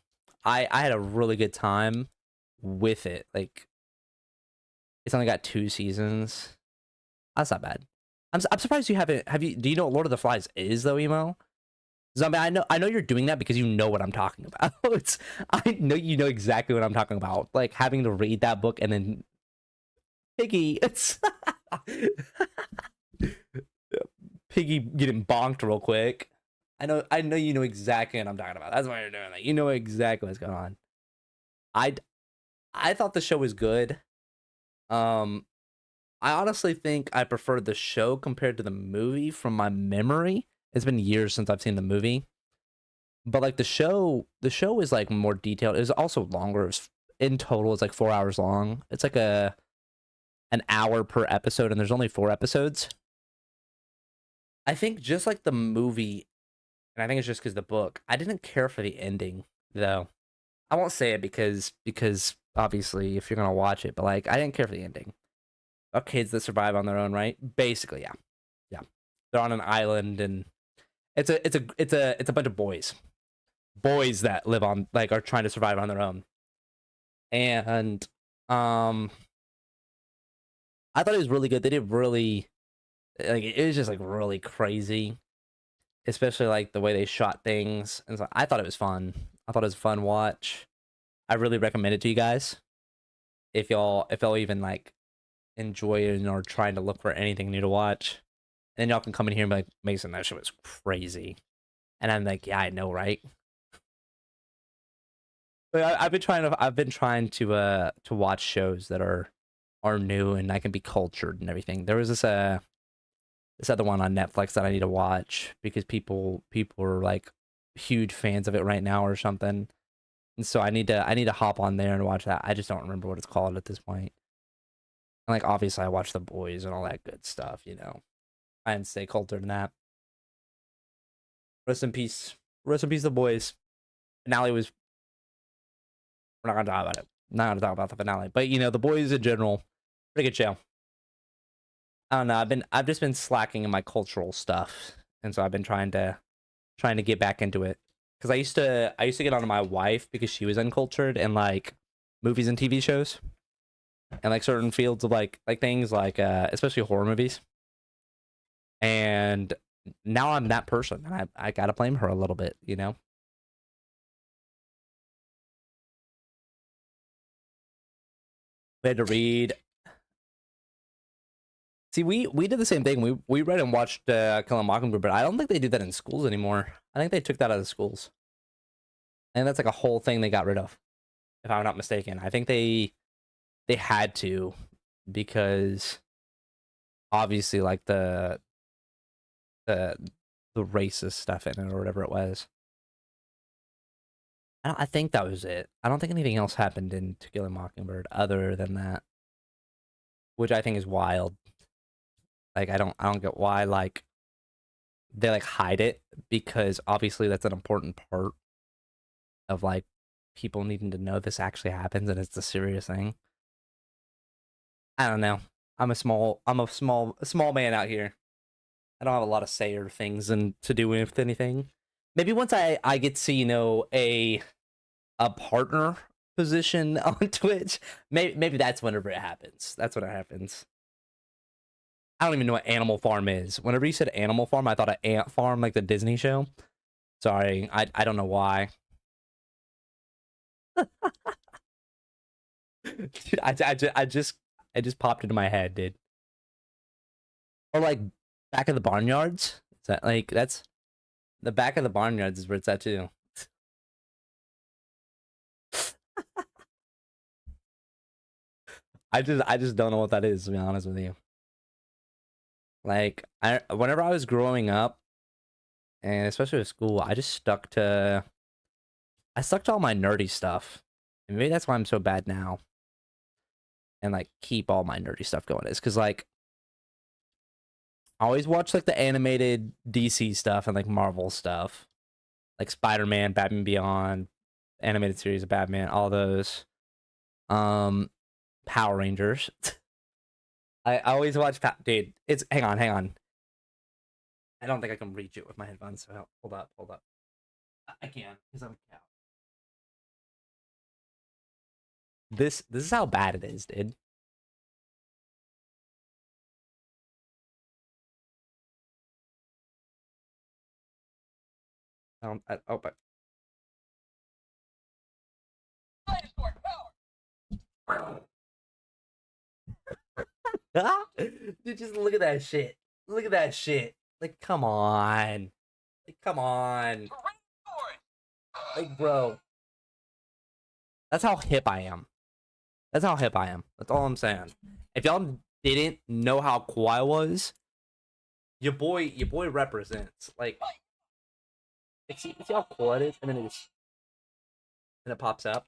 I had a really good time with it. Like It's only got 2 seasons. That's not bad. I'm surprised you haven't. Do you know what Lord of the Flies is though, Emo? Zombie, I know you're doing that because you know what I'm talking about. I know you know exactly what I'm talking about. Like having to read that book and then Piggy, it's Piggy getting bonked real quick. I know you know exactly what I'm talking about. That's why you're doing that. You know exactly what's going on. I thought the show was good. I honestly think I prefer the show compared to the movie from my memory. It's been years since I've seen the movie. But like the show is like more detailed. It's also longer. In total, it's like 4 hours long. It's like an hour per episode, and there's only 4 episodes. I think just like the movie, and I think it's just because the book, I didn't care for the ending, though. I won't say it because obviously if you're gonna watch it, but like I didn't care for the ending. About kids that survive on their own, right? Basically, yeah. They're on an island, and it's a bunch of boys that live on, like, are trying to survive on their own. And I thought it was really good. They did really, like, it was just like really crazy, especially like the way they shot things. And so I thought it was fun. I thought it was a fun watch. I really recommend it to you guys if y'all even like enjoy it or trying to look for anything new to watch. And then y'all can come in here and be like, Mason, that shit was crazy. And I'm like, yeah, I know, right? But I've been trying to watch shows that are new and I can be cultured and everything. There was this other one on Netflix that I need to watch because people are like huge fans of it right now or something. And so I need to hop on there and watch that. I just don't remember what it's called at this point. And like obviously I watch The Boys and all that good stuff, you know. I didn't stay cultured in that. Rest in peace. Rest in peace, The Boys. Finale was. We're not gonna talk about it. Not gonna talk about the finale, but you know, The Boys in general, pretty good show. I don't know. I've just been slacking in my cultural stuff, and so I've been trying to get back into it. Because I used to get onto my wife because she was uncultured in like movies and TV shows, and like certain fields of like things like especially horror movies. And now I'm that person, and I gotta blame her a little bit, you know. We had to read. See, we did the same thing. We read and watched Kill a Mockingbird, but I don't think they do that in schools anymore. I think they took that out of the schools, and that's like a whole thing they got rid of, if I'm not mistaken. I think they had to because obviously like the racist stuff in it or whatever it was. I think that was it. I don't think anything else happened in To Kill a Mockingbird other than that, which I think is wild. Like I don't get why like they like hide it, because obviously that's an important part of like people needing to know this actually happens and it's a serious thing. I don't know. I'm a small man out here. I don't have a lot of say or things and to do with anything. Maybe once I get to, you know, a partner position on Twitch, maybe that's whenever it happens. That's when it happens. I don't even know what Animal Farm is. Whenever you said Animal Farm, I thought of Ant Farm, like the Disney show. Sorry, I don't know why. Dude, I just popped into my head, dude. Or like Back of the Barnyards. Is that like that's the Back of the Barnyards is where it's at too. I just don't know what that is, to be honest with you. Like whenever I was growing up, and especially with school, I stuck to all my nerdy stuff. And maybe that's why I'm so bad now. And like keep all my nerdy stuff going is because like I always watch like the animated DC stuff and like Marvel stuff, like Spider-Man, Batman Beyond, animated series of Batman, all those. Power Rangers. I always watch dude. It's hang on. I don't think I can reach it with my headphones. So hold up. I can because I'm a cow. This is how bad it is, dude. But dude, just look at that shit. Look at that shit. Like, come on. Like, come on. Like, bro. That's how hip I am. That's how hip I am. That's all I'm saying. If y'all didn't know how cool I was, your boy represents. Like, see how cool it is, and then it pops up.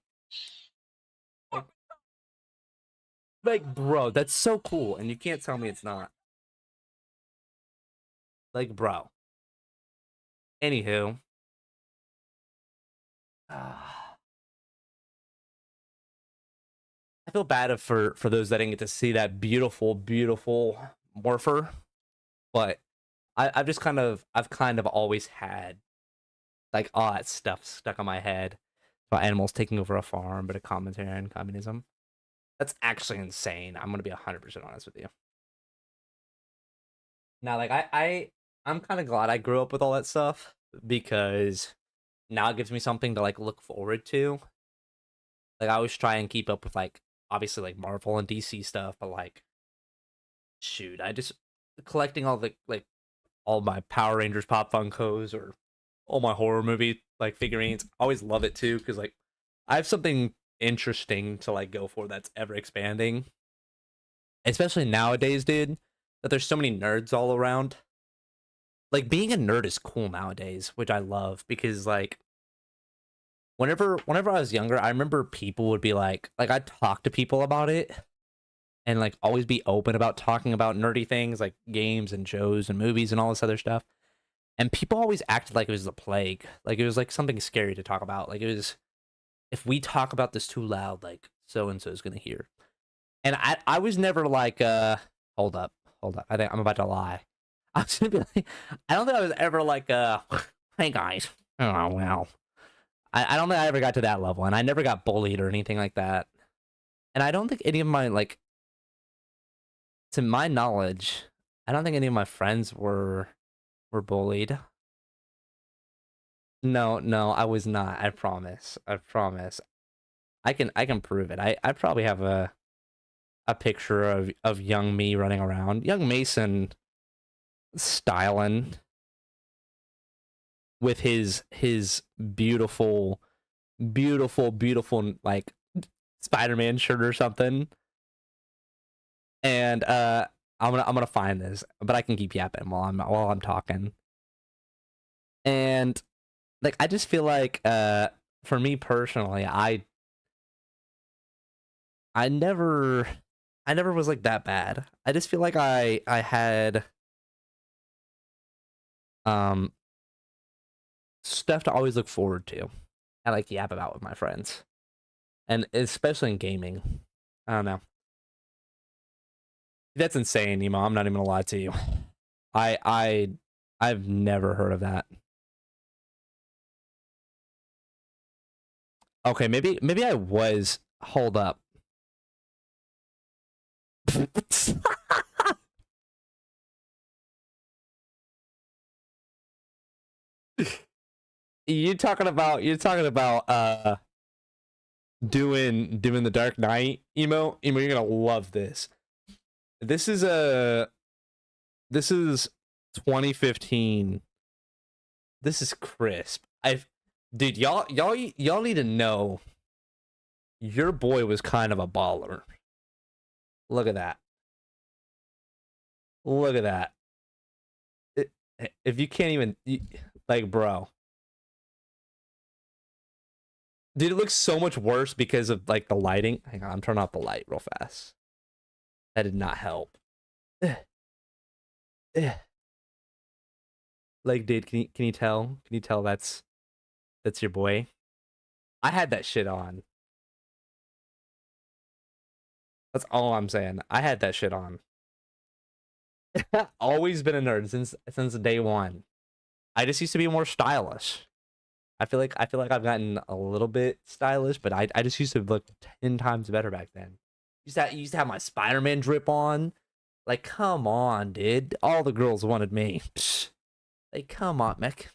Like, bro, that's so cool, and you can't tell me it's not. Like, bro. Anywho. I feel bad for those that didn't get to see that beautiful, beautiful morpher, but I've kind of always had like all that stuff stuck on my head about animals taking over a farm, but a commentary on communism. That's actually insane. I'm gonna be 100% honest with you. Now, like I'm kind of glad I grew up with all that stuff because now it gives me something to like look forward to. Like I always try and keep up with like obviously like Marvel and DC stuff, but like shoot, I just collecting all the like all my Power Rangers Pop Funkos or all my horror movie like figurines. I always love it too because like I have something interesting to like go for that's ever expanding, especially nowadays, dude. That there's so many nerds all around. Like being a nerd is cool nowadays, which I love because like whenever I was younger, I remember people would be like I'd talk to people about it and like always be open about talking about nerdy things like games and shows and movies and all this other stuff. And people always acted like it was the plague. Like it was like something scary to talk about. Like it was, if we talk about this too loud, like so and so is gonna hear. And I was never like hold up. I think I'm about to lie. I was gonna be like, I don't think I was ever like hey guys. Oh well. I don't think I ever got to that level, and I never got bullied or anything like that. And I don't think any of my like, to my knowledge, I don't think any of my friends were bullied. No, I was not. I promise. I can prove it. I probably have a picture of young me running around, young Mason, styling with his beautiful like Spider-Man shirt or something. And I'm gonna find this, but I can keep yapping while I'm talking. And like I just feel like for me personally, I never was like that bad. I just feel like I had stuff to always look forward to. I like yap about with my friends. And especially in gaming. I don't know. That's insane, Nemo. I'm not even gonna lie to you. I've never heard of that. Okay, maybe I was. Hold up. You're talking about doing the Dark Knight, emo, you're gonna love this. This is 2015. This is crisp. Dude, y'all need to know your boy was kind of a baller. Look at that. Look at that. If you can't even like, bro. Dude, it looks so much worse because of like the lighting. Hang on, I'm turning off the light real fast. That did not help. Like, dude, can you tell? Can you tell that's your boy? I had that shit on. That's all I'm saying. I had that shit on. Always been a nerd since day one. I just used to be more stylish. I feel like I've gotten a little bit stylish, but I just used to look 10 times better back then. Used to have my Spider-Man drip on. Like, come on, dude. All the girls wanted me. Psh. Like, come on, Mick.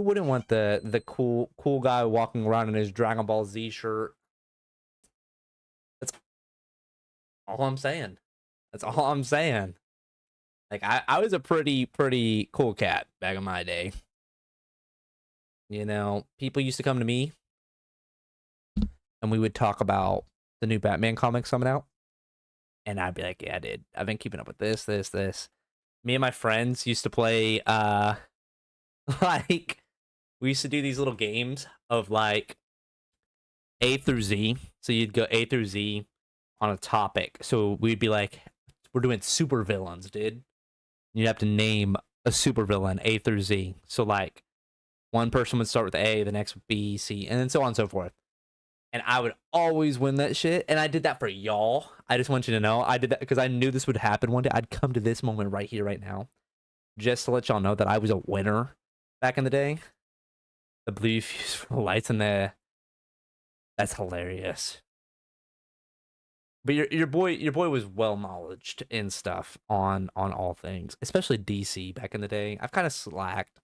Who wouldn't want the cool guy walking around in his Dragon Ball Z shirt? That's all I'm saying. That's all I'm saying. Like I was a pretty cool cat back in my day. You know, people used to come to me and we would talk about the new Batman comics coming out. And I'd be like, yeah, dude, I've been keeping up with this. Me and my friends used to play like we used to do these little games of like A through Z. So you'd go A through Z on a topic. So we'd be like, we're doing super villains, dude. You'd have to name a super villain A through Z. So like one person would start with A, the next with B, C, and then so on and so forth. And I would always win that shit. And I did that for y'all. I just want you to know I did that because I knew this would happen one day. I'd come to this moment right here, right now, just to let y'all know that I was a winner back in the day. The blue fuse for the lights in there. That's hilarious. But your boy was well knowledged in stuff on all things, especially DC back in the day. I've kind of slacked.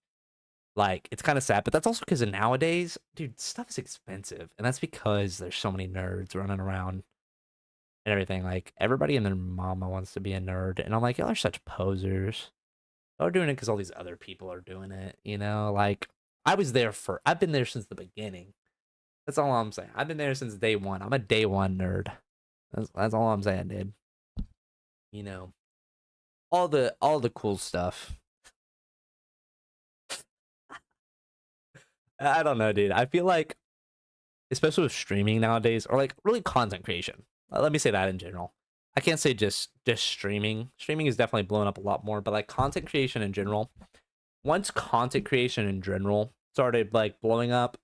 Like, it's kind of sad, but that's also because of nowadays, dude, stuff is expensive. And that's because there's so many nerds running around and everything. Like, everybody and their mama wants to be a nerd. And I'm like, y'all are such posers. Y'all are doing it because all these other people are doing it, you know? Like, I've been there since the beginning. That's all I'm saying. I've been there since day one. I'm a day one nerd. That's all I'm saying, dude. You know, all the cool stuff. I don't know, dude. I feel like, especially with streaming nowadays, or like really content creation. Let me say that in general. I can't say just streaming. Streaming is definitely blowing up a lot more, but like content creation in general. Once content creation in general started like blowing up,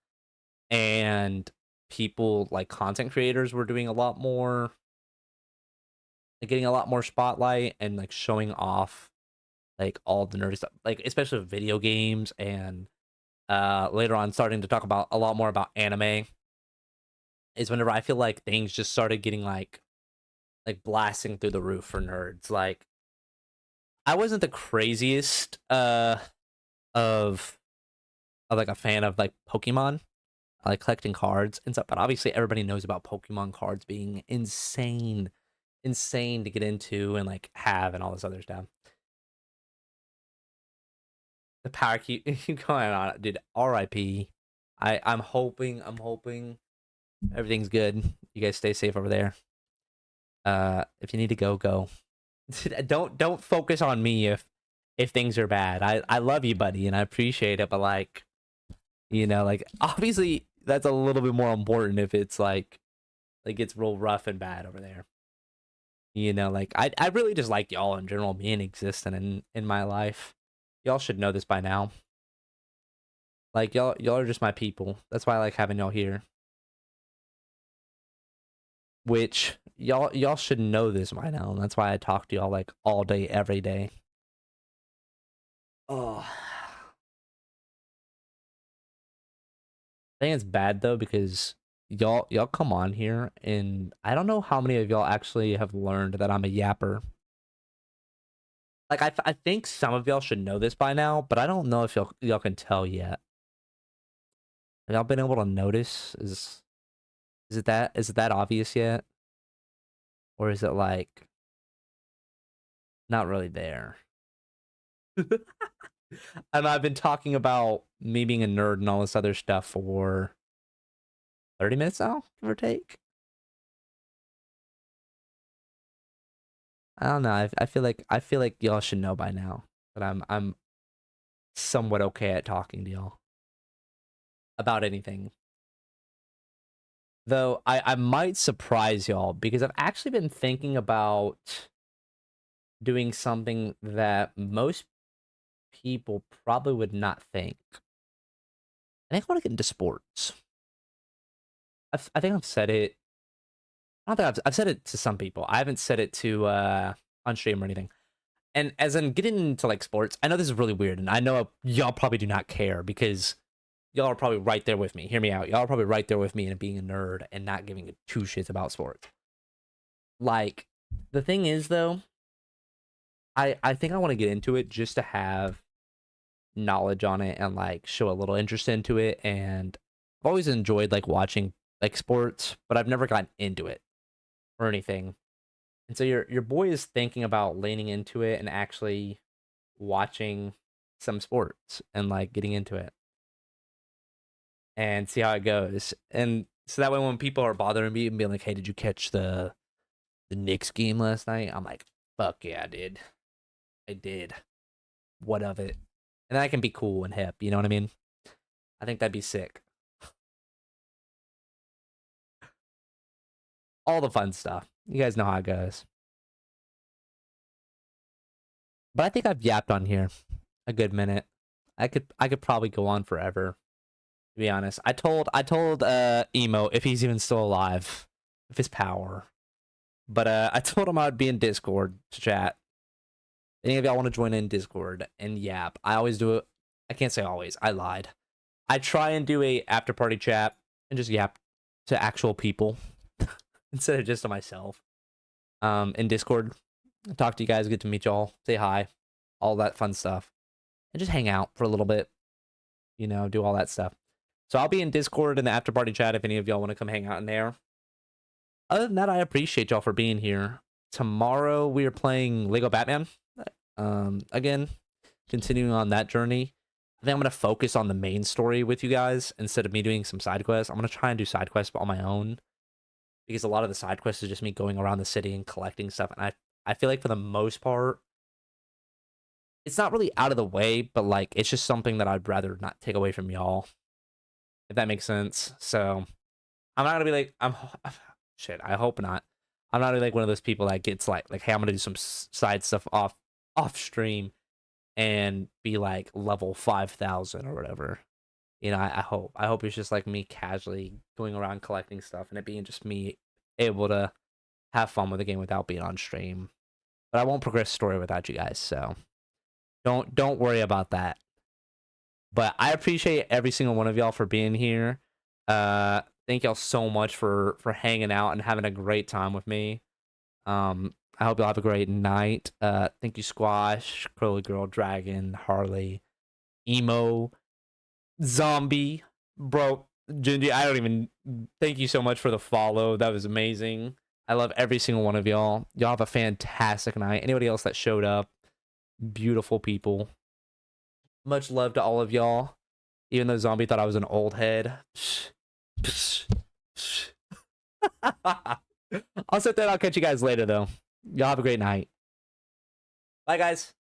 and people like content creators were doing a lot more, like getting a lot more spotlight and like showing off like all the nerdy stuff, like especially with video games, and later on starting to talk about a lot more about anime, is whenever I feel like things just started getting like blasting through the roof for nerds. Like, I wasn't the craziest of like a fan of like Pokemon. I like collecting cards and stuff, but obviously everybody knows about Pokemon cards being insane to get into and like have and all this other stuff. The power keep going on, dude. R.I.P. I'm hoping everything's good. You guys stay safe over there. If you need to go. Don't focus on me if things are bad. I love you, buddy, and I appreciate it, but like, you know, like obviously that's a little bit more important if it's like it's real rough and bad over there. You know, like I really just like y'all in general being existent in my life. Y'all should know this by now. Like y'all are just my people. That's why I like having y'all here. Which y'all should know this by now, and that's why I talk to y'all like all day, every day. Oh, I think it's bad though because y'all come on here, and I don't know how many of y'all actually have learned that I'm a yapper. Like I think some of y'all should know this by now, but I don't know if y'all can tell yet. Have y'all been able to notice? Is it that obvious yet? Or is it like not really there? And I've been talking about me being a nerd and all this other stuff for 30 minutes now, give or take. I don't know. I feel like y'all should know by now that I'm somewhat okay at talking to y'all about anything. Though I might surprise y'all because I've actually been thinking about doing something that most people probably would not think. I think I want to get into sports. I think I've said it. I don't think I've said it to some people. I haven't said it to on stream or anything. And as in getting into like sports, I know this is really weird, and I know y'all probably do not care because y'all are probably right there with me. Hear me out. Y'all are probably right there with me in being a nerd and not giving two shits about sports. Like, the thing is though, I think I want to get into it just to have knowledge on it and like show a little interest into it. And I've always enjoyed like watching like sports, but I've never gotten into it or anything. And so your boy is thinking about leaning into it and actually watching some sports and like getting into it and see how it goes. And so that way when people are bothering me and being like, hey, did you catch the Knicks game last night? I'm like, fuck yeah, I did. What of it? And then I can be cool and hip, you know what I mean? I think that'd be sick. All the fun stuff. You guys know how it goes. But I think I've yapped on here a good minute. I could probably go on forever, to be honest. I told Emo, if he's even still alive, if his power. But I told him I would be in Discord to chat. Any of y'all want to join in Discord and yap? I always do it. I can't say always. I lied. I try and do a after party chat and just yap to actual people instead of just to myself. In Discord, talk to you guys, get to meet y'all, say hi, all that fun stuff, and just hang out for a little bit. You know, do all that stuff. So I'll be in Discord in the after party chat if any of y'all want to come hang out in there. Other than that, I appreciate y'all for being here. Tomorrow we are playing Lego Batman. Again, continuing on that journey. I think I'm going to focus on the main story with you guys instead of me doing some side quests. I'm going to try and do side quests on my own because a lot of the side quests is just me going around the city and collecting stuff. And I feel like for the most part, it's not really out of the way, but like it's just something that I'd rather not take away from y'all, if that makes sense. So I'm not going to be like, shit, I hope not. I'm not really like one of those people that gets like, hey, I'm going to do some side stuff off stream and be like level 5,000 or whatever. You know, I hope it's just like me casually going around collecting stuff and it being just me able to have fun with the game without being on stream. But I won't progress story without you guys, so don't worry about that. But I appreciate every single one of y'all for being here. Thank y'all so much for hanging out and having a great time with me. I hope y'all have a great night. Thank you, Squash, Curly Girl, Dragon, Harley, Emo, Zombie, bro, Gingy. I don't even. Thank you so much for the follow. That was amazing. I love every single one of y'all. Y'all have a fantastic night. Anybody else that showed up, beautiful people. Much love to all of y'all. Even though Zombie thought I was an old head. I'll sit there and I'll catch you guys later, though. Y'all have a great night. Bye, guys.